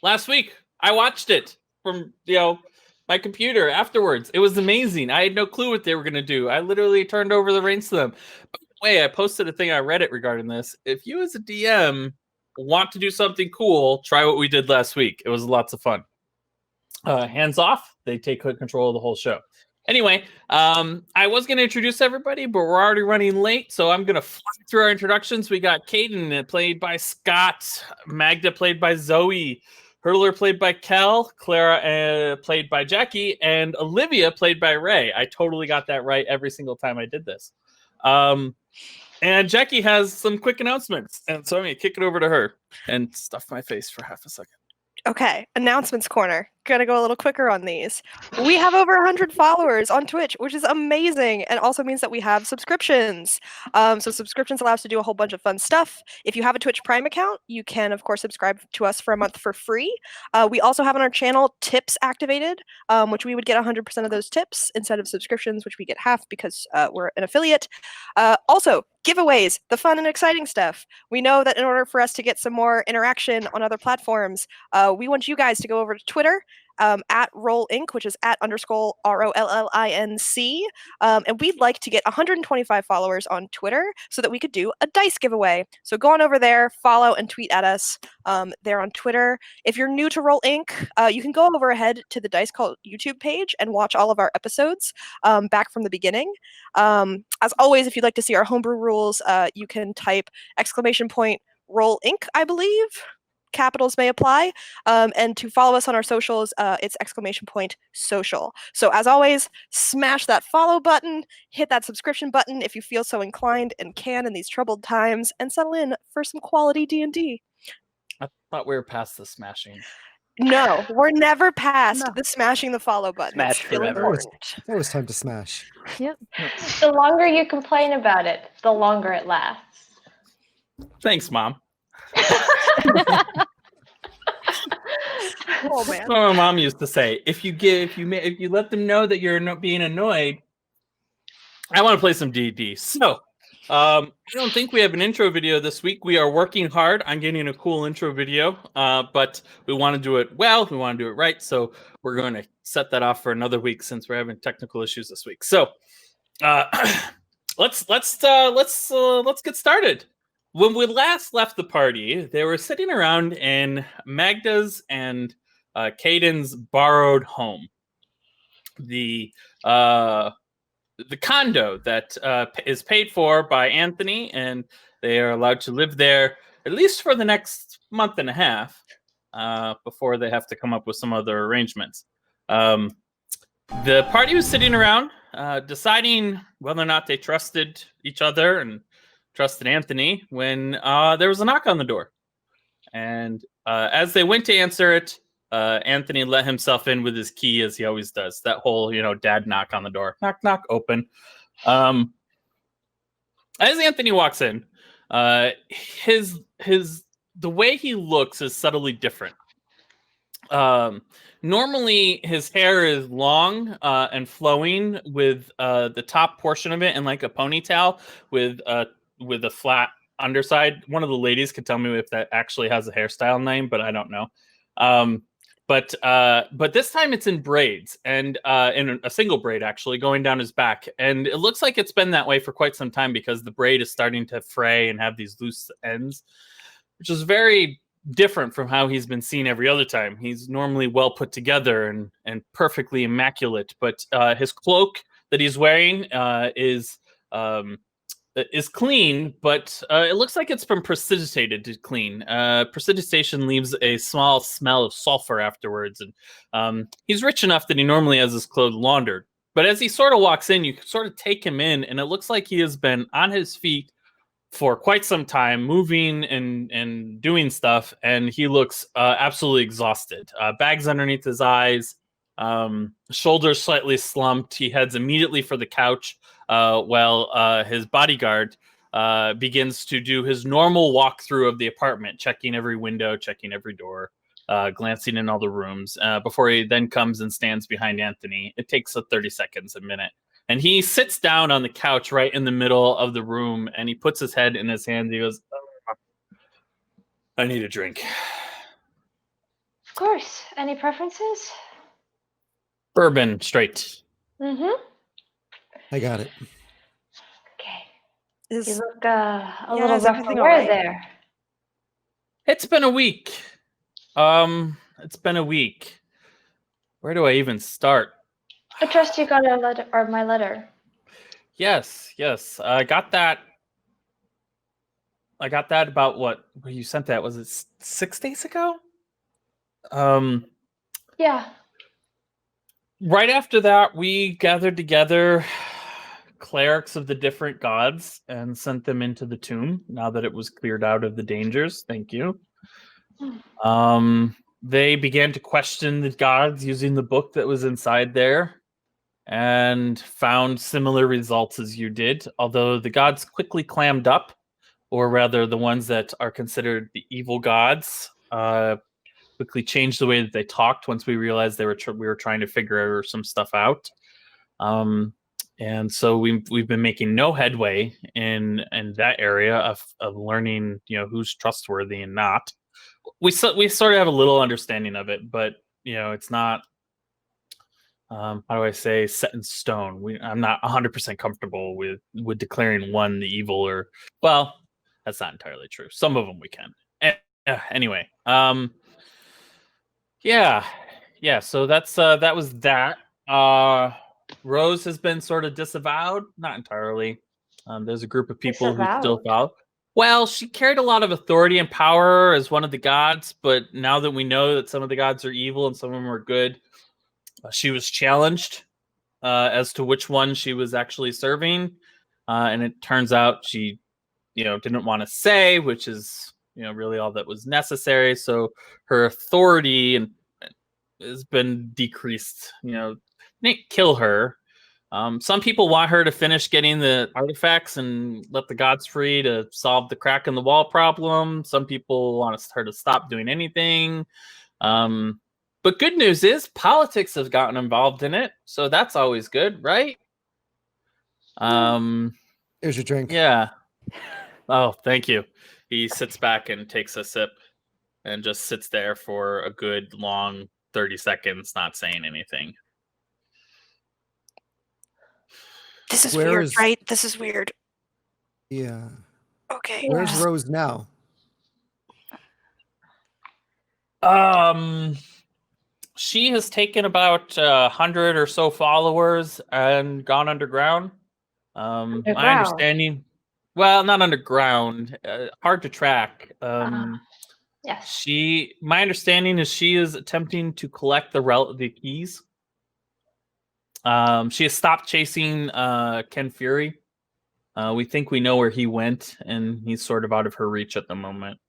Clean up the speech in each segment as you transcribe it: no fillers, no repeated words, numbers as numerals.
last week. I watched it from my computer afterwards. It was amazing. I had no clue what they were going to do. I literally turned over the reins to them. By the way, I posted a thing on Reddit regarding this. If you as a DM want to do something cool, try what we did last week. It was lots of fun. Hands off, they take control of the whole show. Anyway, I was going to introduce everybody, but we're already running late, so I'm going to fly through our introductions. We got Caden, played by Scott, Magda, played by Zoe, Hurdler, played by Kel, Clara, played by Jackie, and Olivia, played by Ray. I totally got that right every single time I did this. And Jackie has some quick announcements, and so I'm going to kick it over to her and stuff my face for half a second. Okay, announcements corner. Gonna go a little quicker on these. We have over 100 followers on Twitch, which is amazing, and also means that we have subscriptions. So subscriptions allow us to do a whole bunch of fun stuff. If you have a Twitch Prime account, you can, of course, subscribe to us for a month for free. We also have on our channel tips activated, which we would get 100% of those tips instead of subscriptions, which we get half because we're an affiliate. Also, giveaways, the fun and exciting stuff. We know that in order for us to get some more interaction on other platforms, we want you guys to go over to Twitter, at Roll Inc., which is at _ ROLLINC. And we'd like to get 125 followers on Twitter so that we could do a dice giveaway. So go on over there, follow and tweet at us there on Twitter. If you're new to Roll Inc., you can go over ahead to the Dice Cult YouTube page and watch all of our episodes back from the beginning. As always, if you'd like to see our homebrew rules, you can type !Roll Inc., I believe. Capitals may apply. And to follow us on our socials, it's !social. So as always, smash that follow button, hit that subscription button if you feel so inclined and can in these troubled times, and settle in for some quality D&D. I thought we were past the smashing. No, we're never past the smashing the follow button. Smash it's still forever. important. It was time to smash. Yep. The longer you complain about it, the longer it lasts. Thanks, Mom. Oh man. That's what my mom used to say. If you let them know that you're not being annoyed, I want to play some D&D. So, I don't think we have an intro video this week. We are working hard on getting a cool intro video, but we want to do it well. We want to do it right. So we're going to set that off for another week since we're having technical issues this week. So, let's get started. When we last left the party, they were sitting around in Magda's and Caden's borrowed home. The condo that is paid for by Anthony, and they are allowed to live there at least for the next month and a half before they have to come up with some other arrangements. The party was sitting around deciding whether or not they trusted each other and trusted Anthony when there was a knock on the door. And as they went to answer it, Anthony let himself in with his key, as he always does. That whole, dad knock on the door. Knock, knock, open. As Anthony walks in, the way he looks is subtly different. Normally, his hair is long and flowing with the top portion of it in like a ponytail with a flat underside. One of the ladies could tell me if that actually has a hairstyle name, but I don't know. But this time it's in braids, and in a single braid actually going down his back. And it looks like it's been that way for quite some time because the braid is starting to fray and have these loose ends, which is very different from how he's been seen every other time. He's normally well put together and perfectly immaculate, but his cloak that he's wearing is clean, but it looks like it's been precipitated to clean. Precipitation leaves a small smell of sulfur afterwards, and he's rich enough that he normally has his clothes laundered. But as he sort of walks in, you sort of take him in, and it looks like he has been on his feet for quite some time, moving and doing stuff, and he looks absolutely exhausted. Bags underneath his eyes, shoulders slightly slumped. He heads immediately for the couch, while his bodyguard begins to do his normal walkthrough of the apartment, checking every window, checking every door, glancing in all the rooms, before he then comes and stands behind Anthony. It takes 30 seconds, a minute. And he sits down on the couch right in the middle of the room, and he puts his head in his hands. He goes, I need a drink. course. Any preferences? Bourbon, straight. Mm-hmm. I got it. Okay. You Is look a yeah, little is rough for everything wear alright? there. It's been a week. It's been a week. Where do I even start? I trust you got a letter or my letter. Yes. I got that. About what? Where you sent that? Was it 6 days ago? Yeah. Right after that, we gathered together clerics of the different gods and sent them into the tomb. Now that it was cleared out of the dangers, thank you. They began to question the gods using the book that was inside there, and found similar results as you did. Although the gods quickly clammed up, or rather, the ones that are considered the evil gods, quickly changed the way that they talked once we realized we were trying to figure some stuff out. And so we've been making no headway in that area of learning, who's trustworthy and not. We sort of have a little understanding of it, but it's not. How do I say, set in stone? I'm not 100% comfortable with declaring one the evil, or, well, that's not entirely true. Some of them we can. Anyway, yeah. So that was that. Rose has been sort of disavowed, not entirely. There's a group of people who still Disavowed? follow. Well, she carried a lot of authority and power as one of the gods, but now that we know that some of the gods are evil and some of them are good, she was challenged as to which one she was actually serving, and it turns out she, didn't want to say, which is, really all that was necessary. So her authority and has been decreased. Didn't kill her. Some people want her to finish getting the artifacts and let the gods free to solve the crack in the wall problem. Some people want her to stop doing anything. But good news is politics have gotten involved in it, so that's always good, right? Here's your drink. Yeah. Oh, thank you. He sits back and takes a sip and just sits there for a good long 30 seconds, not saying anything. This is Where weird, is- right? This is weird. Yeah. Okay. Where's Rose now? She has taken about 100 or so followers and gone underground. My Underground? understanding, well, not underground, hard to track. Yes. My understanding is she is attempting to collect the keys. She has stopped chasing Ken Fury. We think we know where he went, and he's sort of out of her reach at the moment.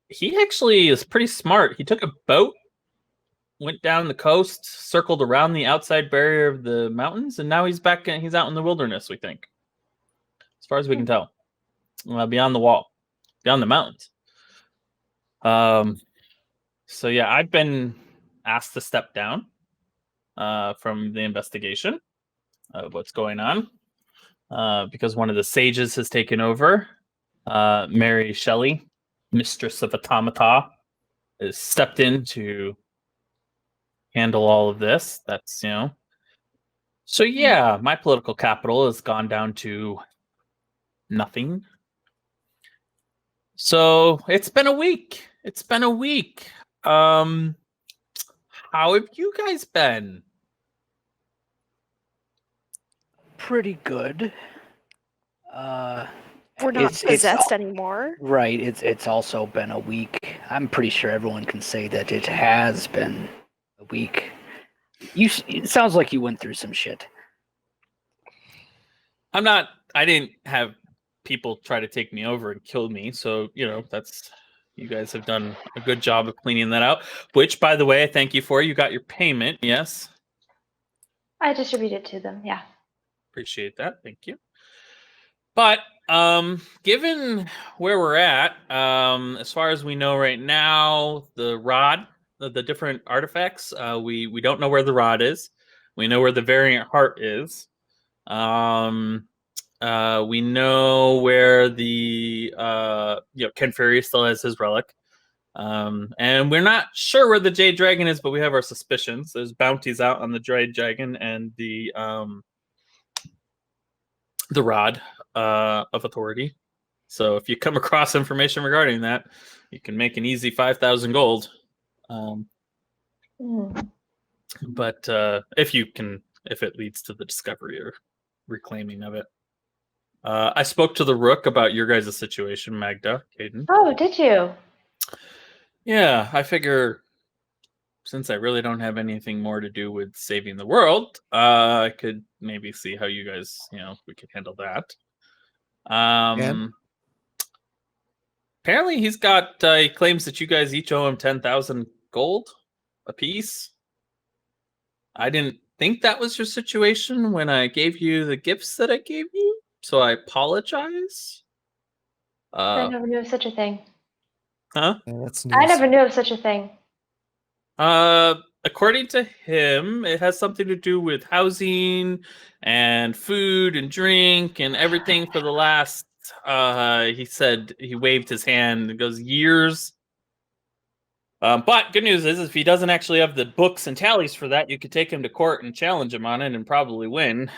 He actually is pretty smart. He took a boat, went down the coast, circled around the outside barrier of the mountains, and now he's back. He's out in the wilderness, we think, as far as we can tell, beyond the wall, beyond the mountains. So yeah, I've been asked to step down from the investigation of what's going on because one of the sages has taken over. Mary Shelley, mistress of automata, has stepped in to handle all of this. That's, so yeah, my political capital has gone down to nothing. So it's been a week. How have you guys been? Pretty good. We're not possessed anymore. Right. It's also been a week. I'm pretty sure everyone can say that it has been a week. It sounds like you went through some shit. I didn't have people try to take me over and kill me, so you guys have done a good job of cleaning that out, which, by the way, I thank you for. You got your payment, yes? I distributed to them, yeah. Appreciate that, thank you. But given where we're at, as far as we know right now, the rod, the different artifacts, we don't know where the rod is. We know where the variant heart is. We know where the Ken Fury still has his relic. And we're not sure where the Jade Dragon is, but we have our suspicions. There's bounties out on the Jade Dragon and the Rod of Authority. So if you come across information regarding that, you can make an easy 5,000 gold. But if it leads to the discovery or reclaiming of it. I spoke to the Rook about your guys' situation, Magda, Caden. Oh, did you? Yeah, I figure since I really don't have anything more to do with saving the world, I could maybe see how you guys, we could handle that. Apparently he claims that you guys each owe him 10,000 gold apiece. I didn't think that was your situation when I gave you the gifts that I gave you, so I apologize. I never knew of such a thing. Huh? Yeah, that's I news. never knew of such a thing. According to him, it has something to do with housing and food and drink and everything for the last, he said, he waved his hand and goes, years. But good news is, if he doesn't actually have the books and tallies for that, you could take him to court and challenge him on it and probably win.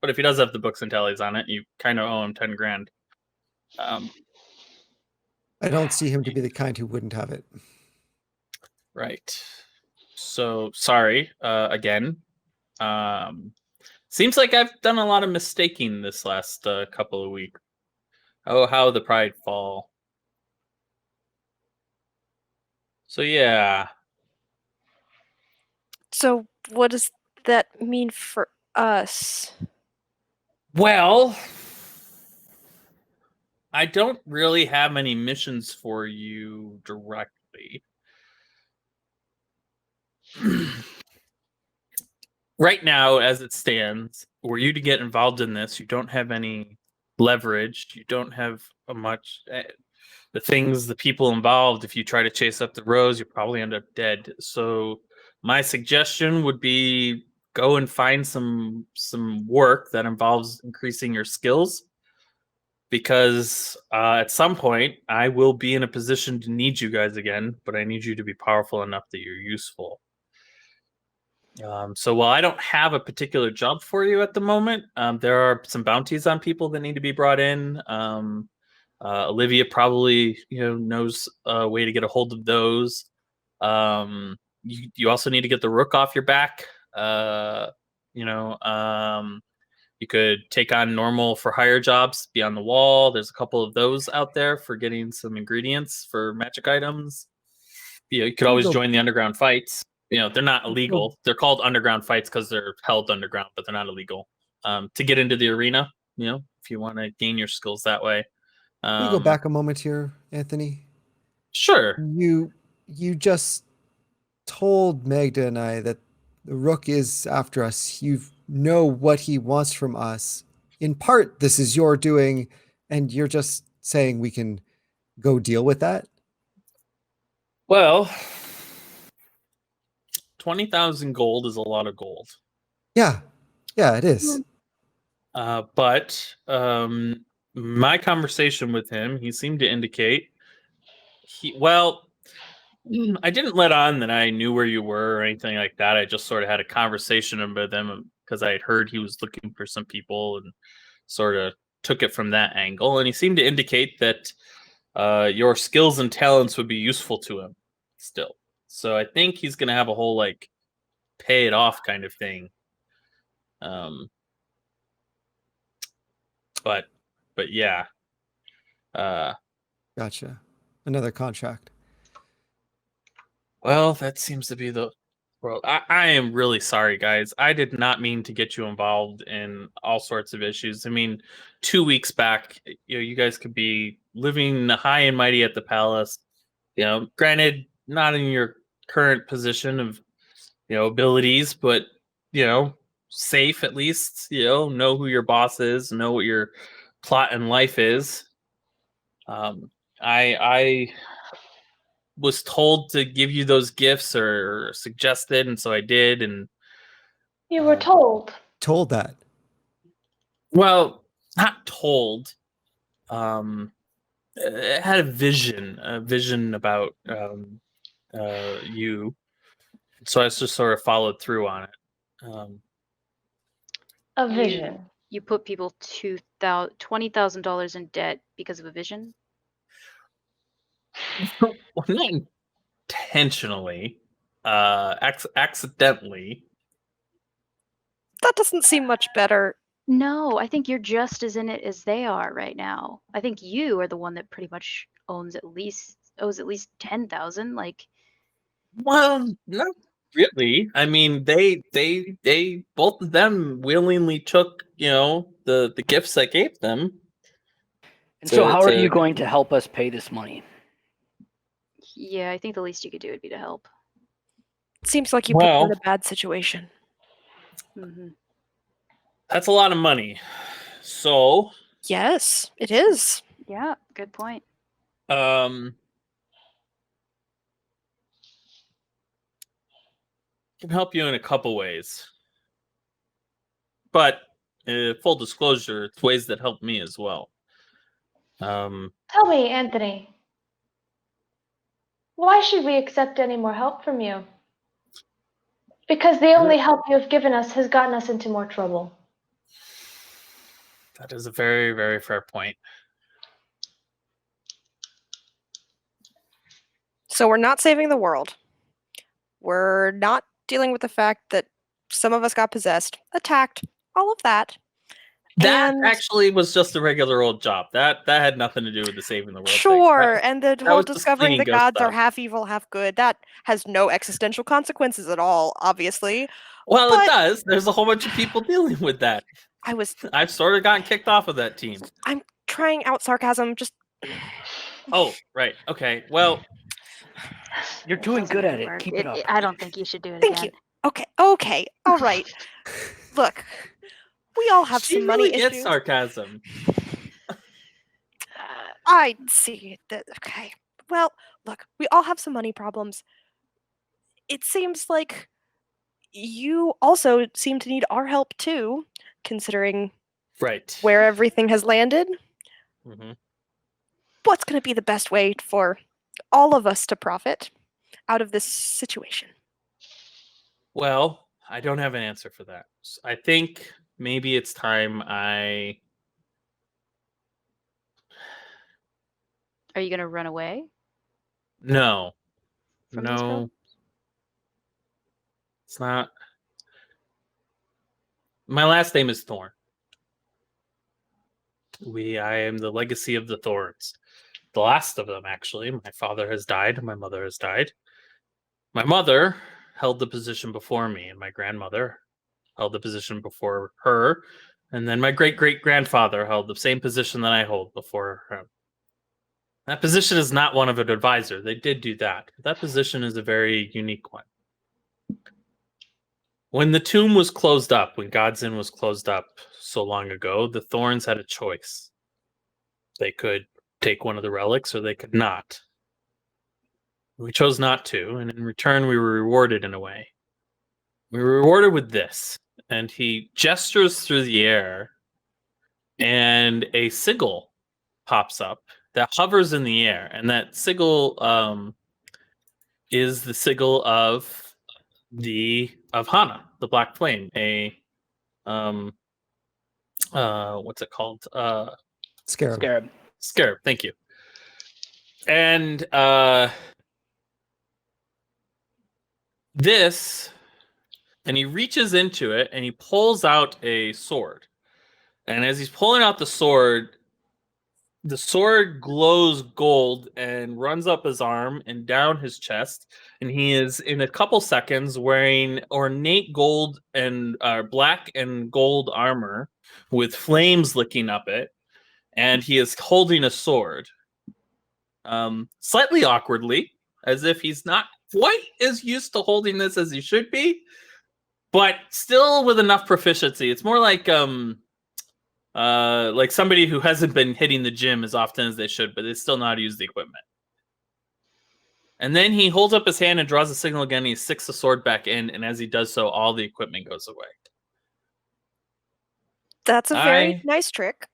But if he does have the books and tallies on it, you kind of owe him 10 grand. I don't see him to be the kind who wouldn't have it. Right. So sorry again. Seems like I've done a lot of mistaking this last couple of weeks. Oh, how the pride fall. So yeah. So what does that mean for us? Well, I don't really have any missions for you directly. Right now, as it stands, were you to get involved in this, you don't have any leverage. You don't have much. The people involved, if you try to chase up the rose, you probably end up dead. So my suggestion would be go and find some work that involves increasing your skills, because at some point I will be in a position to need you guys again, but I need you to be powerful enough that you're useful. So while I don't have a particular job for you at the moment, there are some bounties on people that need to be brought in. Olivia probably knows a way to get a hold of those. You also need to get the Rook off your back. You could take on normal for hire jobs, be on the wall. There's a couple of those out there for getting some ingredients for magic items. You could always join the underground fights. They're not illegal. They're called underground fights because they're held underground, but they're not illegal. To get into the arena, if you want to gain your skills that way. Can we go back a moment here, Anthony? Sure. You just told Magda and I that the Rook is after us. You know what he wants from us. In part, this is your doing, and you're just saying we can go deal with that? Well, 20,000 gold is a lot of gold. Yeah, it is. But my conversation with him, he seemed to indicate I didn't let on that I knew where you were or anything like that. I just sort of had a conversation with him because I had heard he was looking for some people and sort of took it from that angle. And he seemed to indicate that your skills and talents would be useful to him still. So I think he's going to have a whole pay it off kind of thing. But yeah. Gotcha. Another contract. Well, that seems to be the world. I am really sorry, guys. I did not mean to get you involved in all sorts of issues. I mean, 2 weeks back, you guys could be living high and mighty at the palace. Granted, not in your current position of, abilities, but safe at least. Know who your boss is, know what your plot in life is. I was told to give you those gifts or suggested, and so I did. And You were told. Told that. Well, not told. had a vision about you. So I just sort of followed through on it. A vision. You put people $20,000 in debt because of a vision. Well, not intentionally, accidentally. That doesn't seem much better. No, I think you're just as in it as they are right now. I think you are the one that pretty much owes at least 10,000. Like, Well, not really. I mean, they both of them willingly took, the gifts I gave them. And so, how are you to- going to help us pay this money? yeah, I think the least you could do would be to help. Seems like you put them in Well- a bad situation. Hmm. That's a lot of money. So, Yes, it is. Yeah, good point. can help you in a couple ways. But full disclosure, it's ways that help me as well. Tell me, Anthony, why should we accept any more help from you? Because the only help you have given us has gotten us into more trouble. That is a very, very fair point. So we're not saving the world. We're not dealing with the fact that some of us got possessed, attacked, all of that. That And- actually was just a regular old job. That had nothing to do with the saving the world thing. Sure, That- and the that whole was just discovering slinging the ghost gods are stuff. half evil, half good, that has no existential consequences at all, obviously. Well, but- it does. There's a whole bunch of people dealing with that. I was I've sort of gotten kicked off of that team. trying out sarcasm, just Oh, right. Okay. Well, You're doing doesn't good at it. work. Keep it up. I don't think you should do it thank again. you. Okay, all right. Look, we all have she some really money gets issues. sarcasm. I see that. Okay. Well, look, we all have some money problems. It seems like you also seem to need our help too, considering Right. where everything has landed. Mhm. What's going to be the best way for all of us to profit out of this situation? Well, I don't have an answer for that. I think maybe it's time I. Are you going to run away? No. From these No. problems? It's not. My last name is Thorn. I am the legacy of the Thorns. The last of them, actually. My father has died. My mother has died. My mother held the position before me, and my grandmother held the position before her. And then my great-great-grandfather held the same position that I hold before him. That position is not one of an advisor. They did do that. That position is a very unique one. When the tomb was closed up, when God's Inn was closed up so long ago, the Thorns had a choice. They could take one of the relics or they could not. We chose not to, and in return we were rewarded in a way. We were rewarded with this. And he gestures through the air, and a sigil pops up that hovers in the air. And that sigil is the sigil of Hana, the Black Flame, what's it called? Scarab. Scarab. Scarab, thank you. And and he reaches into it and he pulls out a sword. And as he's pulling out the sword glows gold and runs up his arm and down his chest. And he is, in a couple seconds, wearing ornate gold and black and gold armor with flames licking up it. And he is holding a sword. Slightly awkwardly, as if he's not quite as used to holding this as he should be, but still with enough proficiency. It's more like somebody who hasn't been hitting the gym as often as they should, but they still know how to use the equipment. And then he holds up his hand and draws a signal again. And he sticks the sword back in, and as he does so, all the equipment goes away. That's a very I- nice trick.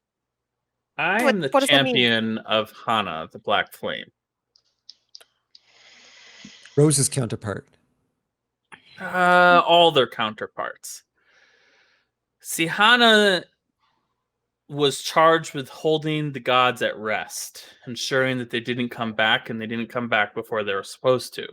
I What- am the what does that mean? champion of Hana, the Black Flame. Rose's counterpart. All their counterparts. See, Hana was charged with holding the gods at rest, ensuring that they didn't come back, and they didn't come back before they were supposed to.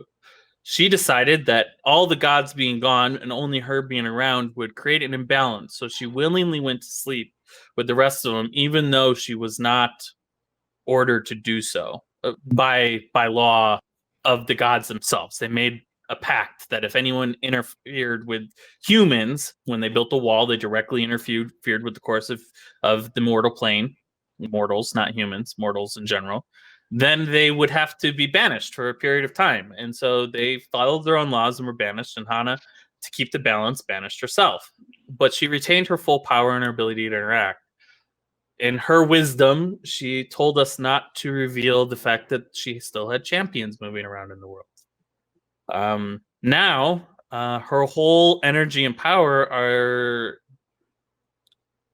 She decided that all the gods being gone and only her being around would create an imbalance, so she willingly went to sleep with the rest of them, even though she was not ordered to do so by law of the gods themselves. They made a pact that if anyone interfered with humans when they built the wall, they directly interfered with the course of the mortal plane, mortals, not humans, mortals in general, then they would have to be banished for a period of time. And so they followed their own laws and were banished, and Hana, to keep the balance, banished herself. But she retained her full power and her ability to interact. In her wisdom, she told us not to reveal the fact that she still had champions moving around in the world. Now, her whole energy and power are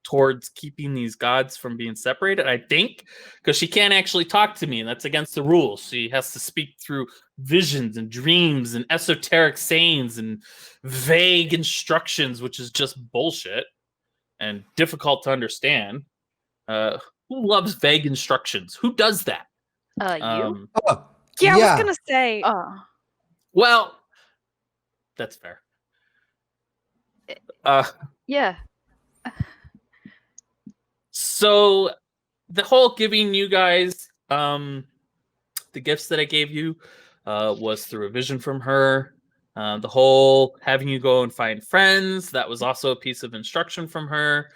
towards keeping these gods from being separated, I think, because she can't actually talk to me, and that's against the rules. She has to speak through visions and dreams and esoteric sayings and vague instructions, which is just bullshit and difficult to understand. Who loves vague instructions? Who does that? You? Oh, Yeah, I was gonna say. Well, that's fair. Yeah. So the whole giving you guys the gifts that I gave you was through a vision from her. The whole having you go and find friends, that was also a piece of instruction from her.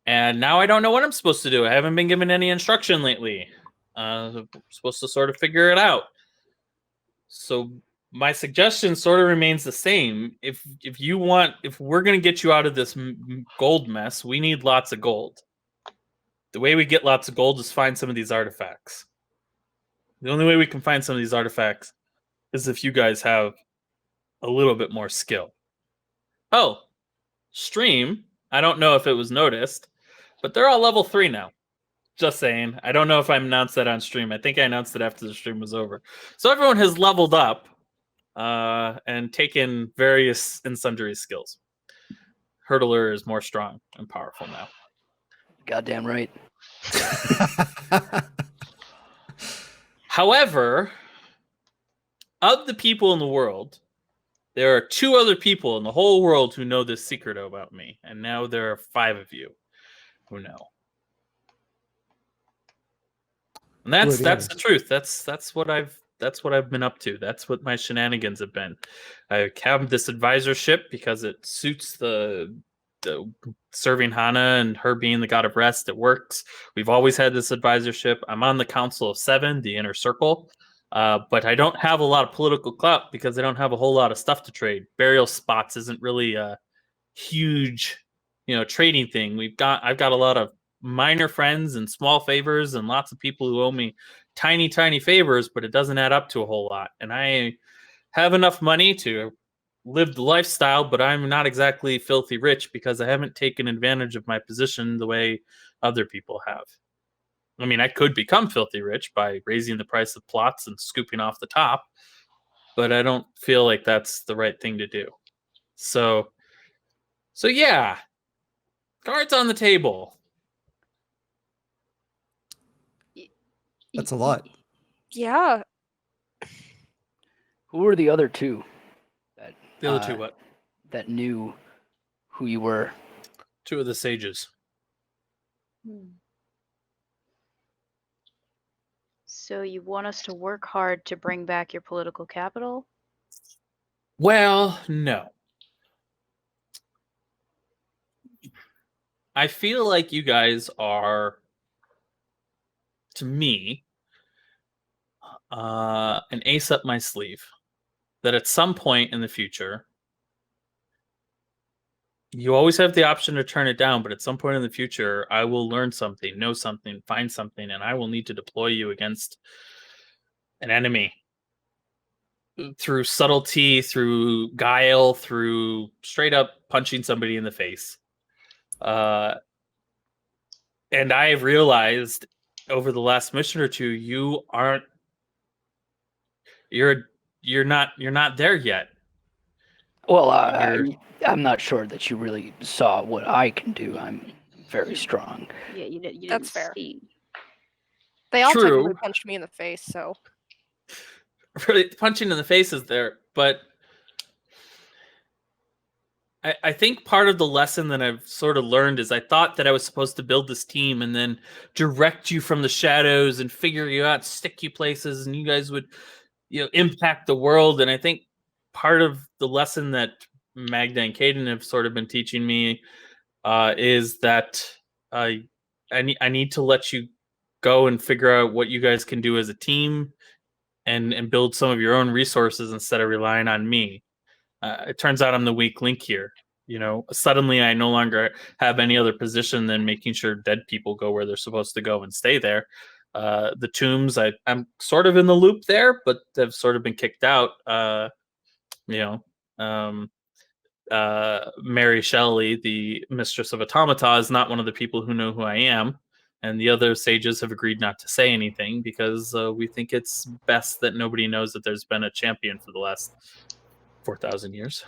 And now I don't know what I'm supposed to do. I haven't been given any instruction lately. I'm supposed to sort of figure it out. So my suggestion sort of remains the same. If we're going to get you out of this gold mess, we need lots of gold. The way we get lots of gold is find some of these artifacts. The only way we can find some of these artifacts is if you guys have a little bit more skill. Oh, stream. I don't know if it was noticed, but they're all level 3 now. Just saying. I don't know if I announced that on stream. I think I announced it after the stream was over. So everyone has leveled up and taken various and sundry skills. Hurdler is more strong and powerful now. Goddamn right. However, of the people in the world, there are 2 other people in the whole world who know this secret about me, and now there are 5 of you who know. And that's the truth. That's what I've been up to. That's what my shenanigans have been. I have this advisorship because it suits the serving Hana and her being the god of rest. It works. We've always had this advisorship. I'm on the Council of 7, the inner circle. But I don't have a lot of political clout because I don't have a whole lot of stuff to trade. Burial spots isn't really a huge, trading thing. I've got a lot of minor friends and small favors and lots of people who owe me tiny, tiny favors, but it doesn't add up to a whole lot. And I have enough money to live the lifestyle, but I'm not exactly filthy rich because I haven't taken advantage of my position the way other people have. I mean, I could become filthy rich by raising the price of plots and scooping off the top, but I don't feel like that's the right thing to do. So yeah, cards on the table. That's a lot. Yeah. Who were the other 2? The other 2 what? That knew who you were. 2 of the sages. So you want us to work hard to bring back your political capital? Well, no. I feel like you guys are, to me, an ace up my sleeve. That at some point in the future, you always have the option to turn it down, but at some point in the future, I will learn something, know something, find something, and I will need to deploy you against an enemy. Through subtlety, through guile, through straight up punching somebody in the face. And I have realized over the last mission or two, you're not there yet. Well, You're- I'm not sure that you really saw what I can do. I'm very strong. Yeah, you didn't That's fair. see. They all technically True. punched me in the face, so Really, punching in the face is there, but I think part of the lesson that I've sort of learned is I thought that I was supposed to build this team and then direct you from the shadows and figure you out, stick you places, and you guys would, impact the world. And I think part of the lesson that Magda and Caden have sort of been teaching me is that I need to let you go and figure out what you guys can do as a team and build some of your own resources instead of relying on me. It turns out I'm the weak link here. Suddenly I no longer have any other position than making sure dead people go where they're supposed to go and stay there. The tombs, I'm sort of in the loop there, but they've sort of been kicked out. Mary Shelley, the mistress of automata, is not one of the people who know who I am. And the other sages have agreed not to say anything because we think it's best that nobody knows that there's been a champion for the last 4,000 years.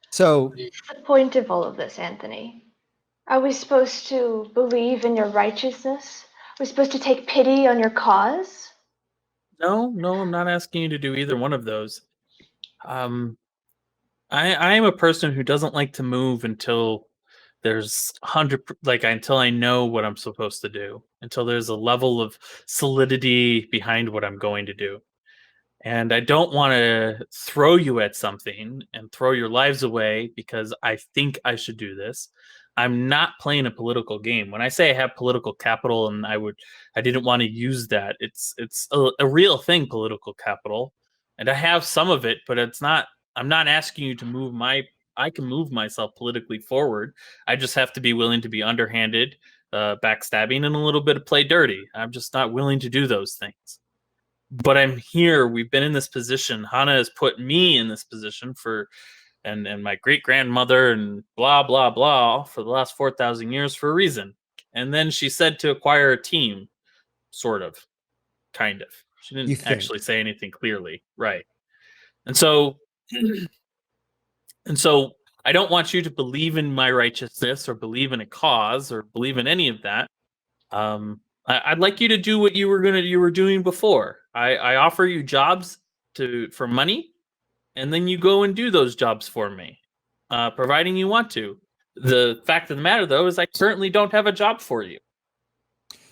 So What's the point of all of this, Anthony? Are we supposed to believe in your righteousness? Are we supposed to take pity on your cause? No, I'm not asking you to do either one of those. I am a person who doesn't like to move until there's until I know what I'm supposed to do, until there's a level of solidity behind what I'm going to do. And I don't want to throw you at something and throw your lives away because I think I should do this. I'm not playing a political game. When I say I have political capital and I didn't want to use that, it's a real thing, political capital. And I have some of it, but I'm not asking you to I can move myself politically forward. I just have to be willing to be underhanded, backstabbing, and a little bit of play dirty. I'm just not willing to do those things. But I'm here. We've been in this position. Hana has put me in this position and my great grandmother and blah blah blah for the last 4,000 years for a reason. And then she said to acquire a team, sort of, kind of. She didn't actually say anything clearly, right? And so I don't want you to believe in my righteousness or believe in a cause or believe in any of that. I'd like you to do what you were doing before. I offer you jobs for money, and then you go and do those jobs for me, providing you want to. The fact of the matter, though, is I currently don't have a job for you,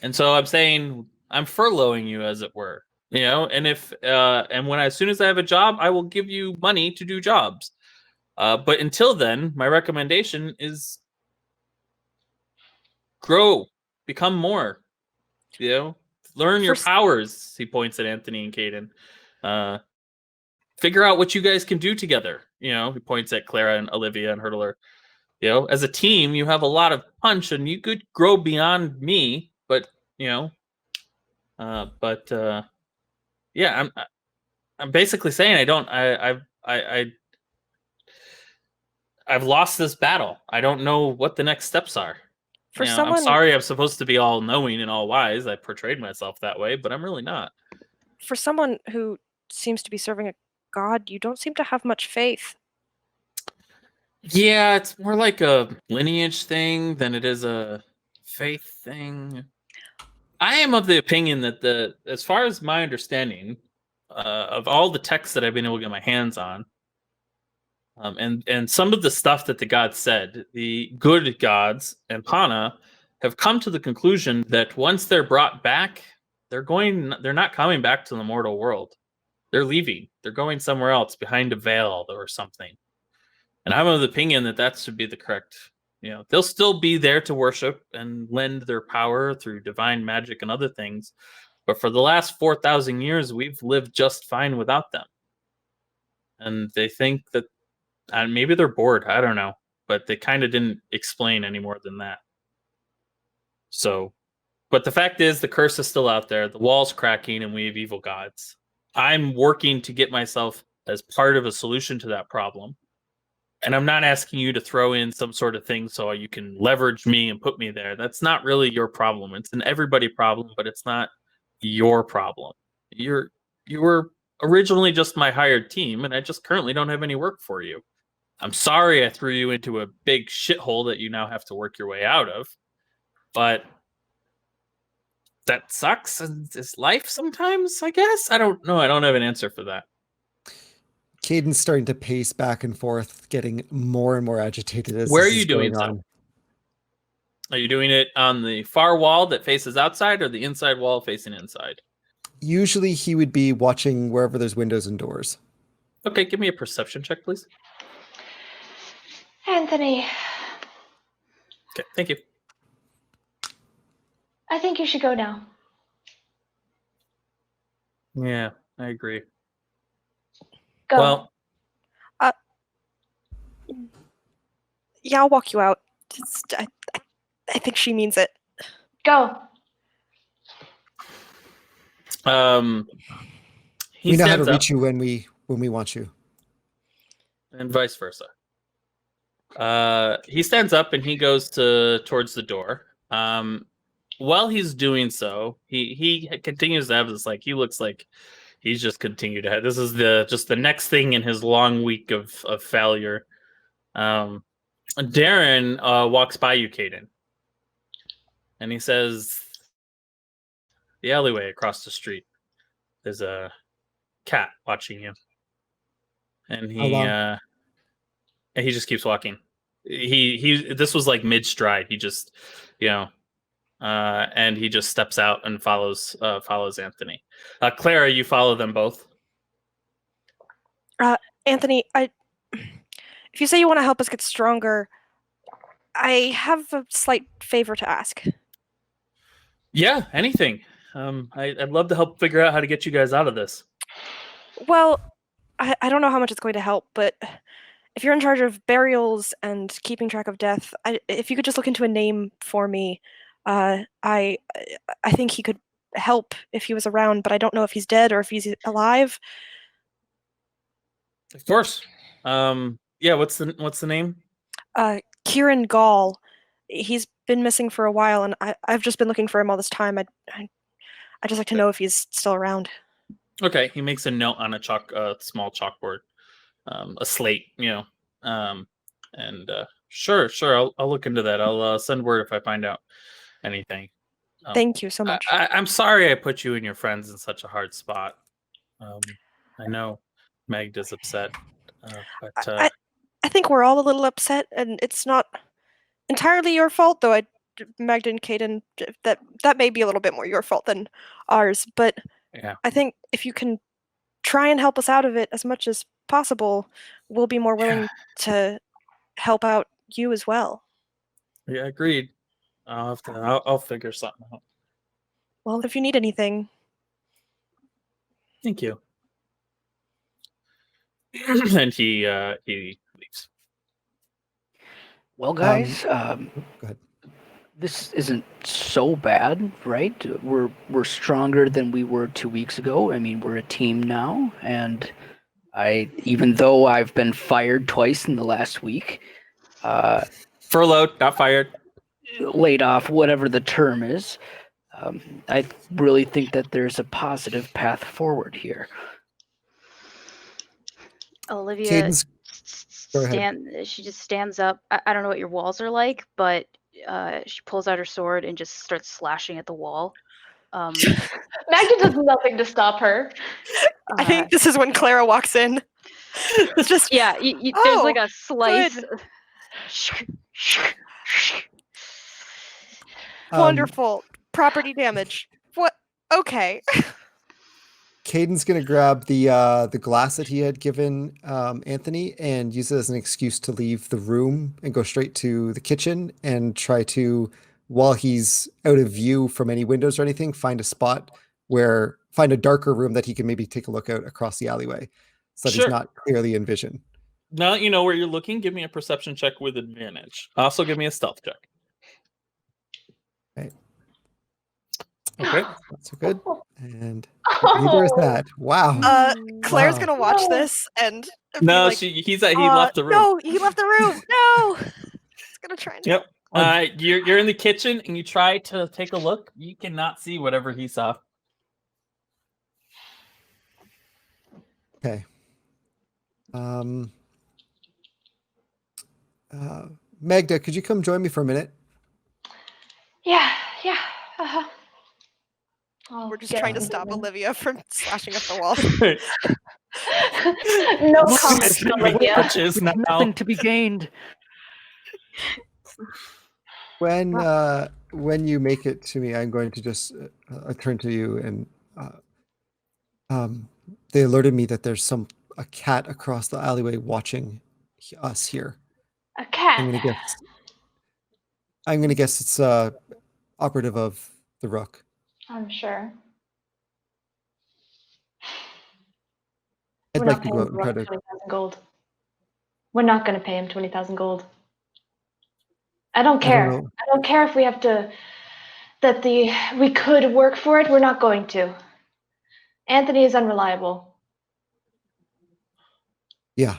and so I'm saying I'm furloughing you, as it were. And as soon as I have a job, I will give you money to do jobs. But until then, my recommendation is grow, become more. Learn your powers. He points at Anthony and Caden. Figure out what you guys can do together. He points at Clara and Olivia and Hurdler. As a team, you have a lot of punch, and you could grow beyond me. But I'm basically saying I've lost this battle. I don't know what the next steps are. I'm sorry I'm supposed to be all knowing and all wise. I portrayed myself that way, but I'm really not. For someone who seems to be serving a god, you don't seem to have much faith. Yeah, it's more like a lineage thing than it is a faith thing. I am of the opinion that as far as my understanding of all the texts that I've been able to get my hands on, and some of the stuff that the gods said, the good gods and Hana have come to the conclusion that once they're brought back, they're not coming back to the mortal world. They're leaving. They're going somewhere else behind a veil or something. And I'm of the opinion that should be the correct. They'll still be there to worship and lend their power through divine magic and other things. But for the last 4,000 years, we've lived just fine without them. And they think that maybe they're bored. I don't know. But they kind of didn't explain any more than that. So, but the fact is, the curse is still out there. The wall's cracking and we have evil gods. I'm working to get myself as part of a solution to that problem. And I'm not asking you to throw in some sort of thing so you can leverage me and put me there. That's not really your problem. It's an everybody problem, but it's not your problem. You were originally just my hired team, and I just currently don't have any work for you. I'm sorry I threw you into a big shithole that you now have to work your way out of, but that sucks, and it's life sometimes, I guess. I don't know. I don't have an answer for that. Caden's starting to pace back and forth, getting more and more agitated as Where this are you is doing going so? on. Are you doing it on the far wall that faces outside or the inside wall facing inside? Usually he would be watching wherever there's windows and doors. Okay, give me a perception check, please. Anthony, Okay, thank you. I think you should go now. Yeah, I agree. Go. Well, Yeah, I'll walk you out. I think she means it. Go. he We know how to stands up, reach you when we want you. and vice versa. He stands up and he goes towards the door. While he's doing so, he continues to have this, like, he looks like he's just continued to have, this is just the next thing in his long week of failure. Darren walks by you, Caden, and he says, the alleyway across the street, there's a cat watching you. And How long? he just keeps walking. This was like mid stride. He just, and he just steps out and follows Anthony. Clara, you follow them both. Anthony, if you say you want to help us get stronger, I have a slight favor to ask. Yeah, anything. I'd love to help figure out how to get you guys out of this. Well, I don't know how much it's going to help, but if you're in charge of burials and keeping track of death, if you could just look into a name for me, I think he could help if he was around, but I don't know if he's dead or if he's alive. Of course. Yeah. What's the name? Kieran Gall. He's been missing for a while, and I've just been looking for him all this time. I'd just like to know if he's still around. Okay. He makes a note on a small chalkboard, a slate, and sure. I'll look into that. I'll send word if I find out anything. Thank you so much. I'm sorry I put you and your friends in such a hard spot. I know Magda's upset, but I think we're all a little upset, and it's not entirely your fault, though. Magda and Caden, that may be a little bit more your fault than ours, but yeah. I think if you can try and help us out of it as much as possible, we'll be more willing to help out you as well. Yeah, agreed. I'll figure something out. Well, if you need anything. Thank you. And he leaves. Well, guys, Go ahead. this isn't so bad, right? We're stronger than we were 2 weeks ago. I mean, we're a team now, and even though I've been fired twice in the last week, Furloughed, not fired. laid off, whatever the term is, I really think that there's a positive path forward here. Olivia Caden's, go ahead. she just stands up. I don't know what your walls are like, but she pulls out her sword and just starts slashing at the wall. Magda does nothing to stop her. I think this is when Clara walks in. It's just yeah, there's like a slice. Wonderful. Property damage. What? Okay. Caden's gonna grab the glass that he had given Anthony and use it as an excuse to leave the room and go straight to the kitchen and try to, while he's out of view from any windows or anything, find a darker room that he can maybe take a look out across the alleyway so that Sure. he's not clearly in vision. Now that you know where you're looking, give me a perception check with advantage. Also, give me a stealth check. Okay. Not so good. And neither is that. Wow. Claire's Wow. gonna watch No. this and be No, like, he left the room. No, he left the room. No. He's gonna try and Yep. Un- You're in the kitchen and you try to take a look. You cannot see whatever he saw. Okay. Magda, could you come join me for a minute? Yeah. Uh-huh. We're just trying to stop Olivia from slashing up the wall. No Look, comments, it's been Olivia. Witches now. Nothing to be gained. When you make it to me, I'm going to just turn to you and they alerted me that there's a cat across the alleyway watching us here. A cat. I'm gonna guess it's operative of the Rook. I'm sure. I'd We're like not to paying go out and try Rook to. 20,000 gold. We're not going to pay him 20,000 gold. I don't care. know. I don't care if we have to. We could work for it. We're not going to. Anthony is unreliable. Yeah.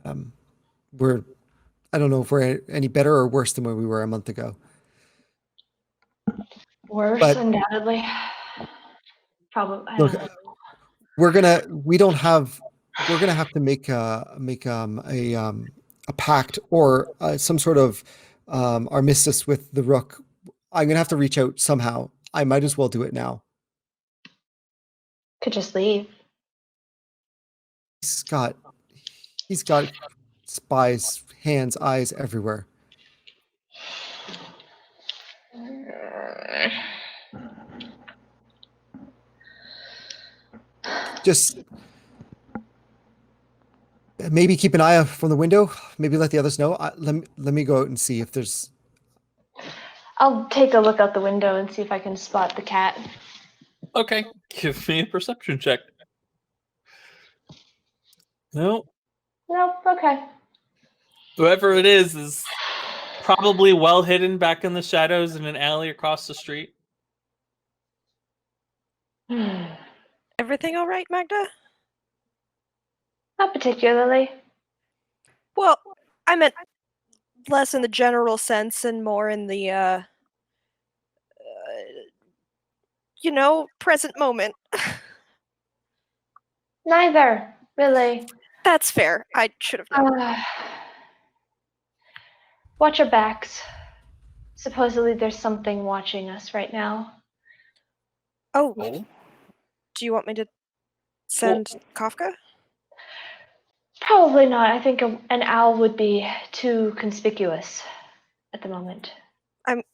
I don't know if we're any better or worse than where we were a month ago. Worse, But- undoubtedly. Probably. I Look, don't know. we're gonna have to make a pact or some sort of armistice with the Rook. I'm gonna have to reach out somehow. I might as well do it now. Could just leave. He's got spies, hands, eyes everywhere. Just maybe keep an eye out from the window. Maybe let the others know. Let me go out and see if there's. I'll take a look out the window and see if I can spot the cat. Okay. Give me a perception check. No. Nope, okay. Whoever it is probably well hidden back in the shadows in an alley across the street. Everything all right, Magda? Not particularly. Well, I meant less in the general sense and more in the, present moment. Neither, really. That's fair. I should have known. Watch your backs. Supposedly there's something watching us right now. Oh, Oh, do you want me to send Kafka? Probably not. I think an owl would be too conspicuous at the moment.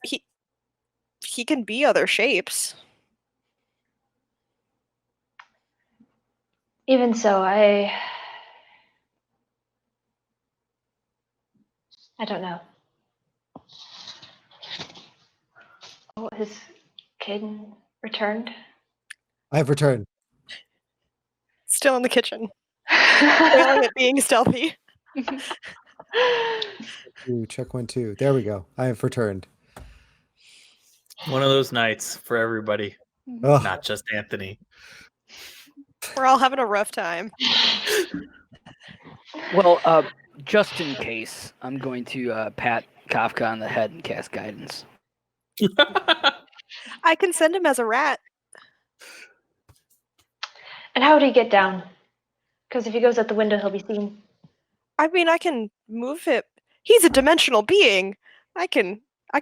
He can be other shapes. Even so, I don't know. Oh, has Caden returned? I have returned. Still in the kitchen. Failing at being stealthy. Ooh, check 1, 2. There we go. I have returned. One of those nights for everybody, Ugh. not just Anthony. We're all having a rough time. well, just in case, I'm going to pat Kafka on the head and cast guidance. I can send him as a rat. And how would he get down? Because if he goes out the window, he'll be seen. I mean, I can move him. He's a dimensional being. I can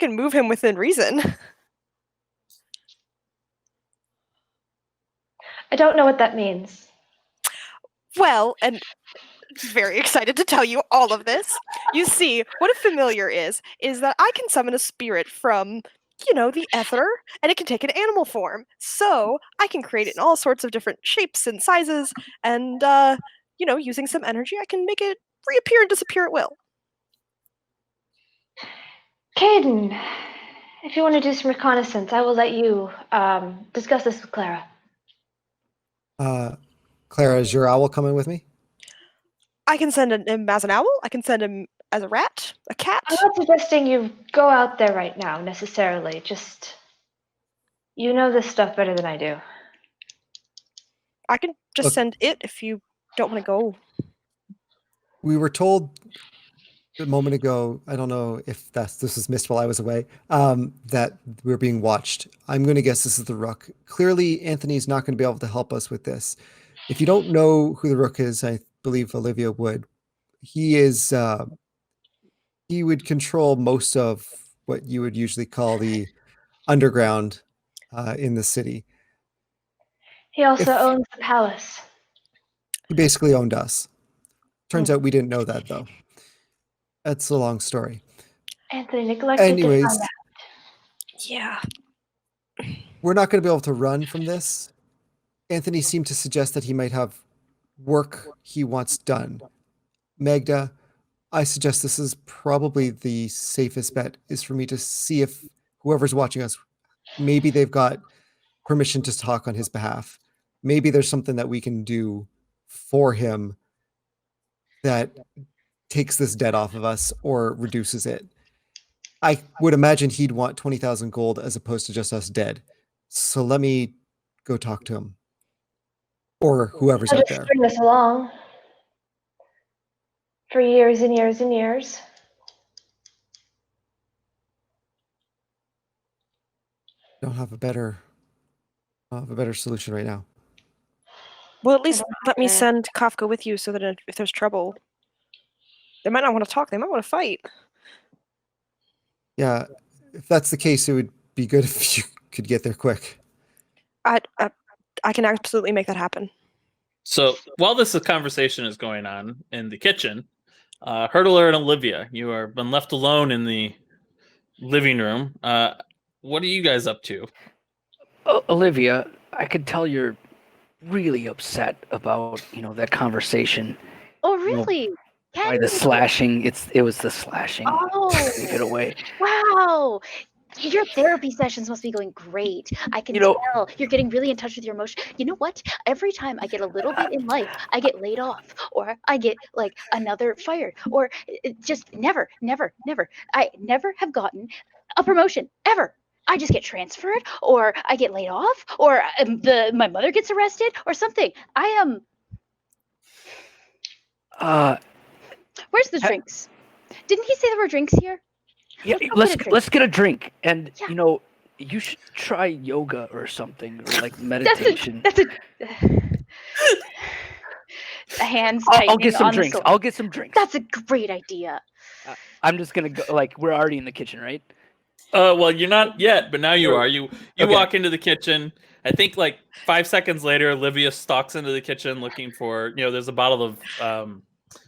move him within reason. I don't know what that means. Well, and very excited to tell you all of this. You see, what a familiar is that I can summon a spirit from, the ether, and it can take an animal form. So I can create it in all sorts of different shapes and sizes, and, using some energy, I can make it reappear and disappear at will. Caden, if you want to do some reconnaissance, I will let you discuss this with Clara. Clara, is your owl coming with me? I can send him as an owl. I can send him as a rat, a cat. I'm not suggesting you go out there right now necessarily. Just You know this stuff better than I do. I can just Look. send it if you don't want to go. We were told a moment ago, I don't know if this was missed while I was away, that we're being watched. I'm going to guess this is the Rook. Clearly, Anthony's not going to be able to help us with this. If you don't know who the Rook is, I believe Olivia would. He is, he would control most of what you would usually call the underground in the city. He also If- owns the palace. He basically owned us. Turns out we didn't know that, though. That's a long story. Anthony neglected to Anyways, find out. Yeah. we're not going to be able to run from this. Anthony seemed to suggest that he might have work he wants done. Magda, I suggest this is probably the safest bet, is for me to see if whoever's watching us, maybe they've got permission to talk on his behalf. Maybe there's something that we can do for him that takes this debt off of us or reduces it. I would imagine he'd want 20,000 gold as opposed to just us dead. So let me go talk to him. Or whoever's He'll out just there. string us along for years and years and years. Don't have a better solution right now. Well, at least don't let me either. send Kafka with you so that if there's trouble, they might not want to talk. They might want to fight. Yeah, if that's the case, it would be good if you could get there quick. I can absolutely make that happen. So while this conversation is going on in the kitchen, Hurdler and Olivia, you are been left alone in the living room. What are you guys up to? Olivia, I could tell you're really upset about that conversation. Oh, You know, really? By the slashing, it was the slashing. Oh, Gave it away. wow. Your therapy sessions must be going great. I can tell you're getting really in touch with your emotion. You know what? Every time I get a little bit in life, I get laid off, or I get like another fired, or just never. I never have gotten a promotion ever. I just get transferred, or I get laid off, or my mother gets arrested, or something. I am. Where's the drinks? Didn't he say there were drinks here? Yeah, Let's go get a drink. let's get a drink, and Yeah. you should try yoga or something, or like meditation. That's a hands I'll tightening get some on the drinks. sword. I'll get some drinks. That's a great idea. I'm just gonna go. Like, we're already in the kitchen, right? Well, you're not yet, but now you are. You Okay. walk into the kitchen. I think like 5 seconds later, Olivia stalks into the kitchen looking for, there's a bottle of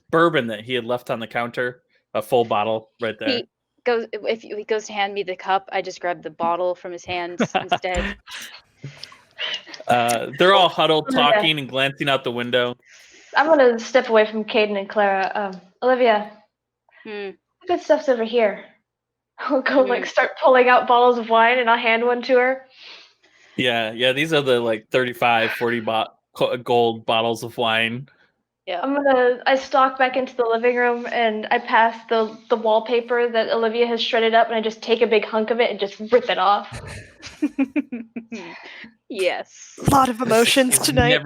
bourbon that he had left on the counter, a full bottle right there. If he goes to hand me the cup, I just grab the bottle from his hand instead. They're all huddled, talking and glancing out the window. I'm gonna step away from Caden and Clara. Olivia, Hmm. good stuff's over here. We'll go start pulling out bottles of wine, and I'll hand one to her. Yeah. These are the like 35, 40 gold bottles of wine. Yeah. I stalk back into the living room and I pass the wallpaper that Olivia has shredded up, and I just take a big hunk of it and just rip it off. Yes. A lot of emotions He's tonight. He's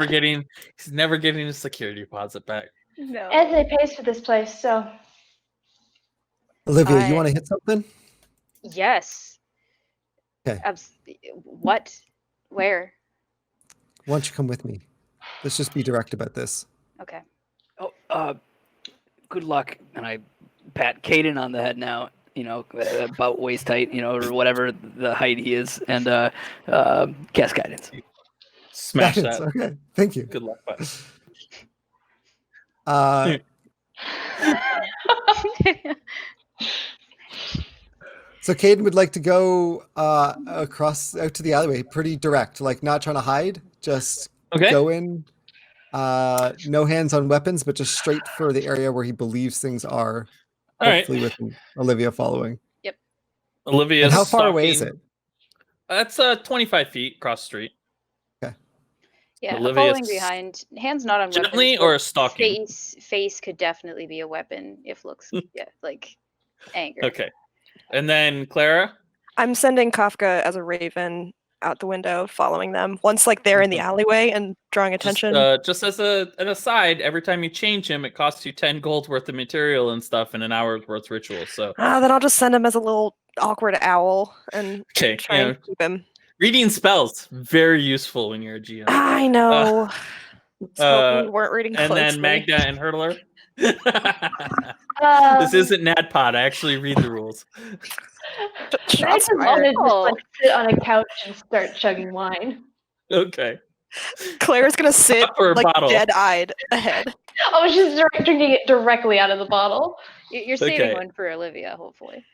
never getting his security deposit back. No. Anthony pays for this place, so Olivia, you want to hit something? Yes. Okay. What? Where? Why don't you come with me? Let's just be direct about this. Okay. Oh, good luck. And I pat Caden on the head now. About waist height, or whatever the height he is, and cast guidance. Smash Guidance, that. Okay, thank you. Good luck, bud. So Caden would like to go across out to the alleyway, pretty direct, like not trying to hide, just go in. No hands on weapons, but just straight for the area where he believes things are. All right. Hopefully with Olivia following. Yep. Olivia. And how far away is it? That's 25 feet across the street. Yeah, Olivia following behind. Hands not on gently weapons. or stalking? Face could definitely be a weapon if looks like anger. Okay. And then Clara? I'm sending Kafka as a raven out the window, following them. Once like they're in the alleyway and drawing attention. Just as an aside, every time you change him, it costs you 10 gold worth of material and stuff and an hour's worth of rituals. So Then I'll just send him as a little awkward owl and okay, try and keep him. reading spells very usul when you're a GM. I know. Just hoping you weren't reading And closely. then Magda and Hurdler. Um, This isn't NADPOD. I actually read the rules. I Shots just want fired. to just like sit on a couch and start chugging wine. Okay. Claire's gonna sit For a like bottle. dead-eyed ahead. I was just drinking it directly out of the bottle. You're saving Okay. one for Olivia, hopefully.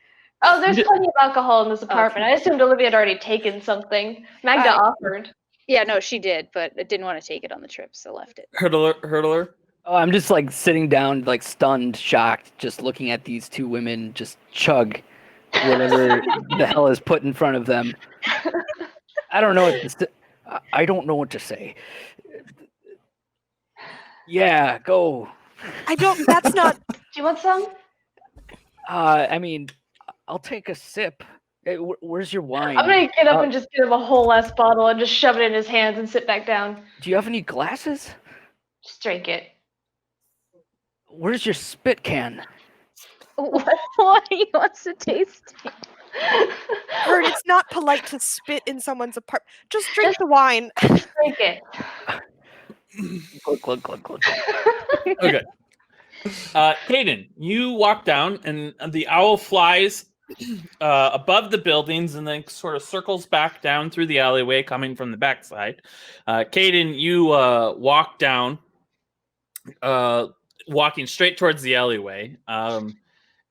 Oh, there's plenty of alcohol in this apartment. Okay. I assumed Olivia had already taken something. Magda offered. Yeah, no, she did, but I didn't want to take it on the trip, so left it. Hurdler. Oh, I'm just like sitting down, like stunned, shocked, just looking at these two women just chug whatever the hell is put in front of them. I don't know what to say. I don't know what to say. Yeah, go. That's not. Do you want some? I mean, I'll take a sip. Hey, where's your wine? I'm gonna get up and just give him a whole ass bottle and just shove it in his hands and sit back down. Do you have any glasses? Just drink it. Where's your spit can? Why he wants to taste it? Hurd, it's not polite to spit in someone's apartment. Just drink the wine. Just drink it. Glug, glug, glug, glug. Okay. Caden, you walk down and the owl flies above the buildings and then sort of circles back down through the alleyway coming from the backside. Caden, you walk down, walking straight towards the alleyway.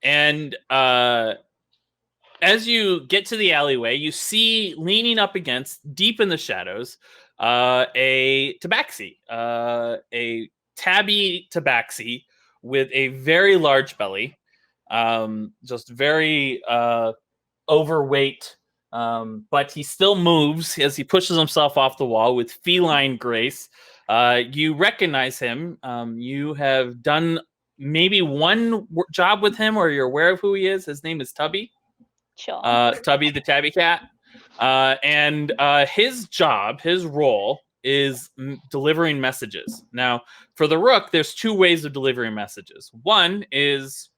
And as you get to the alleyway, you see leaning up against, deep in the shadows, a tabaxi, a tabby tabaxi with a very large belly, just very overweight, but he still moves as he pushes himself off the wall with feline grace. You recognize him. You have done maybe one job with him, or you're aware of who he is. His name is Tubby. Sure. Tubby the tabby cat. And his job, his role, is delivering messages. Now, for the Rook, there's two ways of delivering messages. One is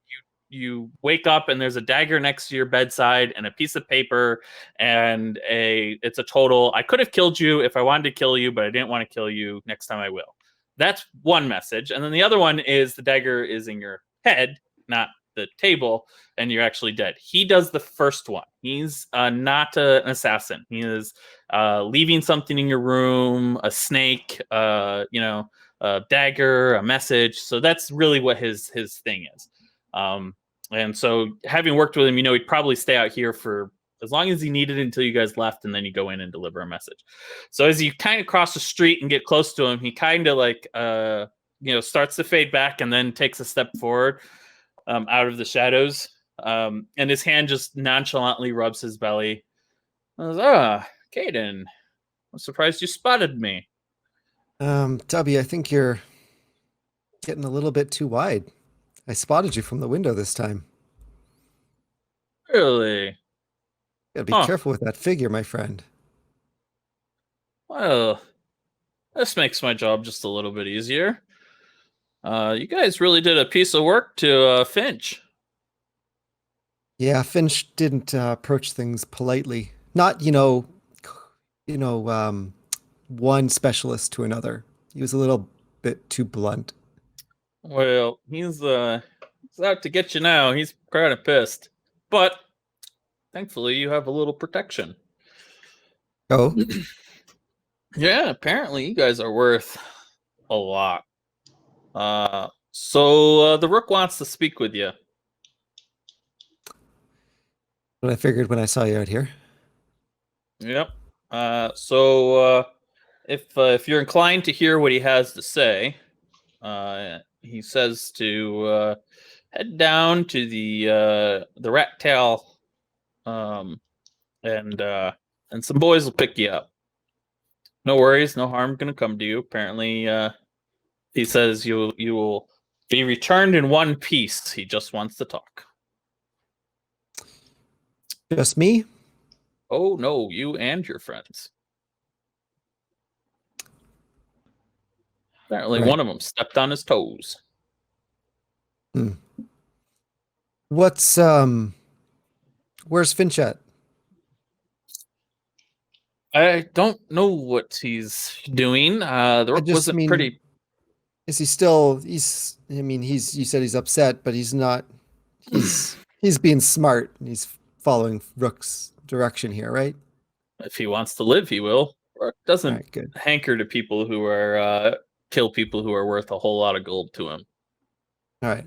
you wake up and there's a dagger next to your bedside and a piece of paper and it's a total, I could have killed you if I wanted to kill you, but I didn't want to kill you. Next time I will. That's one message. And then the other one is the dagger is in your head, not the table, and you're actually dead. He does the first one. He's not an assassin. He is leaving something in your room, a snake, a dagger, a message. So that's really what his thing is. And so having worked with him, he'd probably stay out here for as long as he needed until you guys left, and then you go in and deliver a message. So as you kind of cross the street and get close to him, he kind of like, starts to fade back and then takes a step forward out of the shadows. And his hand just nonchalantly rubs his belly. I was, Caden, I'm surprised you spotted me. Tubby, I think you're getting a little bit too wide. I spotted you from the window this time. Really? Gotta be careful with that figure, my friend. Well, this makes my job just a little bit easier. You guys really did a piece of work to Finch. Yeah, Finch didn't approach things politely. Not, one specialist to another. He was a little bit too blunt. Well, he's out to get you now. He's kind of pissed. But thankfully, you have a little protection. Oh? Yeah, apparently you guys are worth a lot. So the Rook wants to speak with you. What I figured when I saw you out here. Yep. So if you're inclined to hear what he has to say, he says to head down to the rat tail, and some boys will pick you up. No worries, no harm gonna come to you. Apparently, he says you will be returned in one piece. He just wants to talk. Just me? Oh no, you and your friends. Apparently, Right. one of them stepped on his toes. What's where's Finch at? I don't know what he's doing. The I work just wasn't mean, pretty. is he still? You said he's upset, but he's not. He's being smart. And he's following Rook's direction here, right? If he wants to live, he will. Rook All doesn't right, good. hanker to people who are kill people who are worth a whole lot of gold to him. All right.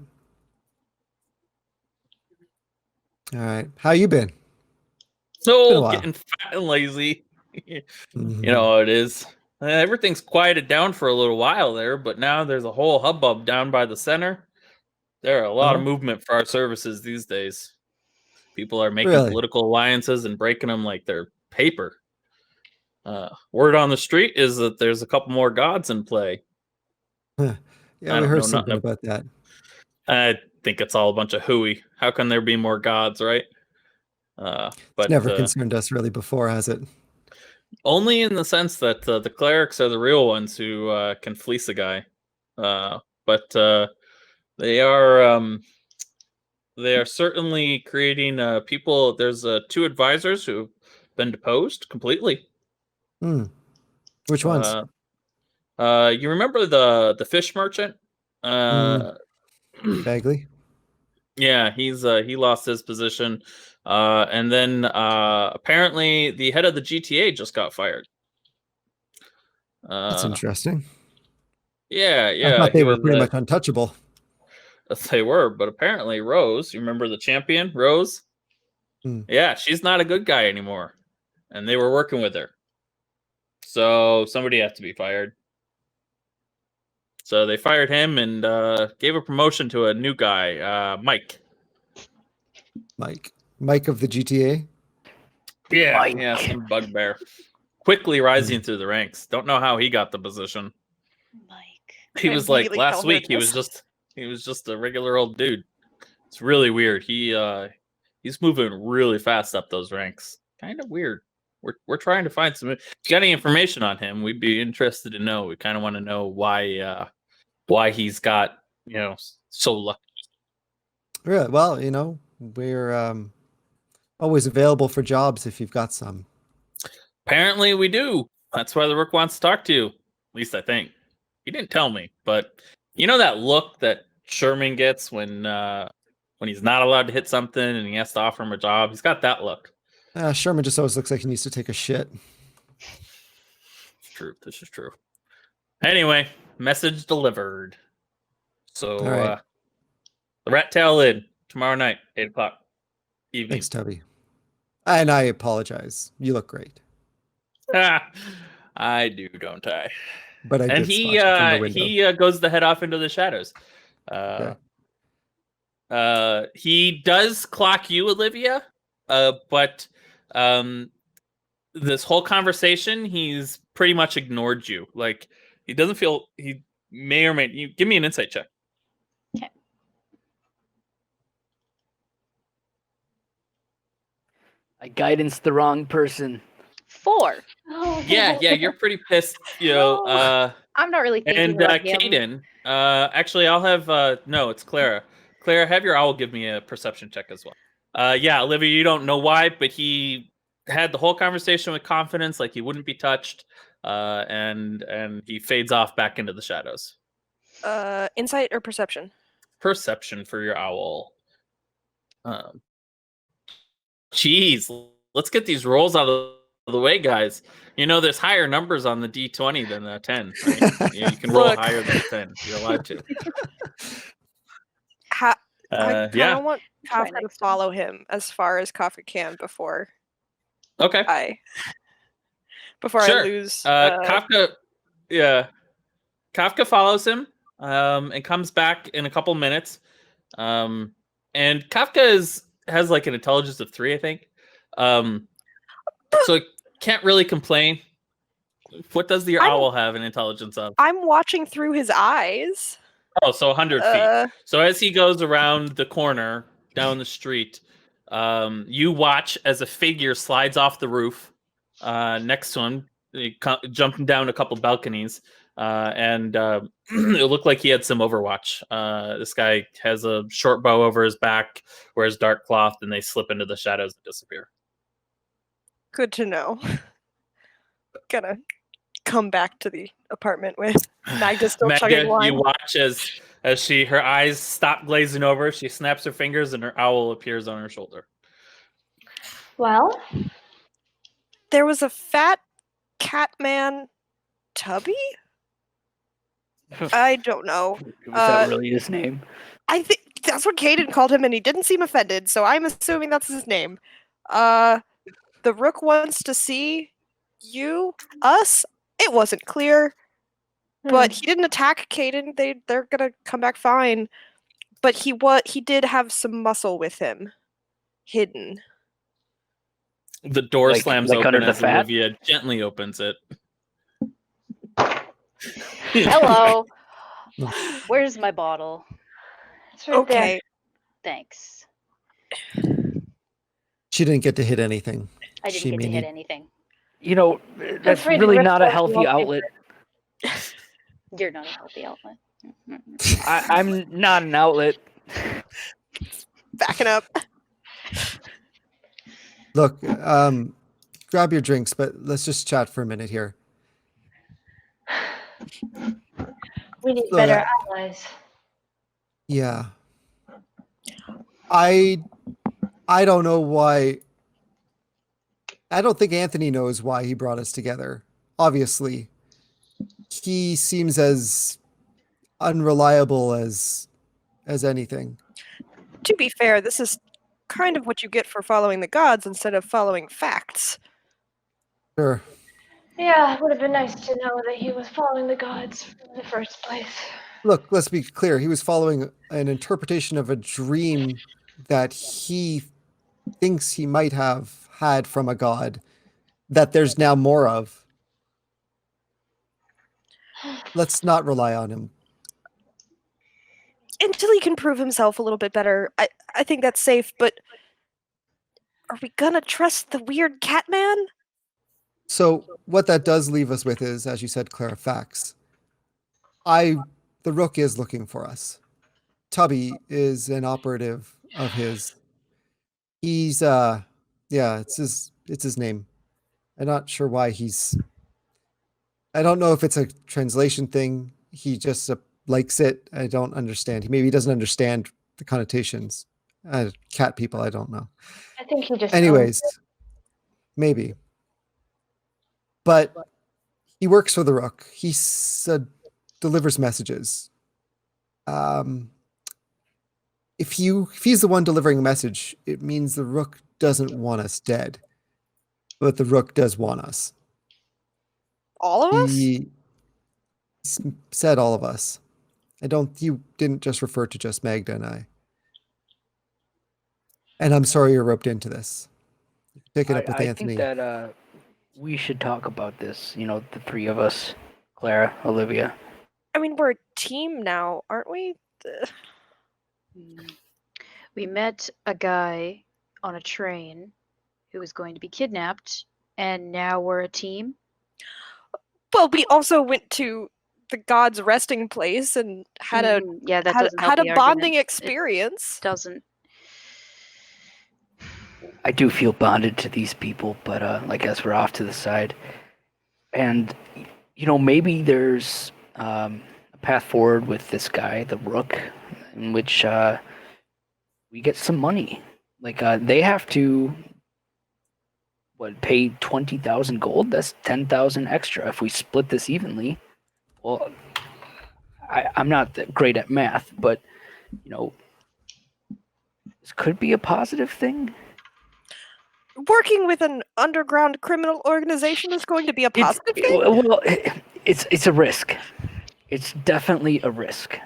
All right. How you been? Been a So while. getting fat and lazy. Mhm. You know how it is. Everything's quieted down for a little while there, but now there's a whole hubbub down by the center. There are a lot of Uh-huh. movement for our services these days. People are making Really? political alliances and breaking them like they're paper. Word on the street is that there's a couple more gods in play. Yeah, I we don't heard know something nothing. about that. I think it's all a bunch of hooey. How can there be more gods, right? It's But never concerned us really before, has it? only in the sense that the clerics are the real ones who can fleece a guy. But they are certainly creating people. There's 2 advisors who've been deposed completely. Which ones? You remember the fish merchant? Vaguely. Yeah, he lost his position, and then apparently the head of the GTA just got fired. That's interesting. Yeah, I thought he they were was. pretty much untouchable. They were, but apparently Rose. You remember the champion, Rose? Yeah, she's not a good guy anymore, and they were working with her. So somebody has to be fired. So they fired him and gave a promotion to a new guy, Mike. Mike of the GTA. Yeah, Mike. yeah, some bugbear. Quickly rising through the ranks. Don't know how he got the position. Mike. He I was like immediately tell last her week. He this. was just a regular old dude. It's really weird. He's moving really fast up those ranks. Kind of weird. We're trying to find some. If you got any information on him, we'd be interested to know. We kind of want to know why he's got so lucky. Really? Well, we're always available for jobs if you've got some. Apparently, we do. That's why the Rook wants to talk to you. At least I think. He didn't tell me, but you know that look that Sherman gets when he's not allowed to hit something and he has to offer him a job. He's got that look. Sherman just always looks like he needs to take a shit. It's true. This is true. Anyway, message delivered. So All right. the Rat Tail Inn tomorrow night, 8:00 evening. Thanks, Tubby. And I apologize. You look great. I do, don't I? But I And did spot you from the window. he goes to head off into the shadows. He does clock you, Olivia, but this whole conversation, he's pretty much ignored you. Like he doesn't feel he may or may. You give me an insight check. Okay. I guidance the wrong person. 4. Oh, Yeah, you're pretty pissed, I'm not really thinking And about him. Kaden, actually, I'll have no, it's Clara. Clara, have your owl give me a perception check as well. Yeah, Olivia, you don't know why, but he had the whole conversation with confidence, like he wouldn't be touched, and he fades off back into the shadows. Insight or perception? Perception for your owl. Jeez, let's get these rolls out of the way, guys. There's higher numbers on the D20 than a 10. Right? You can roll Look. higher than a 10. You're allowed to. I kind Yeah. of want Try Kafka to next time. follow him as far as Kafka can before Okay. I Sure. lose. Kafka, yeah. Kafka follows him and comes back in a couple minutes. And Kafka has like an intelligence of 3, I think. So can't really complain. What does your owl have an intelligence of? I'm watching through his eyes. Oh, so 100 feet. So as he goes around the corner down the street, You watch as a figure slides off the roof next to him, jumping down a couple balconies, and it looked like he had some Overwatch. This guy has a short bow over his back, wears dark cloth, and they slip into the shadows and disappear. Good to know. Gonna come back to the apartment with Magda still chugging Magda, wine. you watch as her eyes stop glazing over, she snaps her fingers, and her owl appears on her shoulder. Well, There was a fat cat man, Tubby? I don't know. Was that really his name? I think that's what Caden called him, and he didn't seem offended, so I'm assuming that's his name. The Rook wants to see us. It wasn't clear, but he didn't attack Caden. They're gonna come back fine. But he did have some muscle with him, hidden. The door Like slams under open the as fat? Olivia gently opens it. Hello. Where's my bottle? it's right there. Okay, Thanks. She didn't get to hit anything. I She didn't get to may hit need- anything. That's free to really rip not a off healthy wallpaper. outlet. You're not a healthy outlet. I'm not an outlet. backing up. Look, grab your drinks, but let's just chat for a minute here. We need So, better allies. Yeah. I don't know why. I don't think Anthony knows why he brought us together. Obviously, he seems as unreliable as anything. To be fair, this is kind of what you get for following the gods instead of following facts. Sure. Yeah, it would have been nice to know that he was following the gods in the first place. Look, let's be clear. He was following an interpretation of a dream that he thinks he might have had from a god that there's now more of. Let's not rely on him. Until he can prove himself a little bit better, I think that's safe, but are we gonna trust the weird cat man? So what that does leave us with is, as you said, Clara, facts. The Rook is looking for us. Tubby is an operative of his. He's it's his name. I'm not sure why I don't know if it's a translation thing. He just likes it. I don't understand. Maybe he doesn't understand the connotations. Cat people, I don't know. I think he just. Anyways, maybe. But he works for the Rook. He delivers messages. If he's the one delivering a message, it means the Rook doesn't want us dead, but the Rook does want us. All of us? He said all of us. You didn't just refer to just Magda and I. And I'm sorry you're roped into this. Pick it up with I Anthony. think that we should talk about this. The three of us, Clara, Olivia. I mean, we're a team now, aren't we? We met a guy on a train who was going to be kidnapped, and now we're a team. Well, we also went to the god's resting place and had a that had, doesn't help had a the bonding argument. experience. It doesn't. I do feel bonded to these people, but I guess we're off to the side. And maybe there's a path forward with this guy, the Rook, in which we get some money. They have to pay 20,000 gold? That's 10,000 extra if we split this evenly. Well, I'm not that great at math, but this could be a positive thing. Working with an underground criminal organization is going to be a positive thing. Well, it's a risk. It's definitely a risk.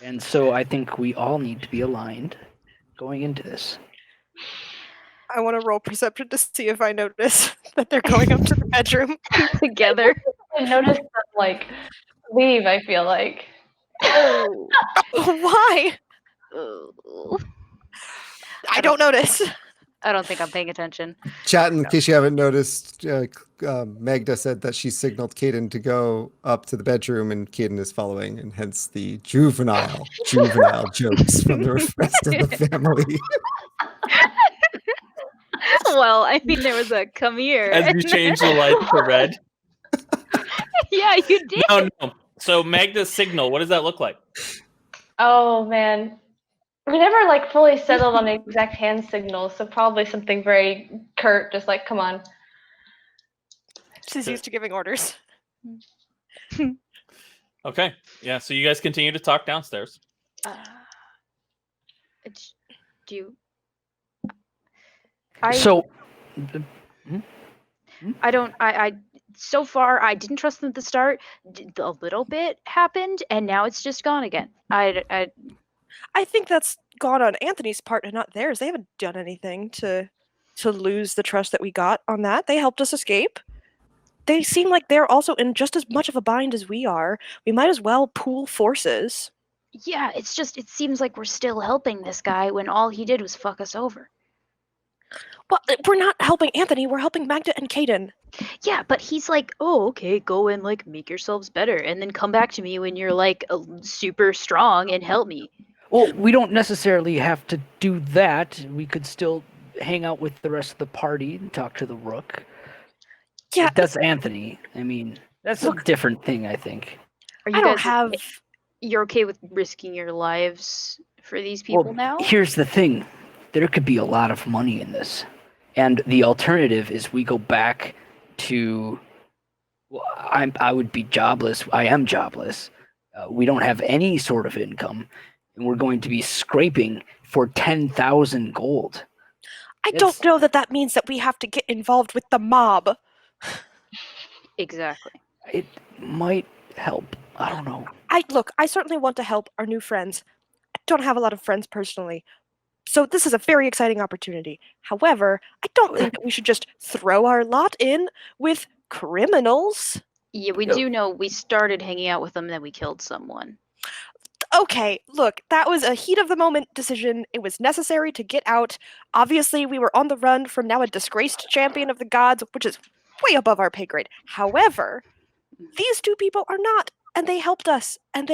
And so I think we all need to be aligned going into this. I want to roll perception to see if I notice that they're going up to the bedroom. Together. I noticed them leave. I feel like. Why? Ooh. I don't notice. I don't think I'm paying attention. Chat, in case you haven't noticed, Magda said that she signaled Caden to go up to the bedroom, and Caden is following, and hence the juvenile jokes from the rest of the family. Well, I mean, there was a come here. As you change the light to red. Yeah, you did. No. So Magda's signal, what does that look like? Oh man, we never like fully settled on the exact hand signal, so probably something very curt, just like, come on. She's used to giving orders. Okay. Yeah, so you guys continue to talk downstairs. Do you? I don't. I so far I didn't trust them at the start. A little bit happened, and now it's just gone again. I think that's gone on Anthony's part and not theirs. They haven't done anything to lose the trust that we got on that. They helped us escape. They seem like they're also in just as much of a bind as we are. We might as well pool forces. Yeah, it's just it seems like we're still helping this guy when all he did was fuck us over. Well, we're not helping Anthony. We're helping Magda and Caden. Yeah, but he's like, oh, okay, go and like make yourselves better, and then come back to me when you're like super strong and help me. Well, we don't necessarily have to do that. We could still hang out with the rest of the party and talk to the Rook. Yeah, that's Anthony. I mean, that's a different thing, I think. Are I don't have. You're okay with risking your lives for these people now? Here's the thing. There could be a lot of money in this. And the alternative is we go back to... Well, I would be jobless. I am jobless. We don't have any sort of income. And we're going to be scraping for 10,000 gold. I don't know that means that we have to get involved with the mob. Exactly. It might help. I don't know. I certainly want to help our new friends. I don't have a lot of friends personally. So this is a very exciting opportunity. However, I don't think that we should just throw our lot in with criminals. Yeah, we do know we started hanging out with them, then we killed someone. Okay, look, that was a heat of the moment decision. It was necessary to get out. Obviously, we were on the run from now a disgraced champion of the gods, which is way above our pay grade. However, these two people are not, and they helped us, and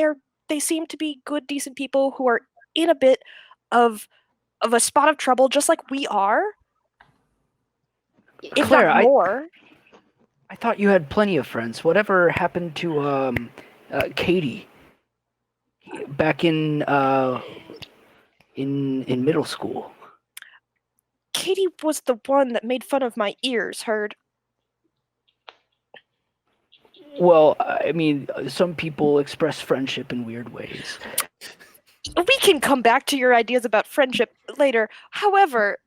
they seem to be good, decent people who are in a bit of a spot of trouble, just like we are. If Claire, not more. I thought you had plenty of friends. Whatever happened to Katie back in middle school? Katie was the one that made fun of my ears, Hurd. Well, I mean, some people express friendship in weird ways. We can come back to your ideas about friendship later. However,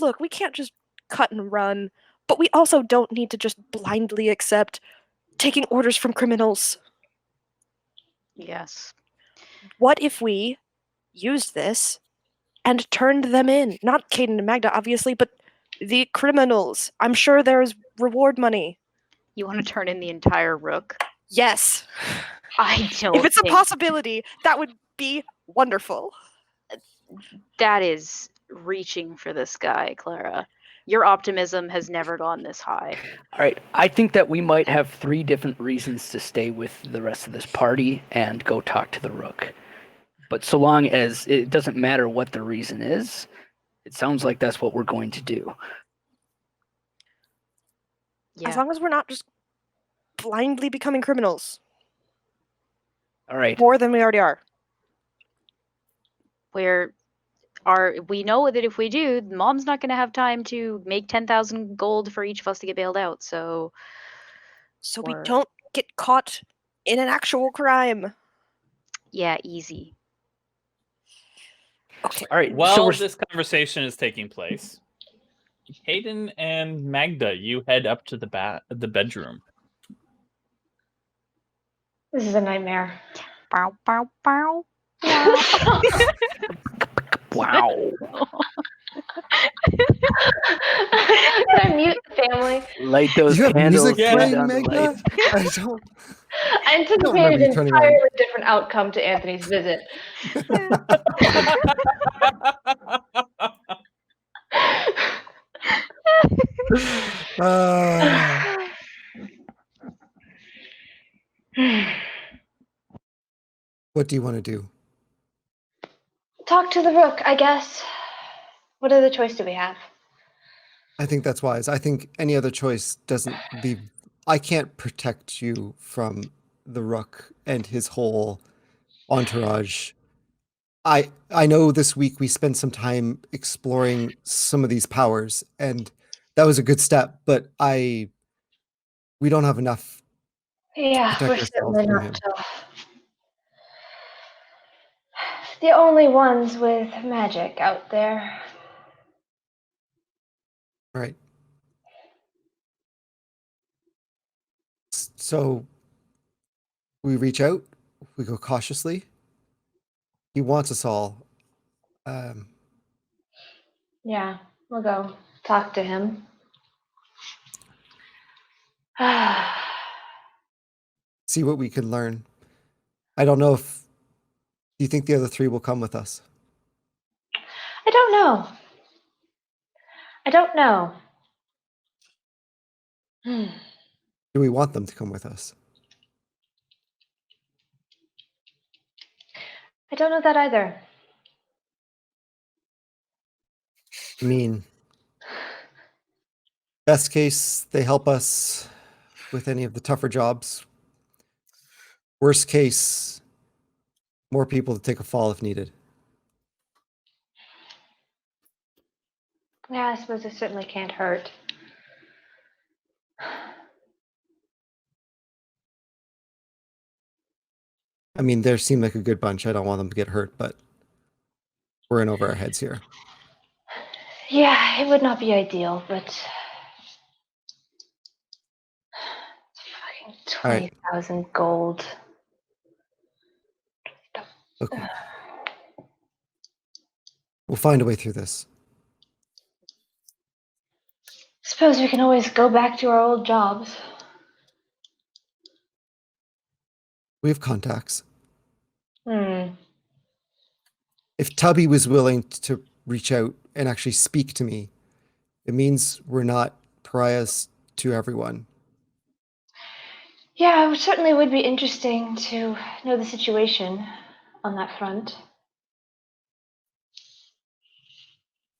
look, we can't just cut and run, but we also don't need to just blindly accept taking orders from criminals. Yes. What if we used this and turned them in? Not Caden and Magda, obviously, but the criminals. I'm sure there's reward money. You want to turn in the entire Rook? Yes. I don't. If it's a possibility, that would be wonderful. That is reaching for the sky, Clara. Your optimism has never gone this high. All right, I think that we might have 3 different reasons to stay with the rest of this party and go talk to the Rook. But so long as it doesn't matter what the reason is, it sounds like that's what we're going to do. Yeah. As long as we're not just blindly becoming criminals. All right. More than we already are. We know that if we do, Mom's not going to have time to make 10,000 gold for each of us to get bailed out. So we don't get caught in an actual crime. Yeah, easy. Okay. All right. While this conversation is taking place, Hayden and Magda, you head up to the bedroom. This is a nightmare. Bow, bow, bow. Wow. Can I mute the family? Light those you candles. Music playing, down the Magda? lights. I anticipated an entirely different outcome to Anthony's visit. What do you want to do? Talk to the rook, I guess. What other choice do we have? I think that's wise. I think any other choice doesn't leave. I can't protect you from the rook and his whole entourage. I know this week we spent some time exploring some of these powers, and that was a good step, but we don't have enough to Yeah, protect we're ourselves certainly from not him. the only ones with magic out there. Right. So we reach out, we go cautiously. He wants us all. Um, Yeah, we'll go talk to him. see what we can learn. I don't know if do you think the other three will come with us? I don't know. I don't know. Do we want them to come with us? I don't know that either. I mean, best case, they help us with any of the tougher jobs. Worst case, more people to take a fall if needed. Yeah, I suppose it certainly can't hurt. I mean, they seem like a good bunch. I don't want them to get hurt, but we're in over our heads here. Yeah, it would not be ideal, but fucking All right. 20,000 gold. Look, we'll find a way through this. Suppose we can always go back to our old jobs. We have contacts. Hmm. If Tubby was willing to reach out and actually speak to me, it means we're not pariahs to everyone. Yeah, it certainly would be interesting to know the situation on that front.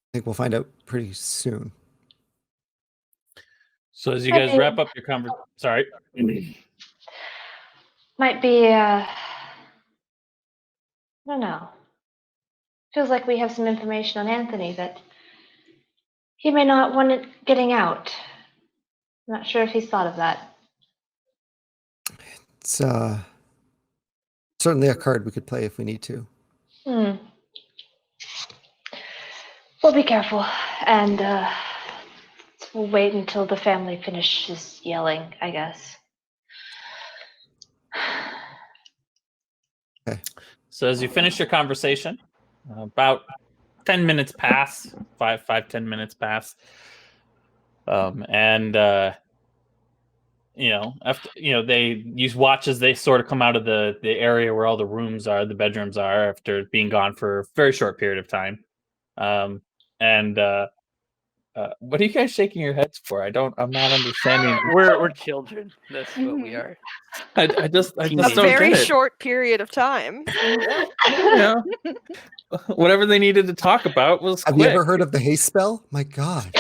I think we'll find out pretty soon. So as you guys Okay. wrap up your conversation, sorry. Might be, I don't know. Feels like we have some information on Anthony that he may not want it getting out. I'm not sure if he's thought of that. It's certainly a card we could play if we need to. We'll be careful, and we'll wait until the family finishes yelling, I guess. Okay. So as you finish your conversation, about 10 minutes pass, 10 minutes pass. After they use watch as they sort of come out of the area where all the rooms are, the bedrooms are, after being gone for a very short period of time. What are you guys shaking your heads for? I'm not understanding. We're children. That's what we are. I just A don't very get it. short period of time. Yeah. Whatever they needed to talk about was Have quick. you ever heard of the haste spell? My God.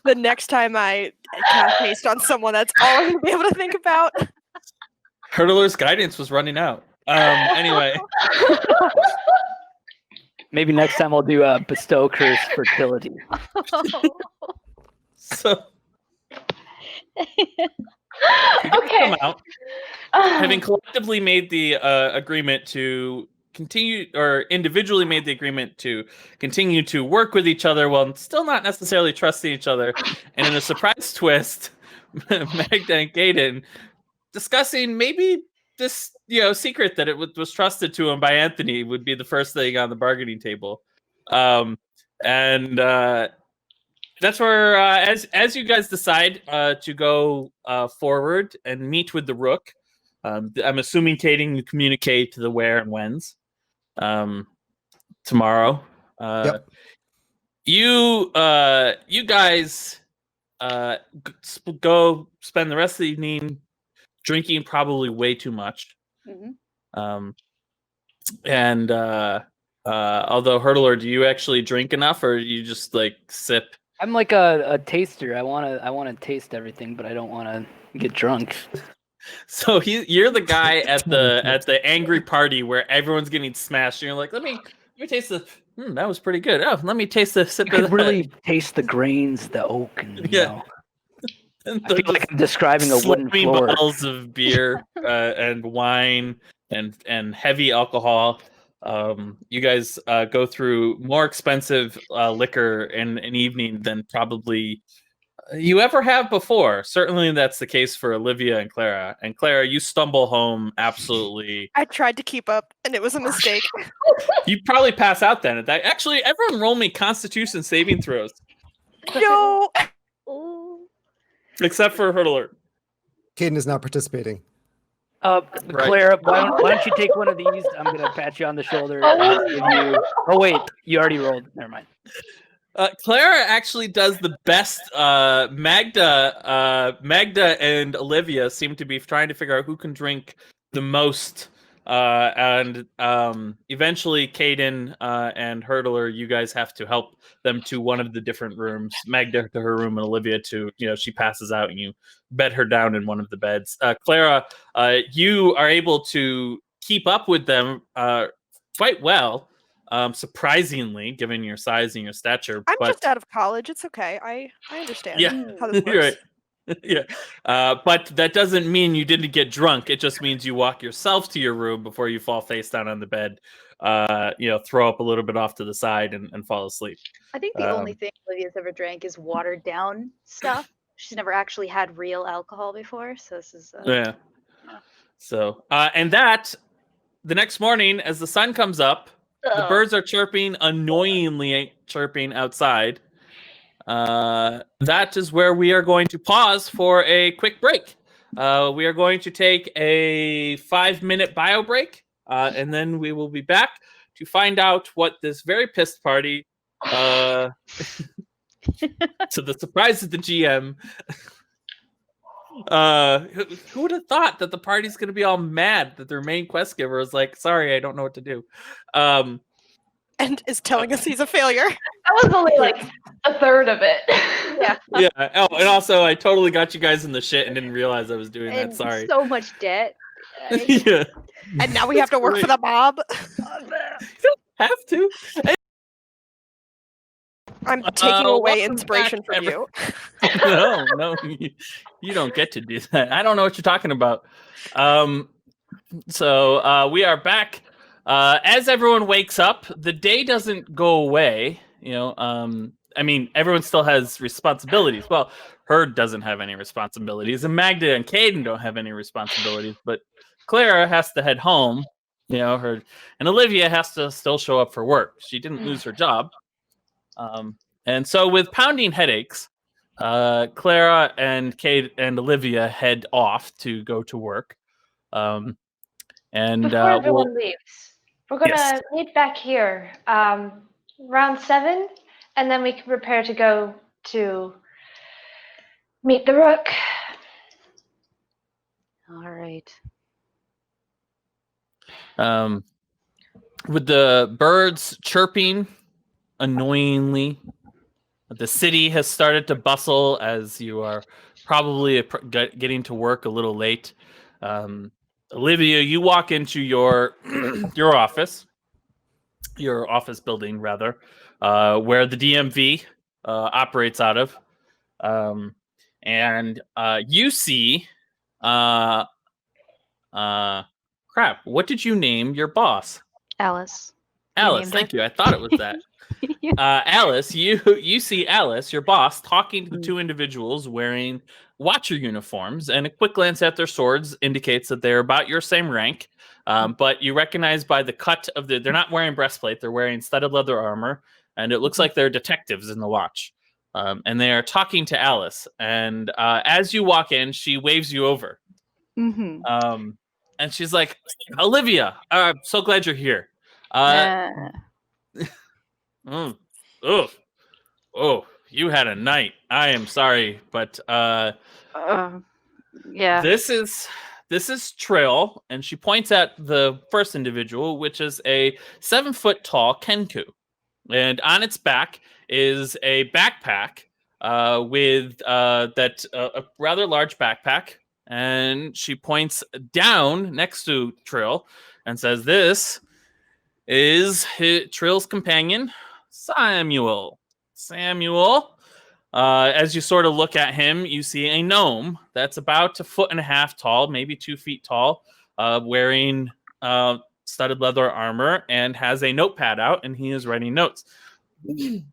The next time I cast haste on someone, that's all I'm gonna be able to think about. Hurdler's guidance was running out. Anyway. Maybe next time I'll do a bestow curse fertility. So Okay. come out, having collectively made the agreement to continue, or individually made the agreement to continue to work with each other while still not necessarily trusting each other, and in a surprise twist, Magda and Gaiden discussing maybe this secret that it was trusted to him by Anthony would be the first thing on the bargaining table. That's where as you guys decide to go forward and meet with the Rook, I'm assuming Caden, you communicate the where and whens. tomorrow. Yep. You guys go spend the rest of the evening drinking probably way too much. And although Hurdler, do you actually drink enough, or do you just like sip? I'm like a taster. I wanna taste everything, but I don't wanna get drunk. So you're the guy at the angry party where everyone's getting smashed. And you're like, let me taste the. That was pretty good. Oh, let me taste the sip You of could really taste the grains, the oak, and you Yeah. know. And I feel like I'm describing a wooden slamming floor. bottles of beer and wine and heavy alcohol. You guys go through more expensive liquor in an evening than probably you ever have before. Certainly, that's the case for Olivia and Clara. And Clara, you stumble home absolutely. I tried to keep up, and it was a mistake. You probably pass out then. At that, actually, everyone roll me Constitution saving throws, No. Ooh. except for Hurdler. Caden is not participating. Clara, why don't you take one of these? I'm gonna pat you on the shoulder. And give you... Oh wait, you already rolled. Never mind. Clara actually does the best. Magda and Olivia seem to be trying to figure out who can drink the most. And eventually, Caden and Hurdler, you guys have to help them to one of the different rooms. Magda to her room, and Olivia to, she passes out, and you bed her down in one of the beds. Clara, you are able to keep up with them quite well. Surprisingly, given your size and your stature. I'm just out of college. It's okay. I understand how this works. You're right. Yeah, but that doesn't mean you didn't get drunk. It just means you walk yourself to your room before you fall face down on the bed. Throw up a little bit off to the side and fall asleep. I think the only thing Olivia's ever drank is watered down stuff. She's never actually had real alcohol before, so this is yeah. So and that the next morning, as the sun comes up, the birds are chirping, annoyingly chirping outside. That is where we are going to pause for a quick break. We are going to take a 5-minute bio break, and then we will be back to find out what this very pissed party, to the surprise of the GM, who would have thought that the party's going to be all mad that their main quest giver is like, sorry, I don't know what to do. And is telling us he's a failure. That was only like a third of it. Yeah. Yeah. Oh, and also I totally got you guys in the shit and didn't realize I was doing that. Sorry. So much debt. Yeah. And now we have to work for the mob. You don't have to. I'm taking away welcome inspiration back, from you. No, you don't get to do that. I don't know what you're talking about. So we are back. As everyone wakes up, the day doesn't go away. Everyone still has responsibilities. Well, Hurd doesn't have any responsibilities, and Magda and Caden don't have any responsibilities. But Clara has to head home. Hurd, and Olivia has to still show up for work. She didn't lose her job. And so with pounding headaches, Clara and Kate and Olivia head off to go to work. And Before everyone leaves, we're gonna meet back here around 7, and then we can prepare to go to meet the Rook. All right. With the birds chirping annoyingly, the city has started to bustle as you are probably getting to work a little late. Olivia, you walk into your office building rather, where the DMV operates out of, and you see, crap. What did you name your boss? Alice. Alice, thank you. I thought it was that. Alice, you see Alice, your boss, talking to 2 individuals wearing Watcher uniforms, and a quick glance at their swords indicates that they're about your same rank. But you recognize by the cut of they're not wearing breastplate, they're wearing studded leather armor, and it looks like they're detectives in the watch. And they are talking to Alice. And as you walk in, she waves you over. Mm-hmm. And she's like, Olivia, I'm so glad you're here. Uh, Nah. oh, you had a night. I am sorry, but Yeah. this is Trill, and she points at the first individual, which is a 7-foot tall Kenku, and on its back is a backpack with a rather large backpack, and she points down next to Trill and says, "This is Trill's companion, Samuel. Samuel." As you sort of look at him, you see a gnome that's about 1.5 feet tall, maybe 2 feet tall, wearing studded leather armor and has a notepad out, and he is writing notes. He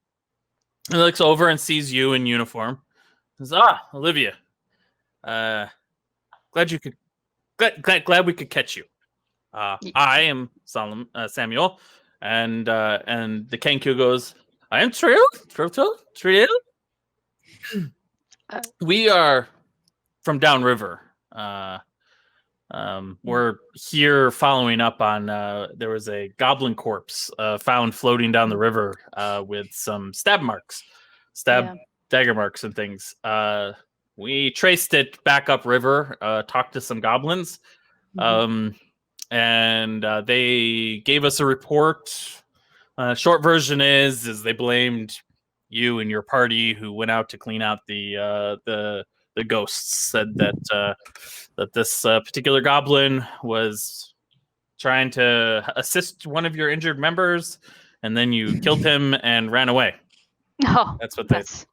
looks over and sees you in uniform. He says, Olivia. Glad we could catch you. I am Samuel, and the Kenku goes, I am Trill. We are from downriver. We're here following up on there was a goblin corpse found floating down the river with some dagger marks and things. We traced it back upriver, talked to some goblins, and they gave us a report. Short version is they blamed you and your party who went out to clean out the ghosts. Said that this particular goblin was trying to assist one of your injured members, and then you killed him and ran away. Oh, That's what that's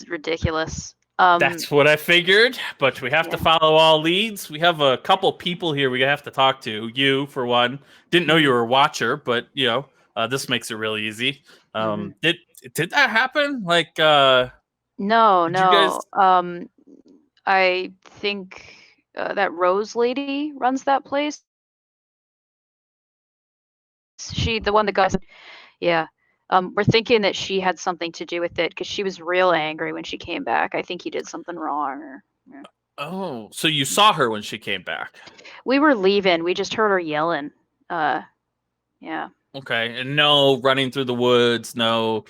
ridiculous. That's what I figured, but we have to follow all leads. We have a couple people here we have to talk to. You, for one, didn't know you were a watcher, but this makes it really easy. Did that happen? Like, no. guys... I think that Rose lady runs that place. The one that got, yeah. We're thinking that she had something to do with it because she was real angry when she came back. I think he did something wrong. Oh, so you saw her when she came back? We were leaving. We just heard her yelling. Yeah. Okay, and no running through the woods, no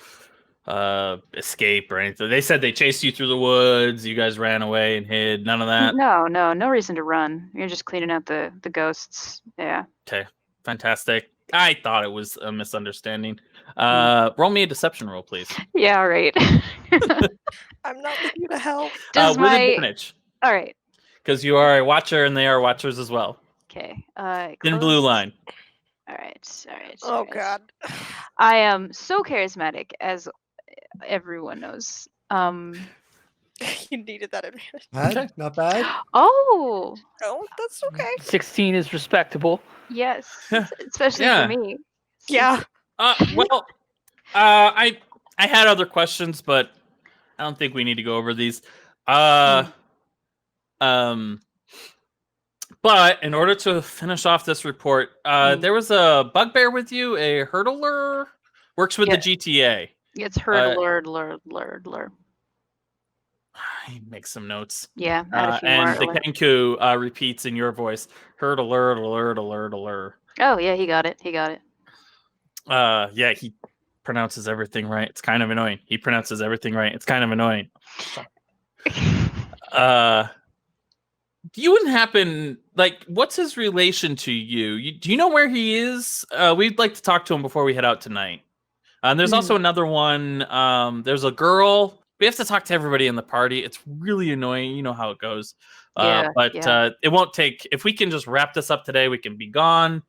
escape or anything. They said they chased you through the woods. You guys ran away and hid. None of that. No reason to run. You're just cleaning out the ghosts. Yeah. Okay, fantastic. I thought it was a misunderstanding. Roll me a deception roll, please. Yeah, right. I'm not with you to help. With advantage. All right. Because you are a watcher and they are watchers as well. Okay. Thin blue line. All right. Oh God. I am so charismatic, as everyone knows. You needed that advantage. Okay. Not bad. Oh, that's okay. 16 is respectable. yes, especially for me. Yeah. Well, I had other questions, but I don't think we need to go over these. But in order to finish off this report, there was a bugbear with you, a hurdler, works with the GTA. It's hurdler. He makes some notes. Yeah, and the Kenku repeats in your voice, hurdler. Oh yeah, he got it. Yeah, he pronounces everything right. It's kind of annoying. He pronounces everything right. It's kind of annoying. You wouldn't happen, like, what's his relation to you? Do you know where he is? We'd like to talk to him before we head out tonight. And there's also another one. There's a girl. We have to talk to everybody in the party. It's really annoying. You know how it goes. It won't take. If we can just wrap this up today, we can be gone.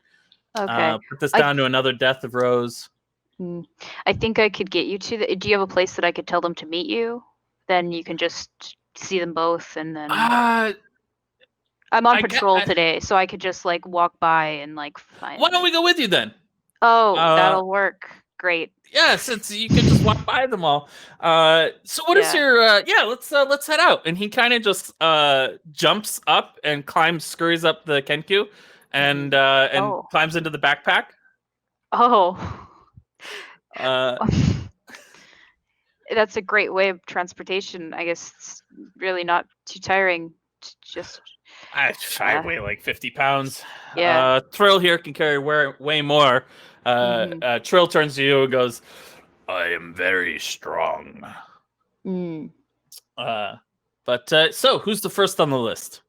Okay. Put this down to another death of Rose. I think I could get you to do you have a place that I could tell them to meet you? Then you can just see them both, and then I'm on patrol today, so I could just like walk by and like find. Why don't we go with you then? Oh, that'll work. Great. Yeah, since you can just walk by them all. So what is your let's head out. And he kind of just jumps up and scurries up the Kenku and climbs into the backpack. Oh. That's a great way of transportation. I guess it's really not too tiring. just I weigh like 50 pounds. yeah. Trill here can carry way more. Trill turns to you and goes, I am very strong. Mm. So who's the first on the list?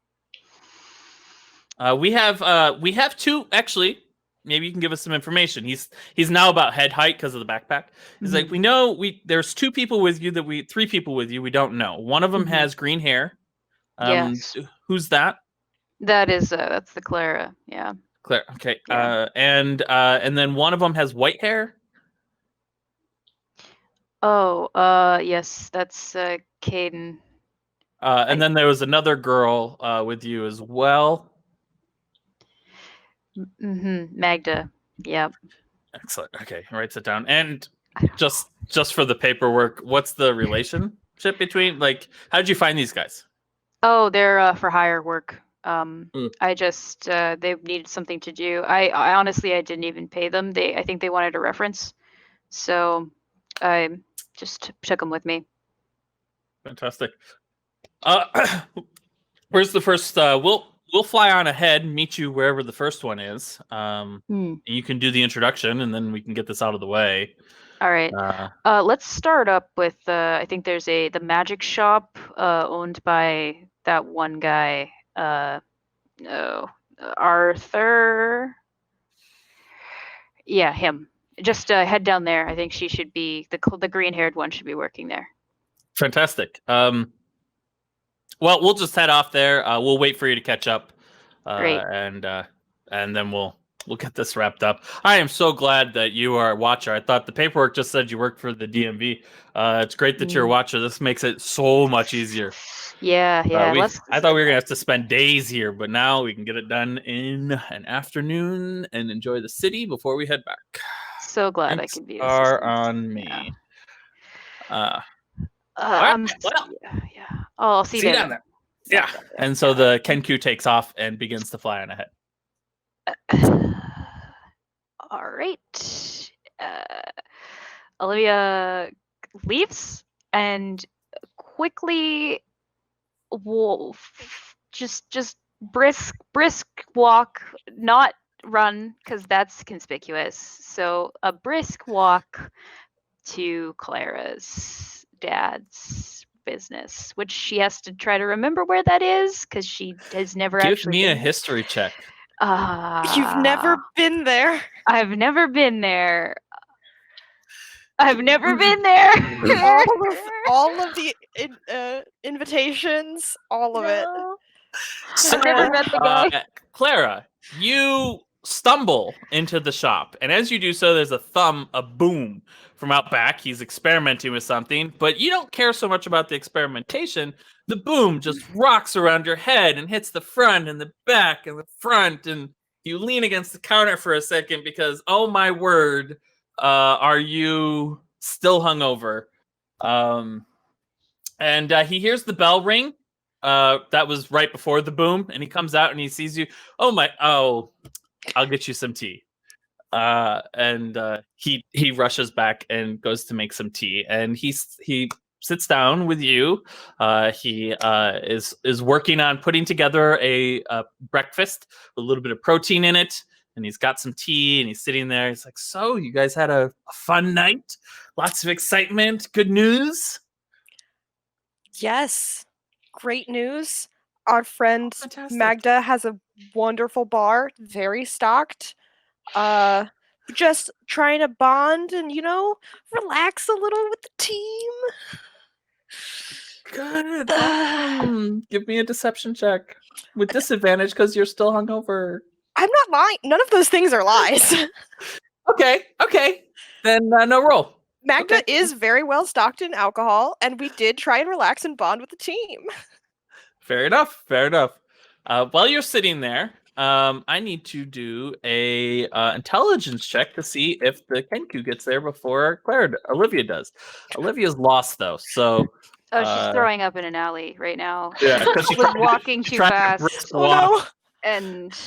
We have two, actually. Maybe you can give us some information. He's now about head height because of the backpack. He's like, there's three people with you we don't know. One of them has green hair. Yes. Who's that? That's the Clara. Yeah. Claire. Okay. Yeah. And then one of them has white hair. Oh, yes, that's Caden. And then there was another girl with you as well. Magda. Yep. Excellent. Okay, writes it down. And just for the paperwork, what's the relationship between? Like, how did you find these guys? Oh, they're for hire work. I just they needed something to do. I honestly I didn't even pay them. I think they wanted a reference, so I just took them with me. Fantastic. Where's the first? We'll fly on ahead, meet you wherever the first one is. You can do the introduction, and then we can get this out of the way. All right. Let's start up with I think there's the magic shop owned by that one guy. Arthur. Yeah, him. Just head down there. I think she should be the green-haired one should be working there. Fantastic. Well, we'll just head off there. We'll wait for you to catch up. Great. And then we'll get this wrapped up. I am so glad that you are a watcher. I thought the paperwork just said you worked for the DMV. It's great that you're a watcher. This makes it so much easier. Yeah. I thought we were gonna have to spend days here, but now we can get it done in an afternoon and enjoy the city before we head back. So glad Thanks I can be. Are on me. Yeah. Well, yeah. Oh, I'll see you down there. Yeah. And so the Kenku takes off and begins to fly on ahead. All right. Olivia leaves and quickly will just brisk walk, not run because that's conspicuous. So a brisk walk to Clara's dad's business, which she has to try to remember where that is because she has never Give me a history check. You've never been there. I've never been there. I've never been there. all of the invitations, all of it. So, I've never met the guy. Clara, you stumble into the shop, and as you do so, there's a boom from out back. He's experimenting with something, but you don't care so much about the experimentation. The boom just rocks around your head and hits the front and the back and the front, and you lean against the counter for a second because, oh my word, are you still hungover? And he hears the bell ring. That was right before the boom, and he comes out and he sees you. I'll get you some tea. And he rushes back and goes to make some tea, and he sits down with you. He is working on putting together a breakfast with a little bit of protein in it, and he's got some tea, and he's sitting there. He's like, "So, you guys had a fun night? Lots of excitement. Good news." Yes. Great news. Our friend Fantastic. Magda has a wonderful bar, very stocked. Just trying to bond and, relax a little with the team. Good. Give me a deception check with disadvantage because you're still hungover. I'm not lying. None of those things are lies. Okay. Then no roll. Magda is very well stocked in alcohol, and we did try and relax and bond with the team. Fair enough. While you're sitting there, I need to do a intelligence check to see if the Kenku gets there before Olivia does. Olivia's lost though, so. Oh, she's throwing up in an alley right now. Yeah, because she's walking too fast. Oh no! And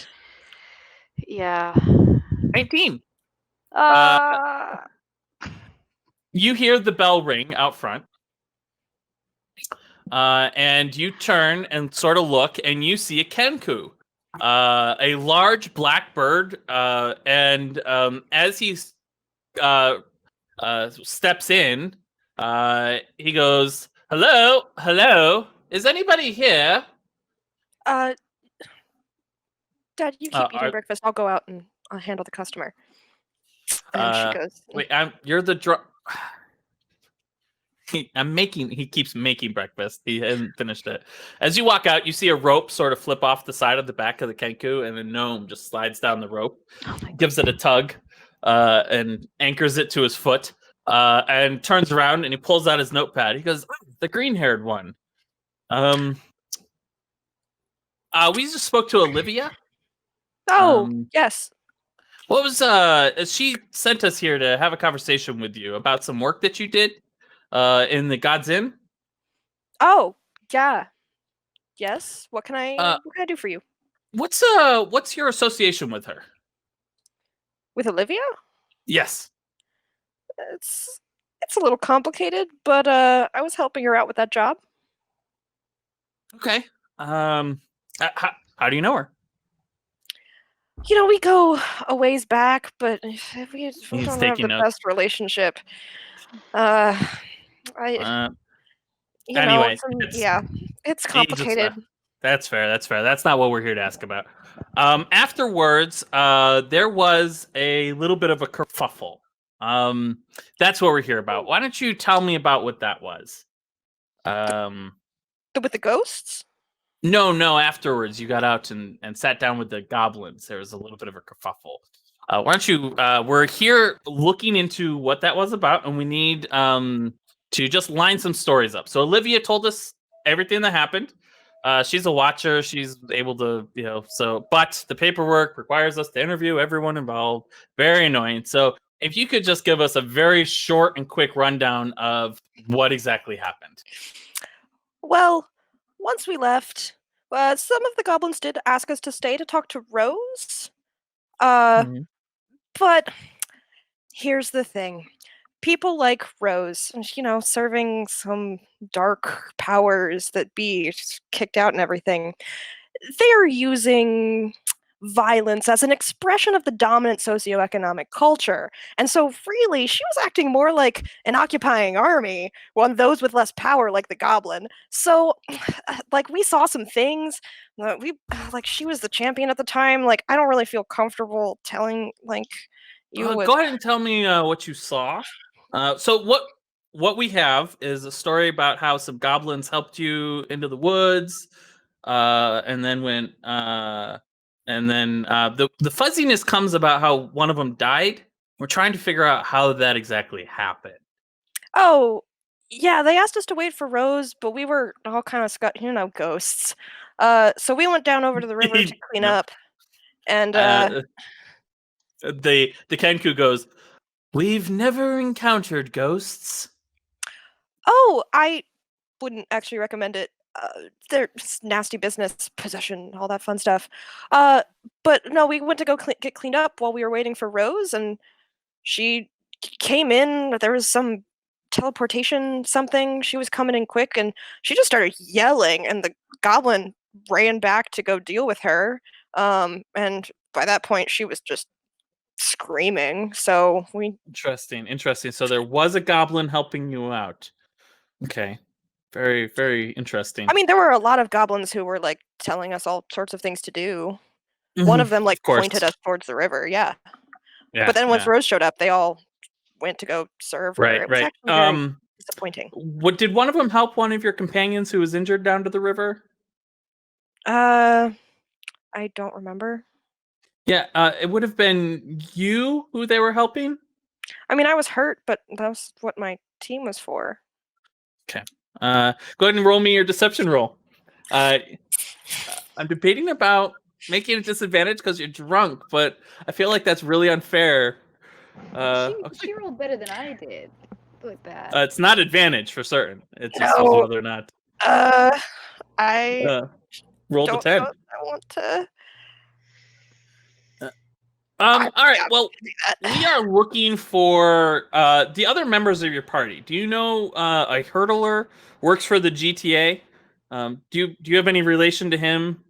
yeah. 19. You hear the bell ring out front. and you turn and sort of look, and you see a kenku, a large black bird, and as he steps in, he goes, "Hello, hello, is anybody here?" Uh, Dad, you keep eating Are, breakfast. I'll go out and I'll handle the customer. And she goes, wait, you're the he keeps making breakfast. He hasn't finished it. As you walk out, you see a rope sort of flip off the side of the back of the kenku, and a gnome just slides down the rope, gives it a tug, and anchors it to his foot, and turns around and he pulls out his notepad. He goes, "Oh, the green-haired one. We just spoke to Olivia. "Oh, yes. What was she sent us here to have a conversation with you about some work that you did in the God's Inn?" Oh, yeah. Yes. What can I do for you? What's your association with her? With Olivia? Yes. It's a little complicated, but I was helping her out with that job. Okay. How do you know her? You know, we go a ways back, but we He's don't have taking the notes. best relationship. You know, Anyway, it's complicated. That's fair. That's fair. That's not what we're here to ask about. Afterwards, there was a little bit of a kerfuffle. That's what we're here about. Why don't you tell me about what that was? With the ghosts? No. Afterwards, you got out and sat down with the goblins. There was a little bit of a kerfuffle. Why don't you? We're here looking into what that was about, and we need to just line some stories up. So Olivia told us everything that happened. She's a watcher. She's able to, but the paperwork requires us to interview everyone involved. Very annoying. So if you could just give us a very short and quick rundown of what exactly happened. Well, once we left, some of the goblins did ask us to stay to talk to Rose. But here's the thing. People like Rose, serving some dark powers that be kicked out and everything, they're using violence as an expression of the dominant socioeconomic culture. And so freely, she was acting more like an occupying army, while those with less power, like the goblin. So, we saw some things. She was the champion at the time. I don't really feel comfortable telling, you. Go ahead and tell me what you saw. So what we have is a story about how some goblins helped you into the woods, and then the fuzziness comes about how one of them died. We're trying to figure out how that exactly happened. Oh, yeah, they asked us to wait for Rose, but we were all kind of ghosts. So we went down over to the river to clean up, and the Kenku goes, "We've never encountered ghosts." Oh, I wouldn't actually recommend it. They're nasty business, possession, all that fun stuff. But no, we went to go get cleaned up while we were waiting for Rose, and she came in. There was some teleportation something. She was coming in quick, and she just started yelling, and the goblin ran back to go deal with her. And by that point, she was just screaming. So we Interesting. So there was a goblin helping you out. Okay. Very, very interesting. I mean, there were a lot of goblins who were telling us all sorts of things to do. One of them pointed us towards the river. Yeah. But then once Rose showed up, they all went to go serve her. It was actually very disappointing. Did one of them help one of your companions who was injured down to the river? I don't remember. Yeah, it would have been you who they were helping. I mean, I was hurt, but that was what my team was for. Okay. Go ahead and roll me your deception roll. I'm debating about making a disadvantage because you're drunk, but I feel like that's really unfair. She rolled better than I did. Like that. It's not advantage for certain. It's just whether or not. I rolled a 10. I want to. All right. Yeah, Well, do that. we are looking for the other members of your party. Do you know a hurdler works for the GTA? Do you have any relation to him?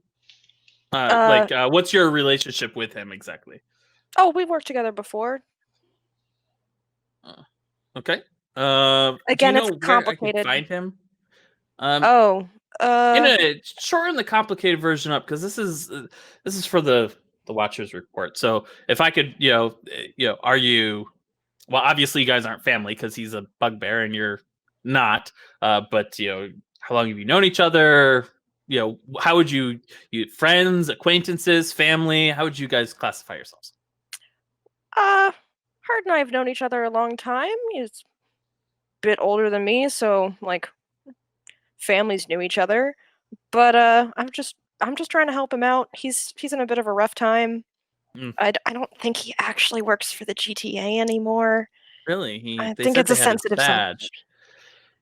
What's your relationship with him exactly? Oh, we worked together before. Okay. Do you Again, know it's where I can complicated. find him? Oh, Shorten the complicated version up because this is for the Watchers report. So if I could, are you? Well, obviously you guys aren't family because he's a bugbear and you're not. But how long have you known each other? How would you friends, acquaintances, family? How would you guys classify yourselves? Hurd and I have known each other a long time. He's a bit older than me, so like families knew each other. But I'm just trying to help him out. He's in a bit of a rough time. Mm. I don't think he actually works for the GTA anymore. Really? I They think said it's a they had his sensitive badge.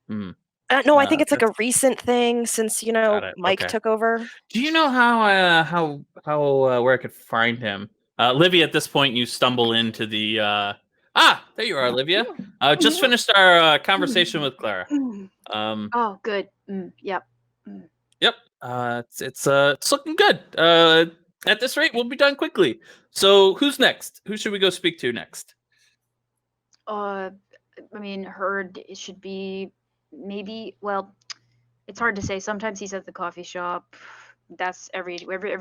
subject. No, I think it's like a That's- recent thing since Got it. Mike Okay. took over. Do you know how where I could find him? Livia, at this point, you stumble into the. There you are, Livia. Just finished our conversation with Clara. Oh, good. Yep. Yep. It's looking good. At this rate, we'll be done quickly. So, who's next? Who should we go speak to next? I mean, Hurd should be maybe. Well, it's hard to say. Sometimes he's at the coffee shop. That's every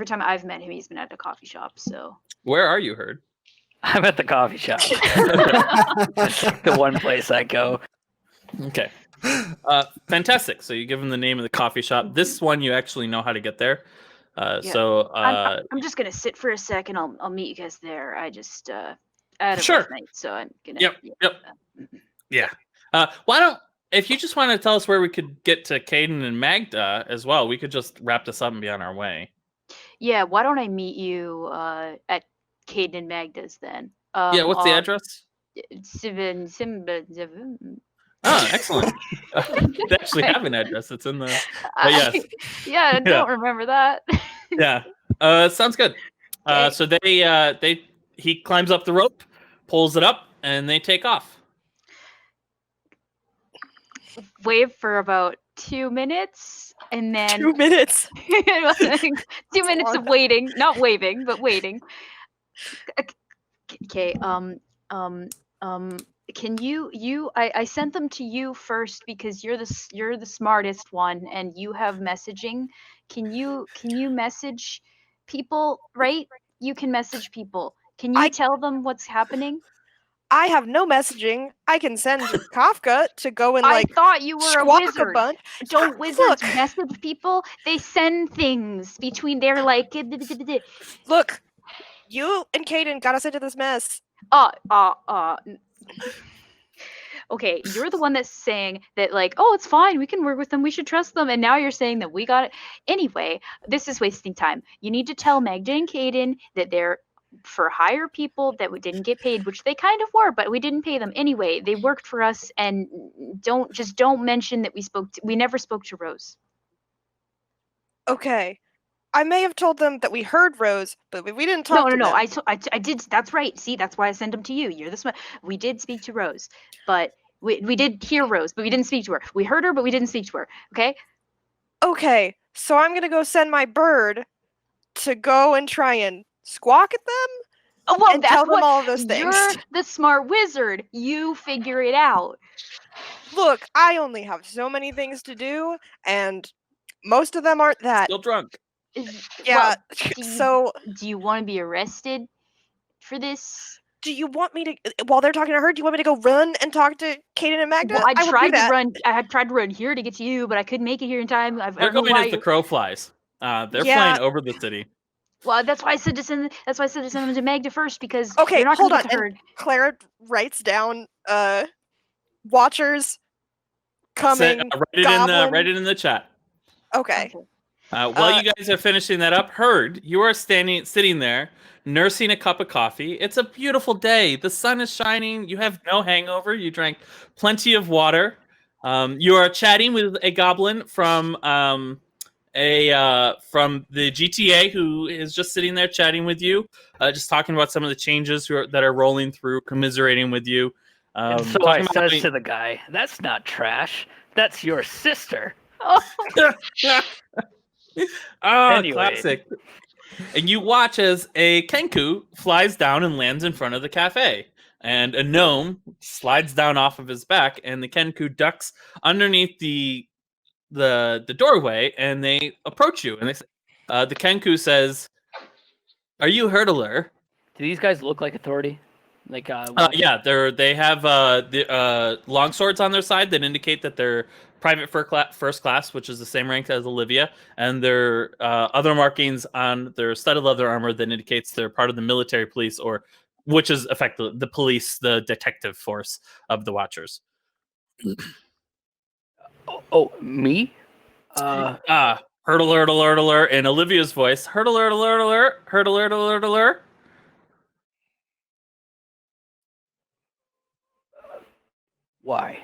time I've met him, he's been at a coffee shop. So Where are you, Hurd? I'm at the coffee shop. The one place I go. Okay. Fantastic. So you give him the name of the coffee shop. This one you actually know how to get there. So I'm just gonna sit for a second. I'll meet you guys there. I just I had a Sure. rough night, so I'm gonna. Yep. Yeah. Why don't if you just want to tell us where we could get to Caden and Magda as well, we could just wrap this up and be on our way. Yeah. Why don't I meet you at Caden and Magda's then? Yeah. What's the address? Oh, excellent. They actually have an address. It's in the. Yes. Yeah, I don't remember that. Yeah. Sounds good. Okay. So he climbs up the rope, pulls it up, and they take off. Wave for about 2 minutes, and then 2 minutes. 2 minutes of waiting, not waving, but waiting. Okay. Can you? I sent them to you first because you're the smartest one, and you have messaging. Can you message people? Right? You can message people. Can you tell them what's happening? I have no messaging. I can send Kafka to go and I thought you were a squawk wizard. bunch. Don't wizards message people? They send things between. They're like. Look, you and Caden got us into this mess. Okay, you're the one that's saying that, like, oh, it's fine, we can work with them, we should trust them, and now you're saying that we got it. Anyway, this is wasting time. You need to tell Magda and Caden that they're for hire people that we didn't get paid, which they kind of were, but we didn't pay them anyway. They worked for us, and don't mention that we never spoke to Rose. Okay. I may have told them that we heard Rose, but we didn't talk to them. No. I did. That's right. See, that's why I sent them to you. You're the smart. We did speak to Rose, but we did hear Rose, but we didn't speak to her. We heard her, but we didn't speak to her. Okay. Okay, so I'm gonna go send my bird to go and try and squawk at them. Oh, well, and that's tell them all of those things. You're the smart wizard. You figure it out. Look, I only have so many things to do, and most of them aren't that. Still drunk. Yeah. Well, do you want to be arrested for this? Do you want me to, while they're talking to her, do you want me to go run and talk to Caden and Magda? Well, I will tried do to that. run. I had tried to run here to get to you, but I couldn't make it here in time. They're going as the crow flies. They're flying over the city. Well, that's why I said to send them to Magda first because okay, you're not hold gonna on. get to Hurd. Clara writes down Watchers coming. Write it in the chat. Okay. While you guys are finishing that up, Hurd, you are sitting there nursing a cup of coffee. It's a beautiful day. The sun is shining. You have no hangover. You drank plenty of water. You are chatting with a goblin from from the GTA who is just sitting there chatting with you, just talking about some of the changes that are rolling through, commiserating with you. And so I says to the guy, "That's not trash. That's your sister." Anyway. Classic. And you watch as a Kenku flies down and lands in front of the cafe. And a gnome slides down off of his back, and the Kenku ducks underneath the doorway, and they approach you. And they say, the Kenku says, "Are you Hurdler?" Do these guys look like authority? Like yeah, they have the long swords on their side that indicate that they're private first class, which is the same rank as Olivia, and their other markings on their studded leather armor that indicates they're part of the military police, or which is effectively the police, the detective force of the Watchers. Me? Hurdler, in Olivia's voice. Hurdler. Why?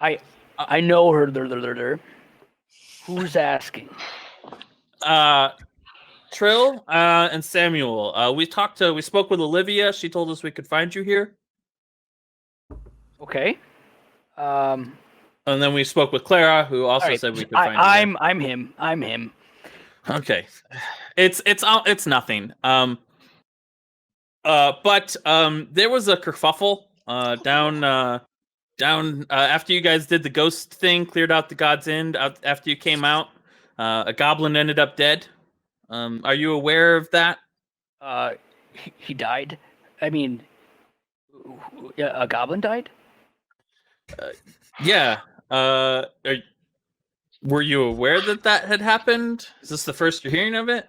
I know her. Who's asking? Trill and Samuel. We spoke with Olivia. She told us we could find you here. Okay. And then we spoke with Clara, who also said we could find you. I'm him. Okay. It's nothing. But there was a kerfuffle down after you guys did the ghost thing, cleared out the God's End. After you came out, a goblin ended up dead. Are you aware of that? He died. I mean, a goblin died. Yeah. Were you aware that had happened? Is this the first you're hearing of it?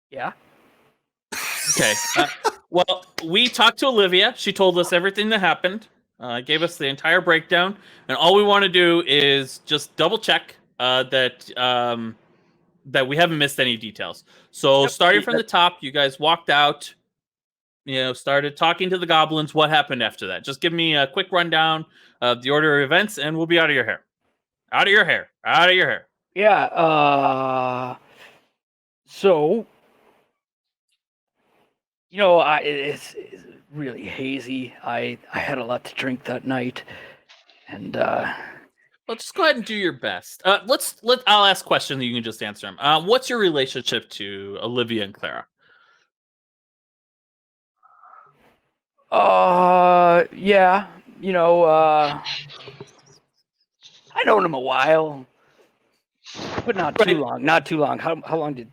Yeah. Okay. Well, we talked to Olivia. She told us everything that happened. Gave us the entire breakdown, and all we want to do is just double check that we haven't missed any details. So, starting from the top, you guys walked out. Started talking to the goblins. What happened after that? Just give me a quick rundown of the order of events, and we'll be out of your hair. Out of your hair. Yeah. So, it's really hazy. I had a lot to drink that night, and well, just go ahead and do your best. I'll ask questions and you can just answer them. What's your relationship to Olivia and Clara? Yeah, I known him a while, but not too long. Not too long. How long did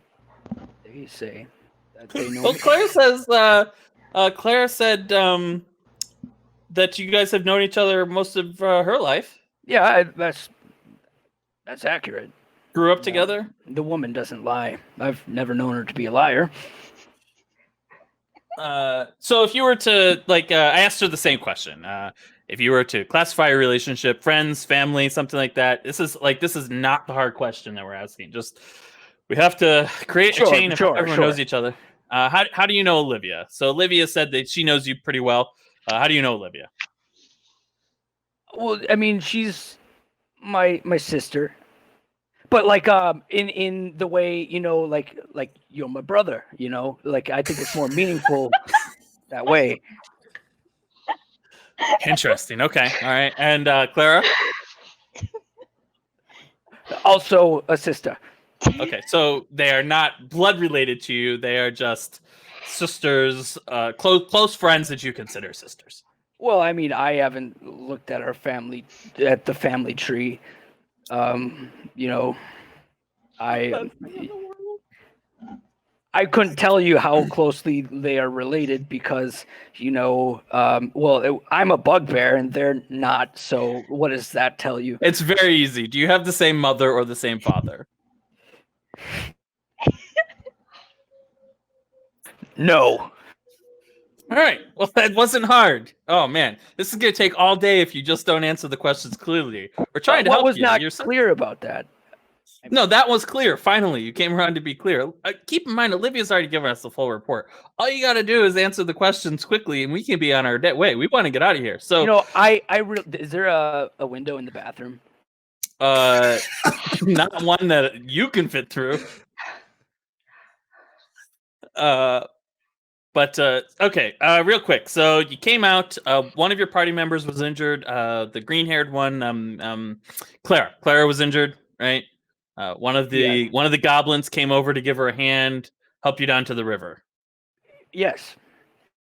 they say that they know? Well, Claire said that you guys have known each other most of her life. Yeah, that's accurate. Grew up together? The woman doesn't lie. I've never known her to be a liar. So if you were to, I asked her the same question. If you were to classify a relationship, friends, family, something like that, this is not the hard question that we're asking. Just, we have to create a chain if everyone knows each other. How do you know Olivia? So Olivia said that she knows you pretty well. How do you know Olivia? Well, I mean, she's my sister, but in the way, like you're my brother. I think it's more meaningful that way. Interesting. Okay. All right. And Clara? Also a sister. Okay. So they are not blood related to you. They are just sisters, close friends that you consider sisters. Well, I mean, I haven't looked at the family tree. I couldn't tell you how closely they are related because, I'm a bugbear and they're not. So what does that tell you? It's very easy. Do you have the same mother or the same father? No. All right. Well, that wasn't hard. Oh man, this is gonna take all day if you just don't answer the questions clearly. We're trying to help you. What was not clear about that? No, that was clear. Finally, you came around to be clear. Keep in mind, Olivia's already given us the full report. All you got to do is answer the questions quickly, and we can be on our way. We want to get out of here. So, is there a window in the bathroom? Not one that you can fit through. But okay, real quick. So you came out. One of your party members was injured. The green-haired one, Clara. Clara was injured, right? One of the goblins came over to give her a hand, help you down to the river. Yes.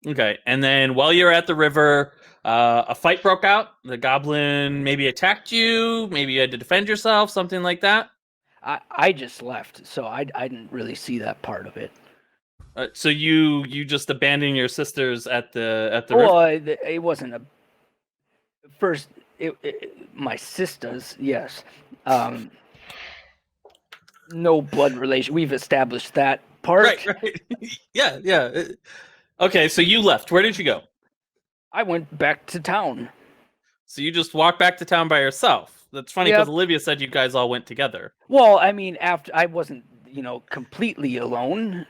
Okay, and then while you're at the river, a fight broke out. The goblin maybe attacked you. Maybe you had to defend yourself, something like that. I just left, so I didn't really see that part of it. So you just abandoned your sisters at the river? Well, it wasn't a first. My sisters, yes. No blood relation. We've established that part. Right. Yeah. Okay, so you left. Where did you go? I went back to town. So you just walked back to town by yourself. That's funny because Olivia said you guys all went together. Well, I mean, after I wasn't, completely alone.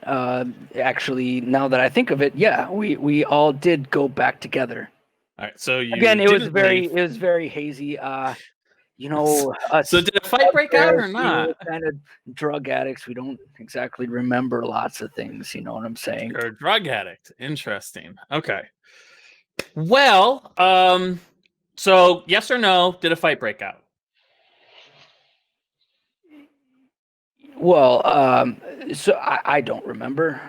Actually, now that I think of it, yeah, we all did go back together. All right. So you again, it was very hazy. Us, so did a fight break out or not? Kind of drug addicts. We don't exactly remember lots of things. You know what I'm saying? You're a drug addict. Interesting. Okay. Well, so yes or no? Did a fight break out? Well, so I don't remember.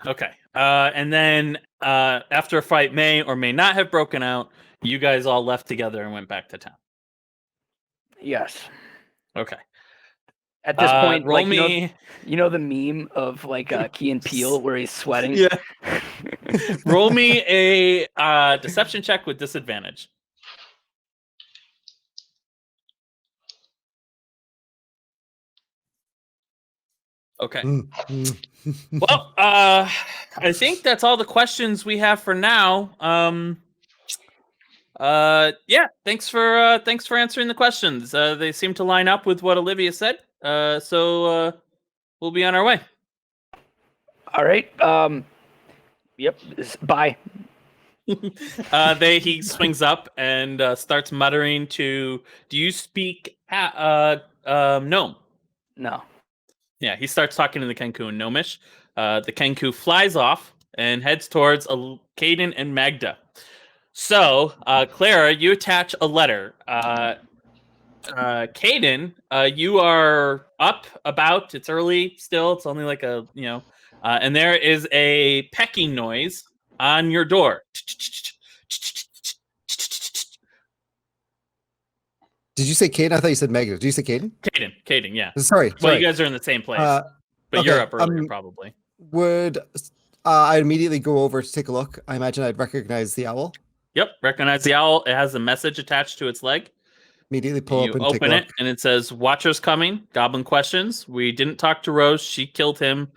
Okay. And then after a fight may or may not have broken out, you guys all left together and went back to town. Yes. Okay. At this point, roll like, me. You know the meme of like Key and Peele where he's sweating. Yeah. Roll me a deception check with disadvantage. Okay. Well, I think that's all the questions we have for now. Yeah, thanks for answering the questions. They seem to line up with what Olivia said. So we'll be on our way. All right. Yep. Bye. He swings up and starts muttering to. Do you speak gnome? No. Yeah, he starts talking to the Kenku in Gnomish. The Kenku flies off and heads towards Caden and Magda. So, Clara, you attach a letter. Caden, you are up about. It's early still. It's only like and there is a pecking noise on your door. Did you say Caden? I thought you said Magda. Did you say Caden? Caden, yeah. Sorry. Well, you guys are in the same place, but okay, you're up earlier, probably. Would I immediately go over to take a look? I imagine I'd recognize the owl. Yep, recognize the owl. It has a message attached to its leg. Immediately pull up and take a open look. it, and it says, "Watchers coming. Goblin questions. We didn't talk to Rose. She killed him,"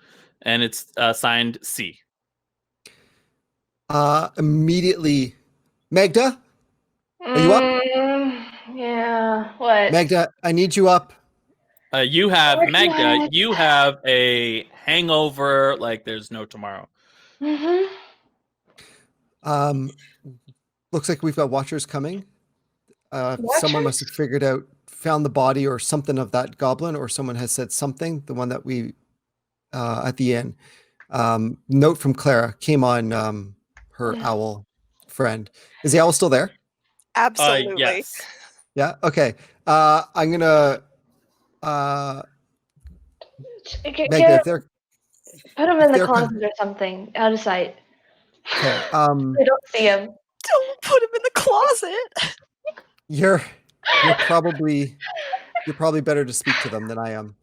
and it's signed C. Immediately, Magda, are you up? Yeah. What? Magda, I need you up. You have Magda. You have a hangover like there's no tomorrow. Mm-hmm. Looks like we've got watchers coming. Someone must have found the body or something of that goblin, or someone has said something. The one that we at the end. Note from Clara came on her owl friend. Is the owl still there? Absolutely. Yes. Yeah. Okay. I'm gonna. Magda, put him in the closet or something. Out of sight. Okay. I don't see him. Don't put him in the closet. You're probably better to speak to them than I am.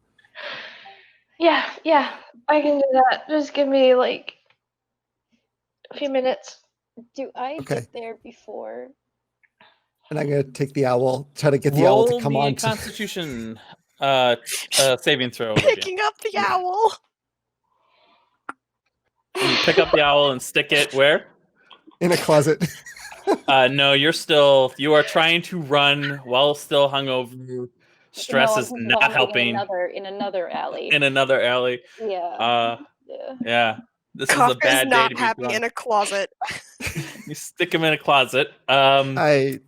Yeah, I can do that. Just give me like a few minutes. Do I get there before? And I'm gonna take the owl, try to get the owl to come on. Constitution saving throw. Picking up the owl. You pick up the owl and stick it where? In a closet. No, you are trying to run while still hungover. Stress is not helping. In another alley. In another alley. Yeah. Yeah. This Kafka is a bad is not day to be happy drunk. in a closet. You stick him in a closet. I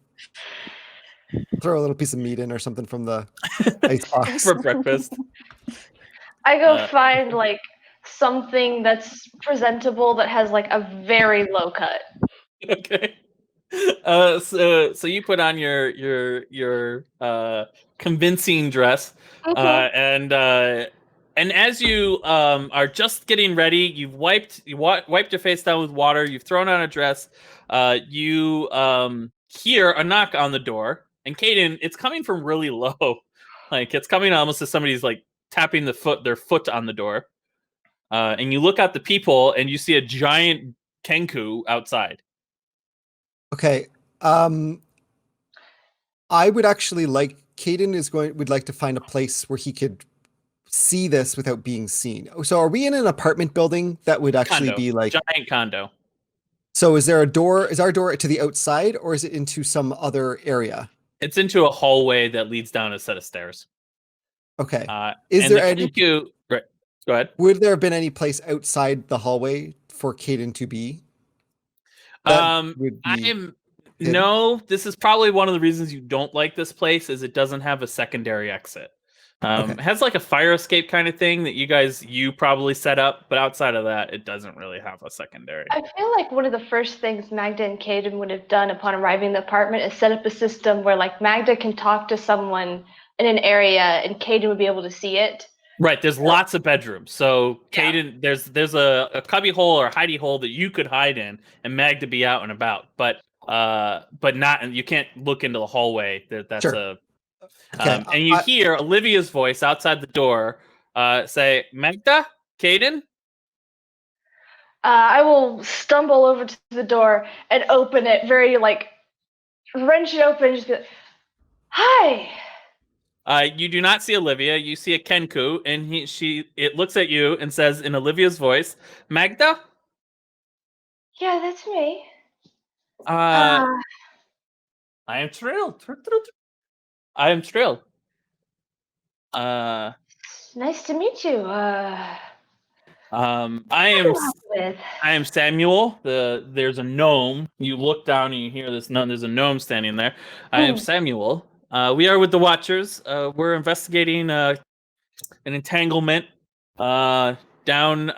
Throw a little piece of meat in or something from the ice box. For breakfast. I go find like something that's presentable that has like a very low cut. Okay. So you put on your convincing dress, and as you are just getting ready, you've wiped your face down with water. You've thrown on a dress. You hear a knock on the door, and Caden, it's coming from really low, like it's coming almost as somebody's like tapping their foot on the door. And you look at the people, and you see a giant Kenku outside. Okay. I would actually like Caden would like to find a place where he could see this without being seen. So are we in an apartment building that would actually Condo. be like Giant condo? So is there a door? Is our door to the outside or is it into some other area? It's into a hallway that leads down a set of stairs. Okay. Is there any? Right. Go ahead. Would there have been any place outside the hallway for Caden to be? No, this is probably one of the reasons you don't like this place is it doesn't have a secondary exit. It has like a fire escape kind of thing that you probably set up, but outside of that, it doesn't really have a secondary. I feel like one of the first things Magda and Caden would have done upon arriving in the apartment is set up a system where like Magda can talk to someone in an area and Caden would be able to see it. Right, there's lots of bedrooms. So Caden, there's a cubby hole or a hidey hole that you could hide in, and Magda be out and about, but not. You can't look into the hallway. That's sure. And you hear Olivia's voice outside the door, say, "Magda, Caden." I will stumble over to the door and open it, very like wrench it open, and just be like, "Hi." You do not see Olivia. You see a Kenku, and it looks at you and says in Olivia's voice, "Magda." Yeah, that's me. I am thrilled. I am thrilled. Nice to meet you. I am Samuel. There's a gnome. You look down and you hear this gnome. There's a gnome standing there. I am Samuel. We are with the Watchers. We're investigating an entanglement down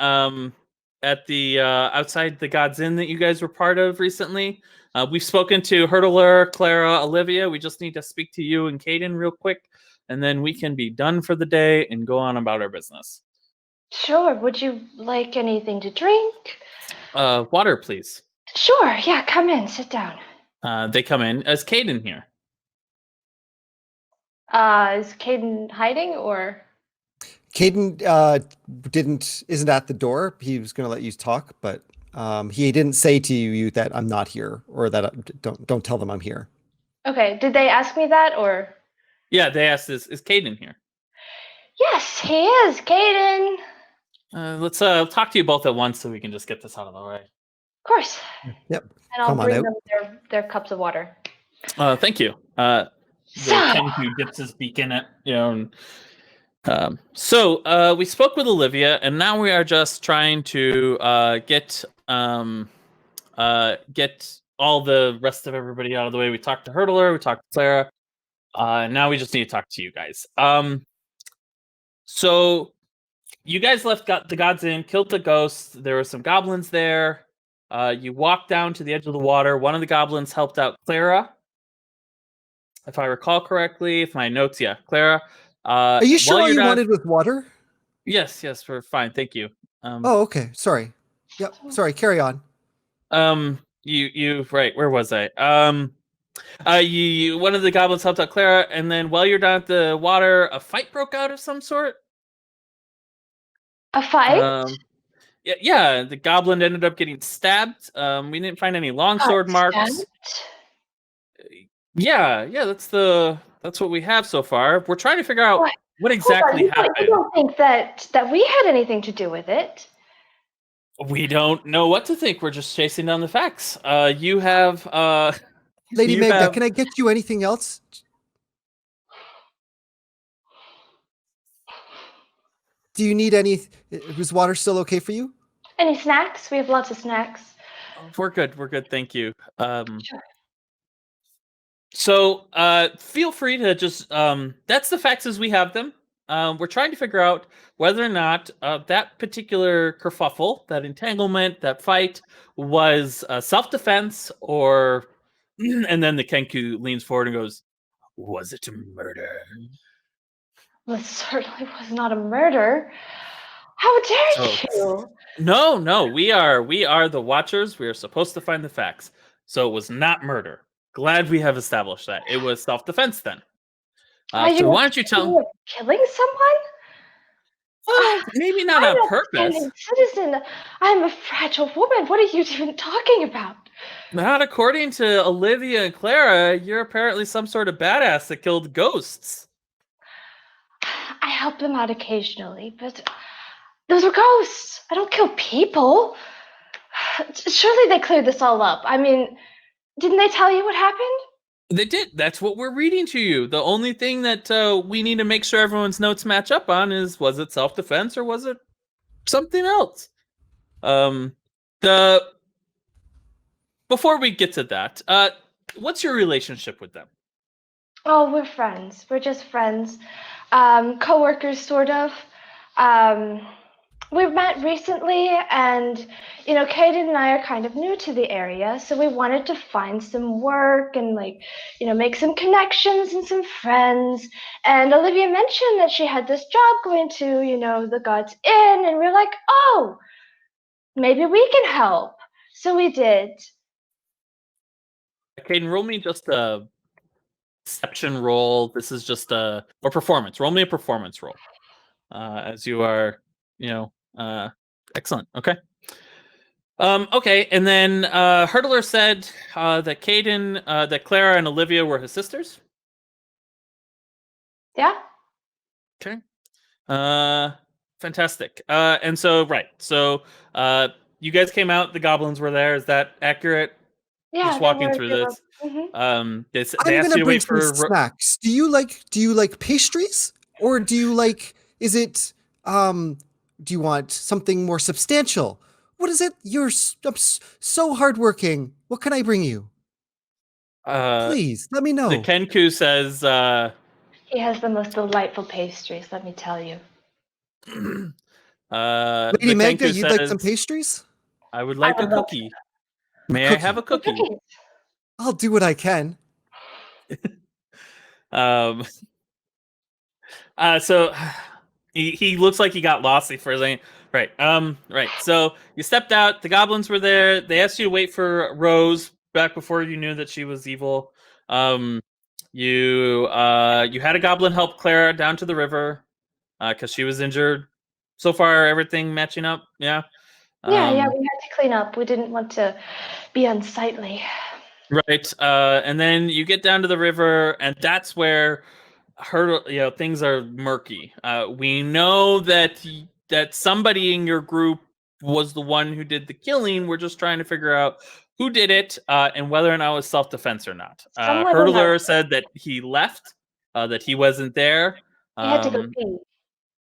at the outside the God's Inn that you guys were part of recently. We've spoken to Hurdler, Clara, Olivia. We just need to speak to you and Caden real quick, and then we can be done for the day and go on about our business. Sure. Would you like anything to drink? Water, please. Sure. Yeah, come in. Sit down. They come in. Is Caden here? Is Caden hiding or? Caden isn't at the door. He was going to let you talk, but he didn't say to you that I'm not here or that don't tell them I'm here. Okay. Did they ask me that or? Yeah, they asked, is Caden here? Yes, he is. Caden. Let's talk to you both at once so we can just get this out of the way. Of course. Yep. And I'll bring them their cups of water. Thank you. The Kenku dips his beak in it, So we spoke with Olivia, and now we are just trying to get all the rest of everybody out of the way. We talked to Hurdler, we talked to Clara. Now we just need to talk to you guys. So you guys left the God's Inn, killed the ghosts. There were some goblins there. You walked down to the edge of the water. One of the goblins helped out Clara, if I recall correctly. If my notes, Clara. Are you sure all you wanted with water? Yes, we're fine. Thank you. Okay. Sorry. Yep. Sorry. Carry on. You right. Where was I? One of the goblins helped out Clara, and then while you're down at the water, a fight broke out of some sort. A fight? Yeah. The goblin ended up getting stabbed. We didn't find any longsword marks. Stabbed? Yeah. That's what we have so far. We're trying to figure out what exactly happened. You don't think that we had anything to do with it? We don't know what to think. We're just chasing down the facts. You have Lady Magda, can I get you anything else? Do you need any? Is water still okay for you? Any snacks? We have lots of snacks. We're good. Thank you. Sure. So feel free to just that's the facts as we have them. We're trying to figure out whether or not that particular kerfuffle, that entanglement, that fight was self-defense or and then the Kenku leans forward and goes, was it a murder? Well, it certainly was not a murder. How dare So you? no, we are the watchers. We are supposed to find the facts. So it was not murder. Glad we have established that. It was self-defense then. Are So you why don't you accusing tell? me of killing someone? Well, maybe not I'm on an purpose. upstanding citizen. I'm a fragile woman. What are you even talking about? Not according to Olivia and Clara. You're apparently some sort of badass that killed ghosts. I help them out occasionally, but those are ghosts. I don't kill people. Surely they cleared this all up. I mean, didn't they tell you what happened? They did. That's what we're reading to you. The only thing that we need to make sure everyone's notes match up on is, was it self-defense or was it something else? The Before we get to that, what's your relationship with them? Oh, we're friends. We're just friends. Co-workers, sort of. We've met recently, and Kaden and I are kind of new to the area, so we wanted to find some work and make some connections and some friends. And Olivia mentioned that she had this job going to, the God's Inn, and we're like, oh, maybe we can help. So we did. Caden, roll me just a deception roll. This is just or performance. Roll me a performance roll. As you are, excellent. Okay. Okay, and then Hurdler said that that Clara and Olivia were his sisters. Yeah. Okay. Fantastic. And so you guys came out. The goblins were there. Is that accurate? Yeah, Just they walking were. through They were. this. Mhm. They I'm asked gonna you to bring wait some for. snacks. Do you like pastries, or do you like? Is it Do you want something more substantial? What is it? So hardworking. What can I bring you? Please let me The know. Kenku says. He has the most delightful pastries, let me tell you. Lady The Magda, Kenku you'd like some says, pastries? "I would like a would love cookie. May I have a some cookie?" cookies. I'll do what I can. Um, so he looks like he got lost for a second. Right. Right. So you stepped out. The goblins were there. They asked you to wait for Rose back before you knew that she was evil. You had a goblin help Clara down to the river because she was injured. So far, everything matching up. Yeah. Yeah, we had to clean up. We didn't want to be unsightly. Right. And then you get down to the river, and that's where things are murky. We know that somebody in your group was the one who did the killing. We're just trying to figure out who did it and whether or not it was self-defense or not. Someone in our Hurdler said that he left, that he wasn't there. He had to go pee.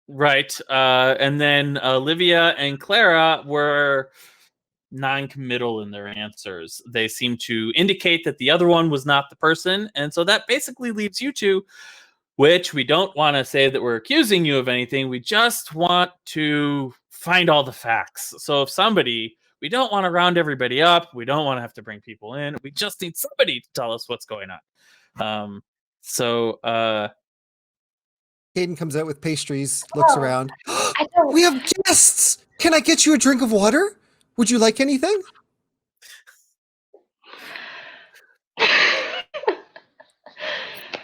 Right. And then Olivia and Clara were non-committal in their answers. They seem to indicate that the other one was not the person. And so that basically leaves you two, which we don't want to say that we're accusing you of anything. We just want to find all the facts. So if we don't want to round everybody up. We don't want to have to bring people in. We just need somebody to tell us what's going on. Caden comes out with pastries, looks around. I don't. We have guests! Can I get you a drink of water? Would you like anything?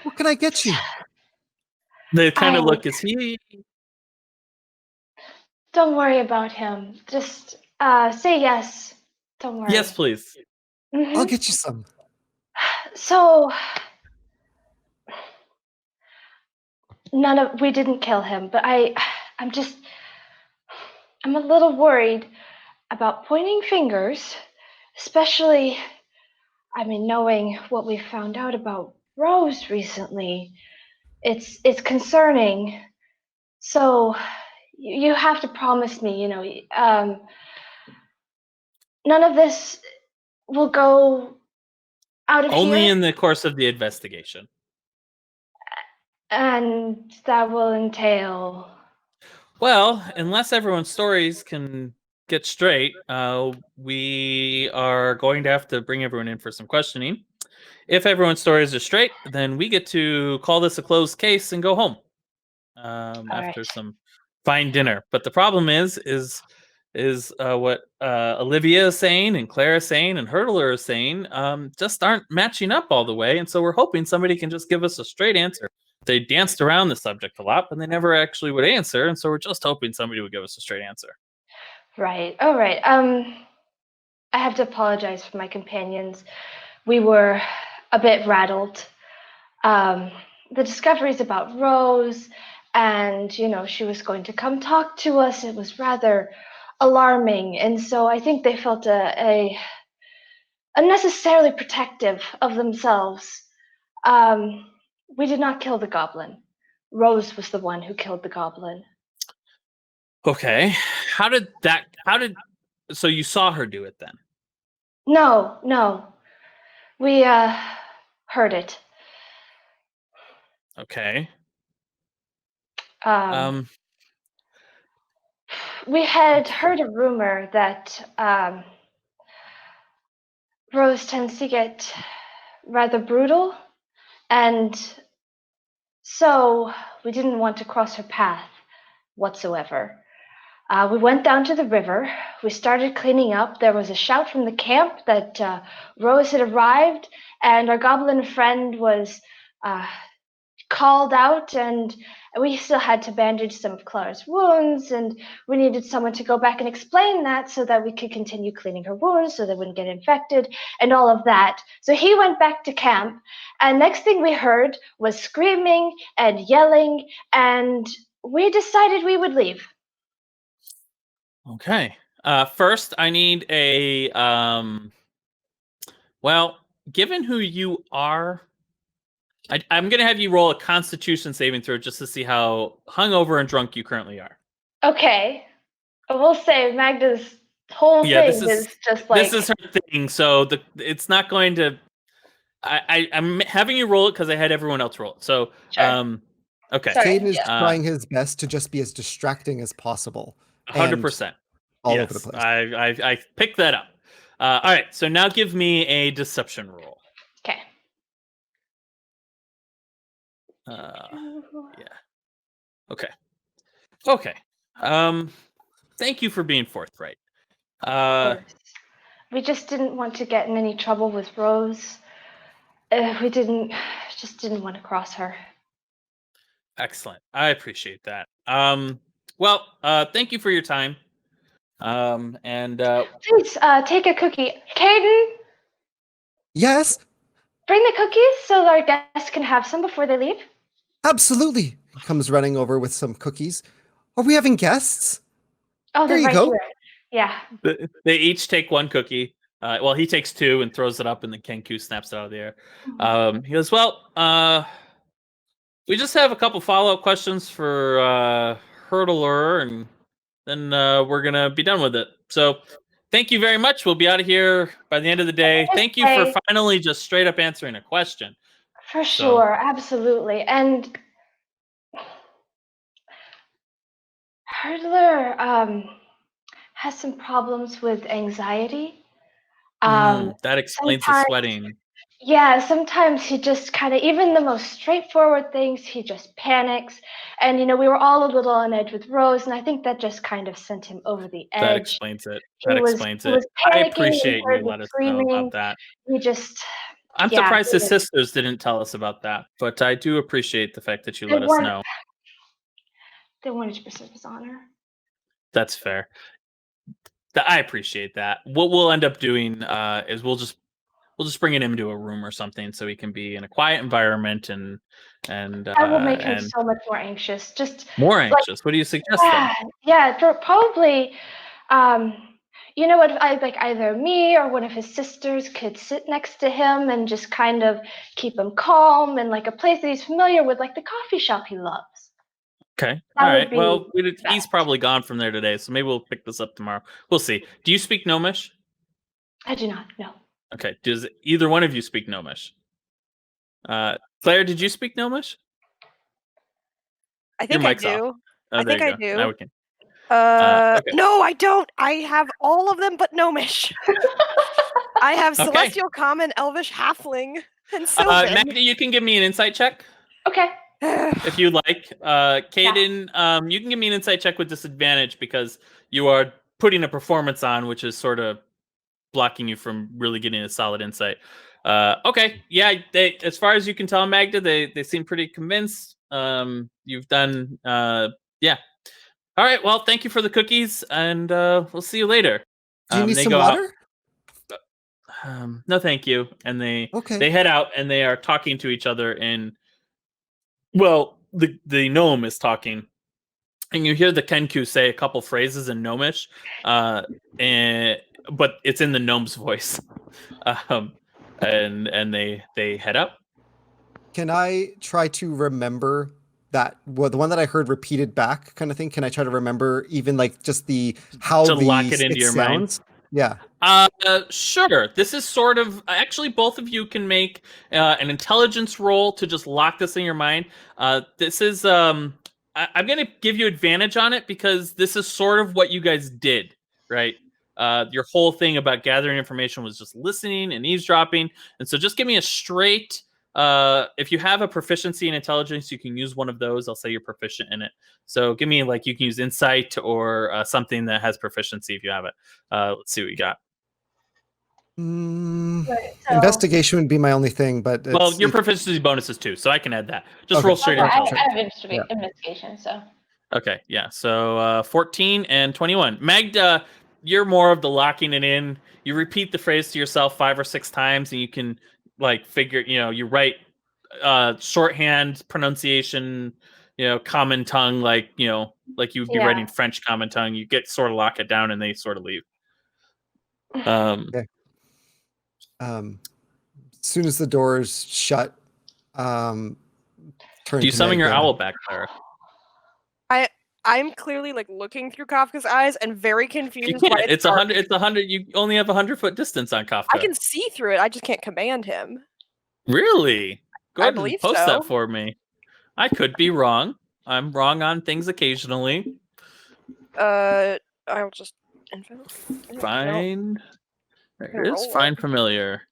What can I get you? They kind of look, is he? Don't worry about him. Just say yes. Don't worry. Yes, please. Mhm. I'll get you some. So we didn't kill him, but I'm a little worried about pointing fingers, especially, knowing what we found out about Rose recently. It's concerning. So you have to promise me, none of this will go Out of Only here? in the course of the investigation. And that will entail. Well, unless everyone's stories can get straight, we are going to have to bring everyone in for some questioning. If everyone's stories are straight, then we get to call this a closed case and go home after right. some fine dinner. But the problem is what Olivia is saying and Claire is saying and Hurdler is saying just aren't matching up all the way. And so we're hoping somebody can just give us a straight answer. They danced around the subject a lot, but they never actually would answer. And so we're just hoping somebody would give us a straight answer. Right. All right. I have to apologize for my companions. We were a bit rattled. The discoveries about Rose, and she was going to come talk to us. It was rather alarming, and so I think they felt a unnecessarily protective of themselves. We did not kill the goblin. Rose was the one who killed the goblin. Okay. So you saw her do it then? No. We heard it. Okay. We had heard a rumor that Rose tends to get rather brutal, and so we didn't want to cross her path whatsoever. We went down to the river. We started cleaning up. There was a shout from the camp that Rose had arrived, and our goblin friend was called out, and we still had to bandage some of Clara's wounds, and we needed someone to go back and explain that so that we could continue cleaning her wounds so they wouldn't get infected and all of that. So he went back to camp, and next thing we heard was screaming and yelling, and we decided we would leave. Okay. First, I need a well, given who you are, I'm going to have you roll a Constitution saving throw just to see how hungover and drunk you currently are. Okay. I will say Magda's whole thing is just like... This is her thing, so it's not going to... I'm having you roll it because I had everyone else roll it. So, Sure. okay. Caden is trying his best to just be as distracting as possible. 100%. All over the place. I picked that up. All right, so now give me a deception roll. Okay. Yeah. Okay. Thank you for being forthright. We just didn't want to get in any trouble with Rose. We just didn't want to cross her. Excellent. I appreciate that. Well, thank you for your time. And please take a cookie. Caden? Yes? Bring the cookies so our guests can have some before they leave. Absolutely. He comes running over with some cookies. Are we having guests? Oh, they're right here. Yeah. They each take one cookie. Well, he takes two and throws it up, and then Kenku snaps it out of the air. He goes, well, we just have a couple follow-up questions for Hurdler, and then we're going to be done with it. So thank you very much. We'll be out of here by the end of the day. Thank you for finally just straight up answering a question. For sure. Absolutely. And Hurdler has some problems with anxiety. That explains the sweating. Yeah, sometimes he just kind of, even the most straightforward things, he just panics. And, we were all a little on edge with Rose, and I think that just kind of sent him over the edge. That explains it. I appreciate you let us know about that. I'm surprised his sisters didn't tell us about that, but I do appreciate the fact that you let us know. They wanted to preserve his honor. That's fair. I appreciate that. What we'll end up doing is we'll just bring him into a room or something so he can be in a quiet environment and I will make him so much more anxious. Just more anxious. What do you suggest then? Yeah, probably. What either me or one of his sisters could sit next to him and just kind of keep him calm and like a place that he's familiar with, like the coffee shop he loves. Okay. All right. Well, he's probably gone from there today, so maybe we'll pick this up tomorrow. We'll see. Do you speak Gnomish? I do not. No. Okay. Does either one of you speak Gnomish? Claire, did you speak Gnomish? I think Your I mic's off. do. Oh, I there think you I go. do. Now we can. Okay. No, I don't. I have all of them but Gnomish. I have Okay. Celestial, Common, Elvish, Halfling, and Sylvan. Magda, you can give me an insight check Okay. if you like. Caden, you can give me an insight check with disadvantage because you are putting a performance on, which is sort of blocking you from really getting a solid insight. Okay, yeah. As far as you can tell, Magda, they seem pretty convinced. You've done, yeah. All right. Well, thank you for the cookies, and we'll see you later. Do you need they some go out. water? No, thank you. And they Okay. head out, and they are talking to each other. And well, the gnome is talking, and you hear the Kenku say a couple phrases in Gnomish, but it's in the gnome's voice. And they head up. Can I try to remember that? Well, the one that I heard repeated back, kind of thing. Can I try to remember even like just the how To the lock it into your mind? sounds? Yeah. Sure. This is sort of actually both of you can make an intelligence roll to just lock this in your mind. This is I'm gonna give you advantage on it because this is sort of what you guys did, right? Your whole thing about gathering information was just listening and eavesdropping, and so just give me a straight. If you have a proficiency in intelligence, you can use one of those. I'll say you're proficient in it. So give me you can use insight or something that has proficiency if you have it. Let's see what you got. Right, so- Investigation would be my only thing, but Well, your proficiency bonuses too, so I can add that. Just Okay. roll straight Okay, intelligence. I have Yeah. investigation, so. Okay, yeah. So 14 and 21. Magda, you're more of the locking it in. You repeat the phrase to yourself 5 or 6 times, and you can figure. You write shorthand pronunciation. Common tongue, like you'd be writing French common tongue. You get sort of lock it down, and they sort of leave. Okay. As soon as the doors shut, turn Do you to summon your Magda. owl back, Clara? I'm clearly looking through Kafka's eyes and very confused. You can't. Why It's 100. It's 100. You only have 100-foot distance on Kafka. I can see through it. I just can't command him. Really? Go ahead and believe post so. that for me. I could be wrong. I'm wrong on things occasionally. I'll just Find. There it is. roll Find familiar.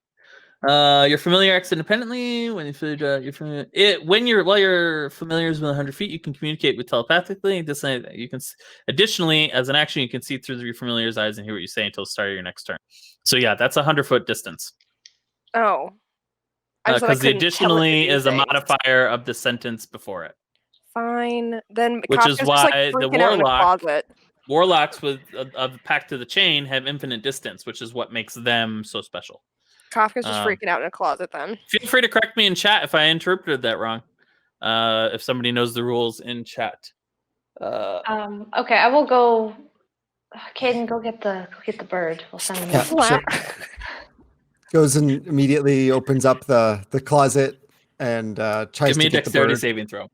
Your familiar acts independently. When you feel your familiar, while your familiar is within 100 feet, you can communicate with telepathically. Additionally, as an action, you can see through your familiar's eyes and hear what you say until the start of your next turn. So yeah, that's 100-foot distance. Oh. I just thought I Because the couldn't additionally telepathy is a things. modifier of the sentence before it. Fine. Then Which is Kafka's why just, the freaking out in a closet. warlocks with a pact to the chain have infinite distance, which is what makes them so special. Kafka's just freaking out in a closet then. Feel free to correct me in chat if I interpreted that wrong. If somebody knows the rules in chat. Okay, I will go. Caden, go get the bird. We'll send him. Yeah, sure. Goes and immediately opens up the closet and tries Give me to a get the dexterity bird. saving throw.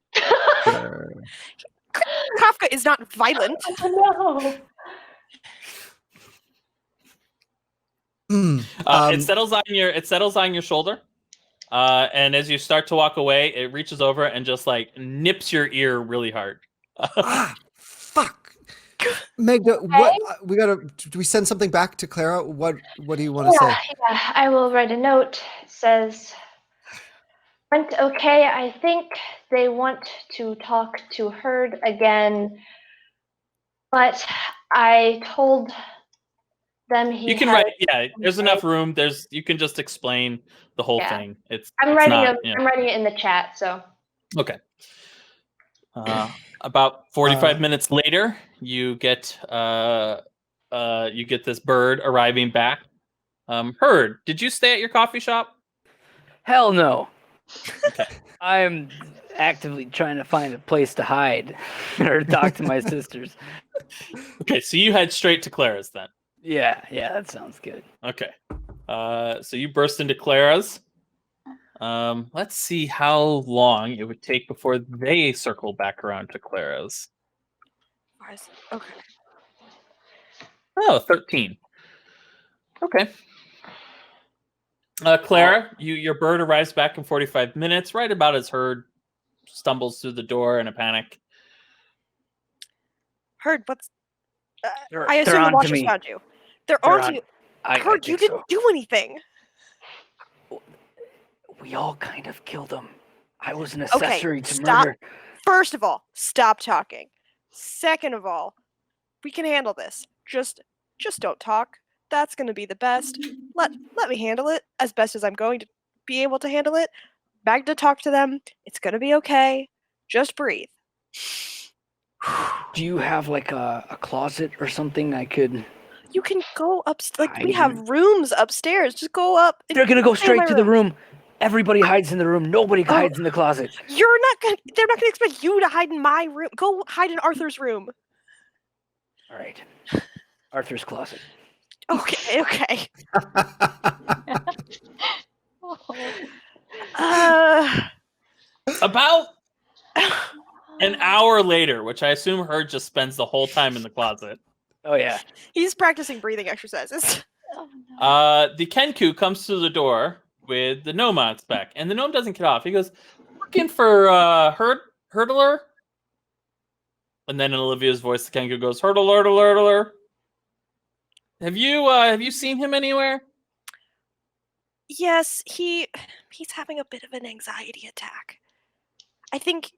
Kafka is not violent. Oh, Mm, It settles on your shoulder, and as you start to walk away, it reaches over and just nips your ear really hard. Fuck. Magda, what we gotta? Do we send something back to Clara? What do you want to say? Yeah, I will write a note. It says, went okay. I think they want to talk to Hurd again, but I told them You can write. Yeah, there's enough room. You can just explain the whole thing. I'm writing it in the chat. So okay. About 45 minutes later, you get this bird arriving back. Hurd, did you stay at your coffee shop? Hell no. Okay. I'm actively trying to find a place to hide or talk to my sisters. Okay, so you head straight to Clara's then. Yeah, that sounds good. Okay. So you burst into Clara's. Let's see how long it would take before they circle back around to Clara's. Okay. Oh, 13. Okay. Clara, your bird arrives back in 45 minutes, right about as Hurd stumbles through the door in a panic. Hurd, what's... They're I assume the on to Watchers me. found you. They're They're on on. to you. I Hurd, you think didn't so. do anything. We all kind of killed them. I was an Okay, accessory to stop. murder. First of all, stop talking. Second of all, we can handle this. Just don't talk. That's going to be the best. Let me handle it as best as I'm going to be able to handle it. Magda talked to them. It's going to be okay. Just breathe. Do you have like a closet or something I could... You can go up. Like, we Hide have in? rooms upstairs. Just go up. and They're gonna go stay in my straight to the room. Everybody hides in the room. Nobody Oh. hides in the closet. They're not gonna expect you to hide in my room. Go hide in Arthur's room. All right. Arthur's closet. Okay. About an hour later, which I assume Hurd just spends the whole time in the closet. Oh yeah. He's practicing breathing exercises. Oh, no. The Kenku comes to the door with the gnome on its back, and the gnome doesn't get off. He goes, "Looking for Hurdler?" And then in Olivia's voice, the Kenku goes, "Hurdler. Have you seen him anywhere?" Yes, he's having a bit of an anxiety attack. I think,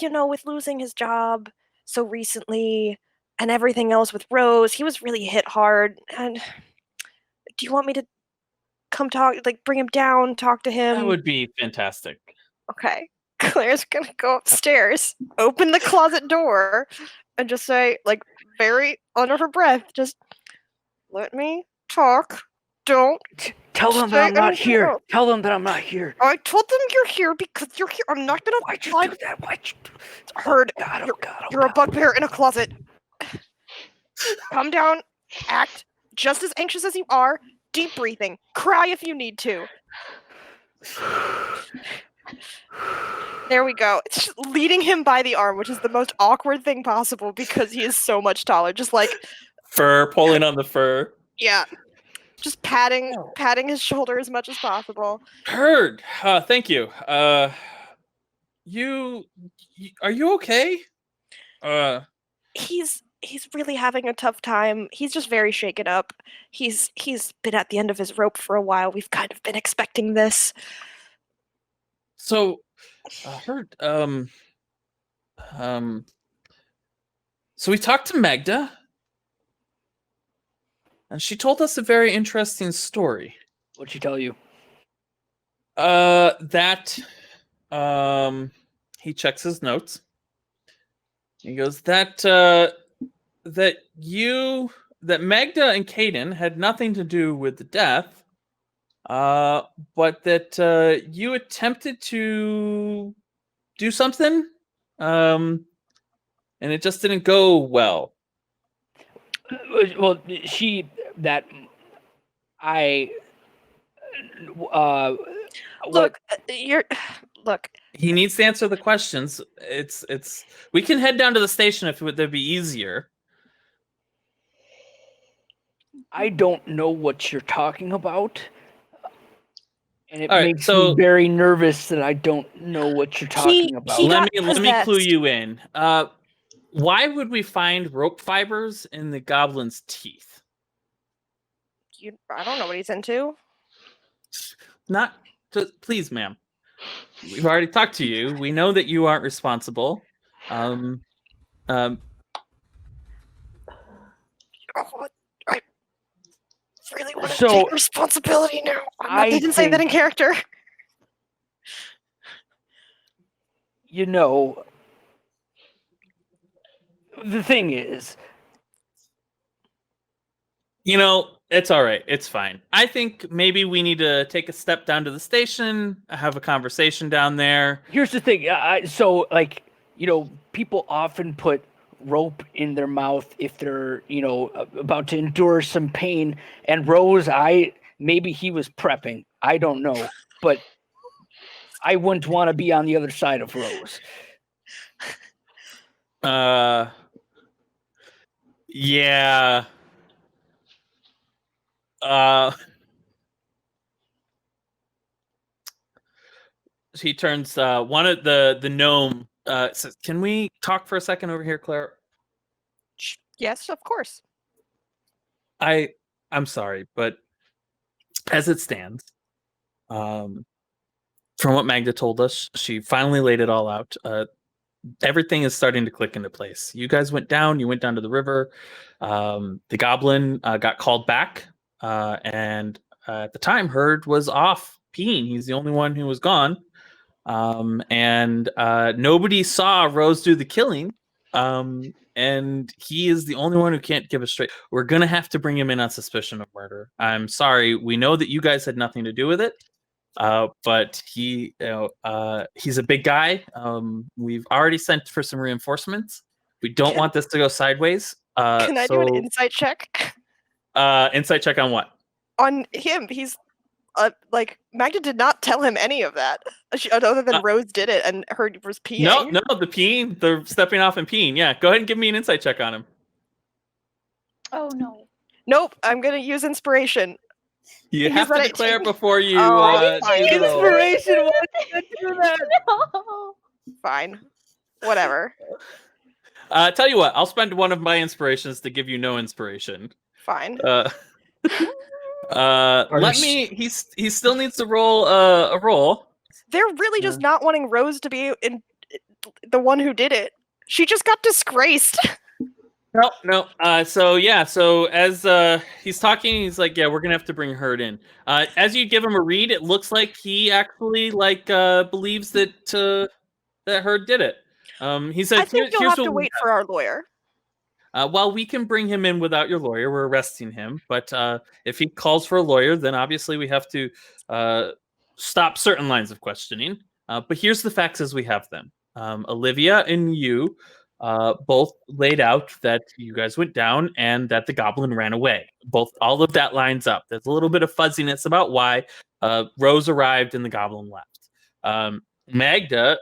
with losing his job so recently and everything else with Rose, he was really hit hard. And do you want me to come bring him down, talk to him? That would be fantastic. Okay. Claire's gonna go upstairs, open the closet door, and just say, very under her breath, just let me talk. Don't Tell them that I'm say not anything here. else. Tell them that I'm not here. I told them you're here because you're here. I'm not gonna Why'd you lie. do that? Why'd you... Hurd, God, oh God, oh you're a God. bugbear in a closet. Calm down. Act just as anxious as you are. Deep breathing. Cry if you need to. There we go. It's just leading him by the arm, which is the most awkward thing possible because he is so much taller. Just Fur, pulling on the fur. yeah. Just patting his shoulder as much as possible. Hurd, thank you. Are you okay? He's really having a tough time. He's just very shaken up. He's been at the end of his rope for a while. We've kind of been expecting this. So, Hurd, so we talked to Magda, and she told us a very interesting story. What'd she tell you? That he checks his notes. He goes that Magda and Caden had nothing to do with the death, but that you attempted to do something, and it just didn't go well. Well, Look, He needs to answer the questions. It's. We can head down to the station if that'd be easier. I don't know what you're talking about. And it All right, makes so- me very nervous that I don't know what you're talking about. he Let got me clue possessed. you in. Why would we find rope fibers in the goblin's teeth? I don't know what he's into. Not just, please, ma'am. We've already talked to you. We know that you aren't responsible. Oh, I really want to So, take responsibility now. I They didn't say that in think- character. You know, the thing is, it's all right. It's fine. I think maybe we need to take a step down to the station, have a conversation down there. here's the thing. People often put rope in their mouth if they're, about to endure some pain. And Rose, maybe he was prepping. I don't know. But I wouldn't want to be on the other side of Rose. Yeah. he turns one of the gnome says, "Can we talk for a second over here, Claire?" Yes, of course. I'm sorry, but as it stands, from what Magda told us, she finally laid it all out. Everything is starting to click into place. You guys went down. You went down to the river. The goblin got called back, and at the time, Hurd was off peeing. He's the only one who was gone, and nobody saw Rose do the killing. And he is the only one who can't give us straight. We're gonna have to bring him in on suspicion of murder. I'm sorry. We know that you guys had nothing to do with it. But he's a big guy. We've already sent for some reinforcements. We don't want this to go sideways. Can I do an insight check? Insight check on what? On him. He's like, Magda did not tell him any of that. Other than Rose did it and Hurd was peeing. No, the peeing, the stepping off and peeing. Yeah, go ahead and give me an insight check on him. Oh no. Nope, I'm gonna use inspiration. You have to declare before you. Inspiration. Why did you do that? No. Fine. Whatever. Tell you what, I'll spend one of my inspirations to give you no inspiration. Fine. Let me. He still needs to roll a roll. They're really just not wanting Rose to be the one who did it. She just got disgraced. No. So as he's talking, he's like, "Yeah, we're gonna have to bring Hurd in." As you give him a read, it looks like he actually believes that Hurd did it. He said, "I think you'll here's have to wait for our lawyer." Well, we can bring him in without your lawyer. We're arresting him, but if he calls for a lawyer, then obviously we have to stop certain lines of questioning. But here's the facts as we have them. Olivia and you both laid out that you guys went down and that the goblin ran away. All of that lines up. There's a little bit of fuzziness about why Rose arrived and the goblin left. Magda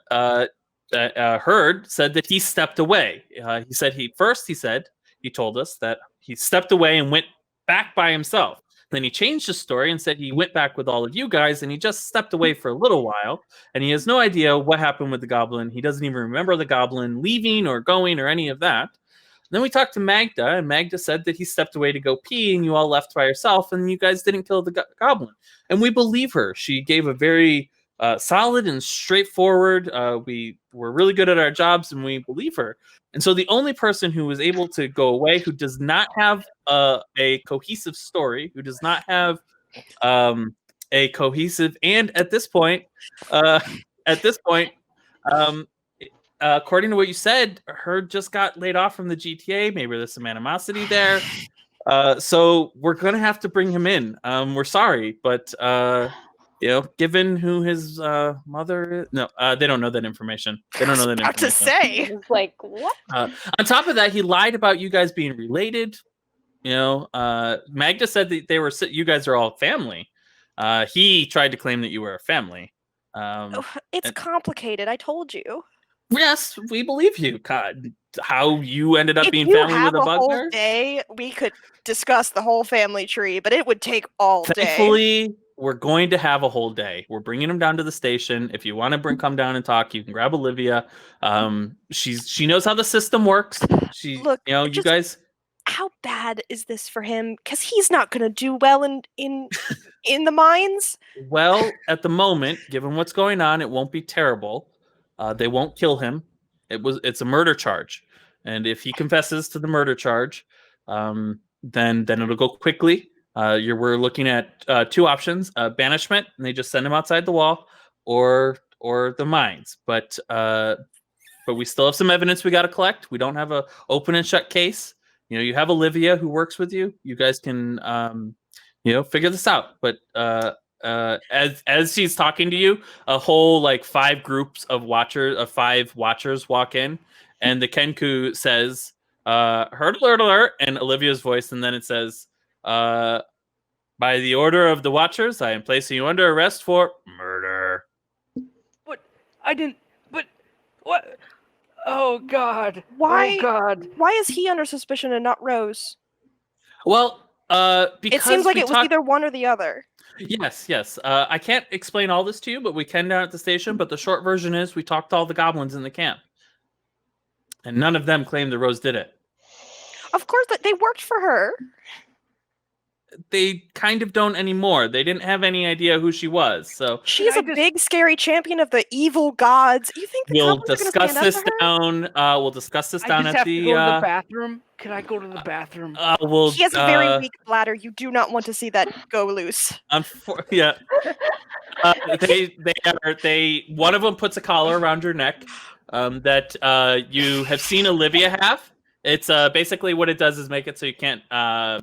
Hurd said that he stepped away. He told us that he stepped away and went back by himself. Then he changed his story and said he went back with all of you guys and he just stepped away for a little while and he has no idea what happened with the goblin. He doesn't even remember the goblin leaving or going or any of that. Then we talked to Magda and Magda said that he stepped away to go pee and you all left by yourself and you guys didn't kill the goblin. And we believe her. She gave a very solid and straightforward. We were really good at our jobs and we believe her. And so the only person who was able to go away, who does not have a cohesive story, who does not have a cohesive, and at this point, according to what you said, Hurd just got laid off from the GTA. Maybe there's some animosity there. So we're gonna have to bring him in. We're sorry, but given who his mother is, no, they don't know that information. They don't know that information. To say, It's like, what? On top of that, he lied about you guys being related. Magda said that you guys are all family. He tried to claim that you were a family. It's complicated. I told you. Yes, we believe you. God, how you ended up If being you family have with a a whole bugbear? day, we could discuss the whole family tree, but it would take all day. Thankfully, we're going to have a whole day. We're bringing him down to the station. If you want to come down and talk, you can grab Olivia. She knows how the system works. Look, you guys. How bad is this for him? Because he's not going to do well in the mines. Well, at the moment, given what's going on, it won't be terrible. They won't kill him. It's a murder charge, and if he confesses to the murder charge, then it'll go quickly. We're looking at two options: banishment, and they just send him outside the wall, or the mines. But we still have some evidence we got to collect. We don't have a open and shut case. You have Olivia who works with you. You guys can figure this out. But as she's talking to you, a whole 5 groups of 5 watchers walk in, and the Kenku says, "Hurd alert, alert," and Olivia's voice, and then it says, "By the order of the watchers, I am placing you under arrest for murder." What? I didn't. But what? Oh God! Why? Oh God! Why is he under suspicion and not Rose? Well, Because It seems like we it was talked- either one or the other. Yes. I can't explain all this to you, but we can down at the station. But the short version is we talked to all the goblins in the camp. And none of them claimed the Rose did it. Of course, they worked for her. They kind of don't anymore. They didn't have any idea who she was. So She's a big, scary champion of the evil gods. You think the we'll goblins are discuss gonna this stand up to her? down. We'll discuss this I down just at have the. to go to the bathroom. Can I go to the bathroom? We'll. She has a very weak bladder. You do not want to see that go loose. Yeah. They one of them puts a collar around your neck that you have seen Olivia have. It's basically what it does is make it so you can't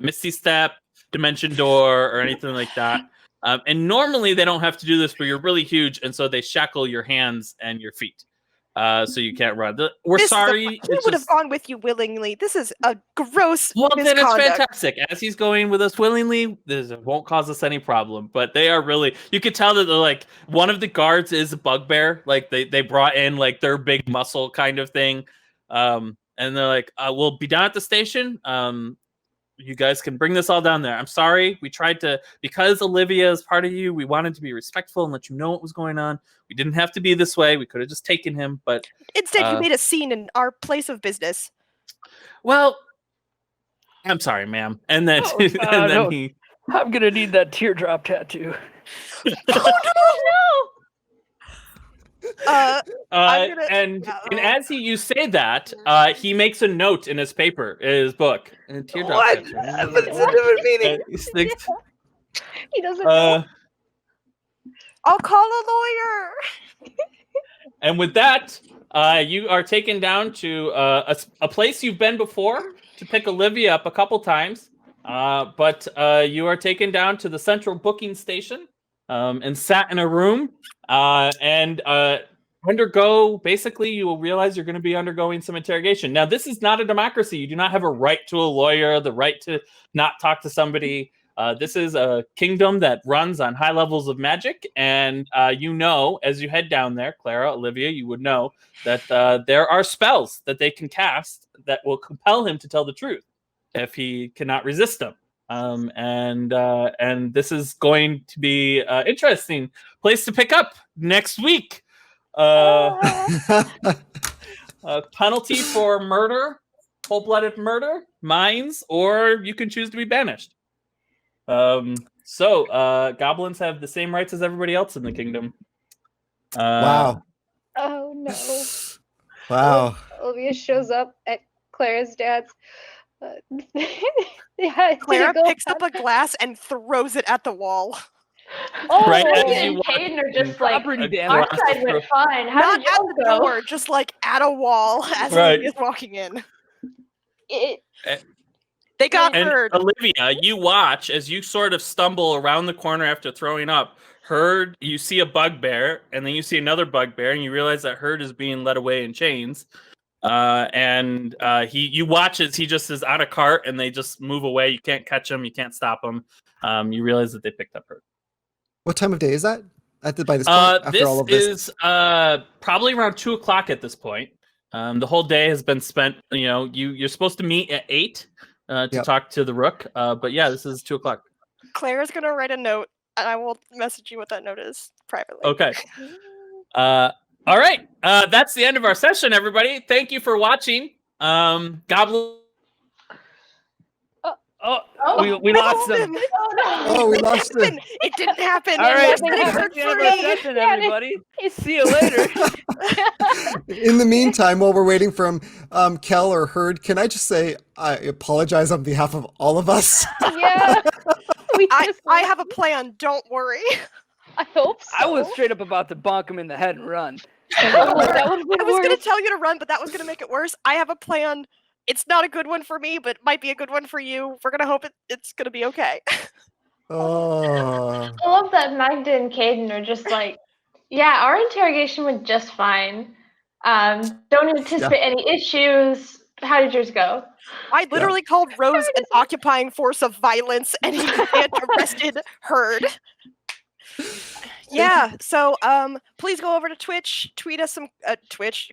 Misty Step, Dimension Door, or anything like that. And normally they don't have to do this, but you're really huge, and so they shackle your hands and your feet, so you can't run. We're sorry. He would have gone with you willingly. This is a gross Well, then it's misconduct. fantastic. As he's going with us willingly, this won't cause us any problem. But they are really, you could tell that they're like, one of the guards is a bugbear. Like they brought in like their big muscle kind of thing. And they're like, we'll be down at the station. You guys can bring this all down there. I'm sorry. We tried to, because Olivia is part of you, we wanted to be respectful and let you know what was going on. We didn't have to be this way. We could have just taken him, but instead you made a scene in our place of business. Well, I'm sorry, ma'am. And then, I'm gonna need that teardrop tattoo. And as you say that, he makes a note in his paper, his book, and teardrop. What? But it's a different meaning. He doesn't know. I'll call a lawyer. And with that, you are taken down to a place you've been before to pick Olivia up a couple times. But you are taken down to the central booking station and sat in a room and undergo, basically, you will realize you're going to be undergoing some interrogation. Now, this is not a democracy. You do not have a right to a lawyer, the right to not talk to somebody. This is a kingdom that runs on high levels of magic. And you know, as you head down there, Clara, Olivia, you would know that there are spells that they can cast that will compel him to tell the truth if he cannot resist them. And this is going to be an interesting place to pick up next week. Penalty for murder, cold-blooded murder, mines, or you can choose to be banished. So goblins have the same rights as everybody else in the kingdom. Wow. Oh no. Wow. Olivia shows up at Clara's dad's. Yeah, Clara picks up a glass and throws it at the wall. Oh, Right as Olivia you and walk Caden are just in, like, property our damage. side went fine. How Not did at y'all the go? door, just like at a wall as Right. Olivia's walking in. It, They got And Hurd. Olivia, you watch as you sort of stumble around the corner after throwing up. Hurd, you see a bugbear, and then you see another bugbear, and you realize that Hurd is being led away in chains. You watch as he just is on a cart, and they just move away. You can't catch him. You can't stop him. You realize that they picked up Hurd. What time of day is that? By this point, after all of this, is probably around 2:00 at this point. The whole day has been spent. You know, you're supposed to meet at 8 to talk to the Rook. But yeah, this is 2:00. Claire's gonna write a note, and I will message you what that note is privately. Okay. All right. That's the end of our session, everybody. Thank you for watching. Goblin. We lost them. oh, we lost it. It didn't happen. All right, It was that's the end of our free. session, everybody. See you later. In the meantime, while we're waiting for Kel or Hurd, can I just say I apologize on behalf of all of us? yeah. I have a plan. Don't worry. I hope so. I was straight up about to bonk him in the head and run. That would have I been was worse. gonna tell you to run, but that was gonna make it worse. I have a plan. It's not a good one for me, but might be a good one for you. We're gonna hope it's gonna be okay. Oh. I love that Magda and Caden are just like, yeah, our interrogation went just fine. Don't anticipate any issues. How did yours go? I literally called Rose an occupying force of violence, and he arrested Hurd. Yeah. So please go over to Twitch, tweet us some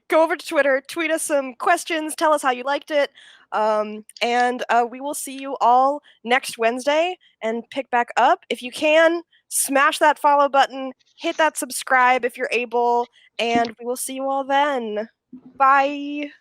go over to Twitter, tweet us some questions, tell us how you liked it. And we will see you all next Wednesday and pick back up. If you can, smash that follow button, hit that subscribe if you're able, and we will see you all then. Bye.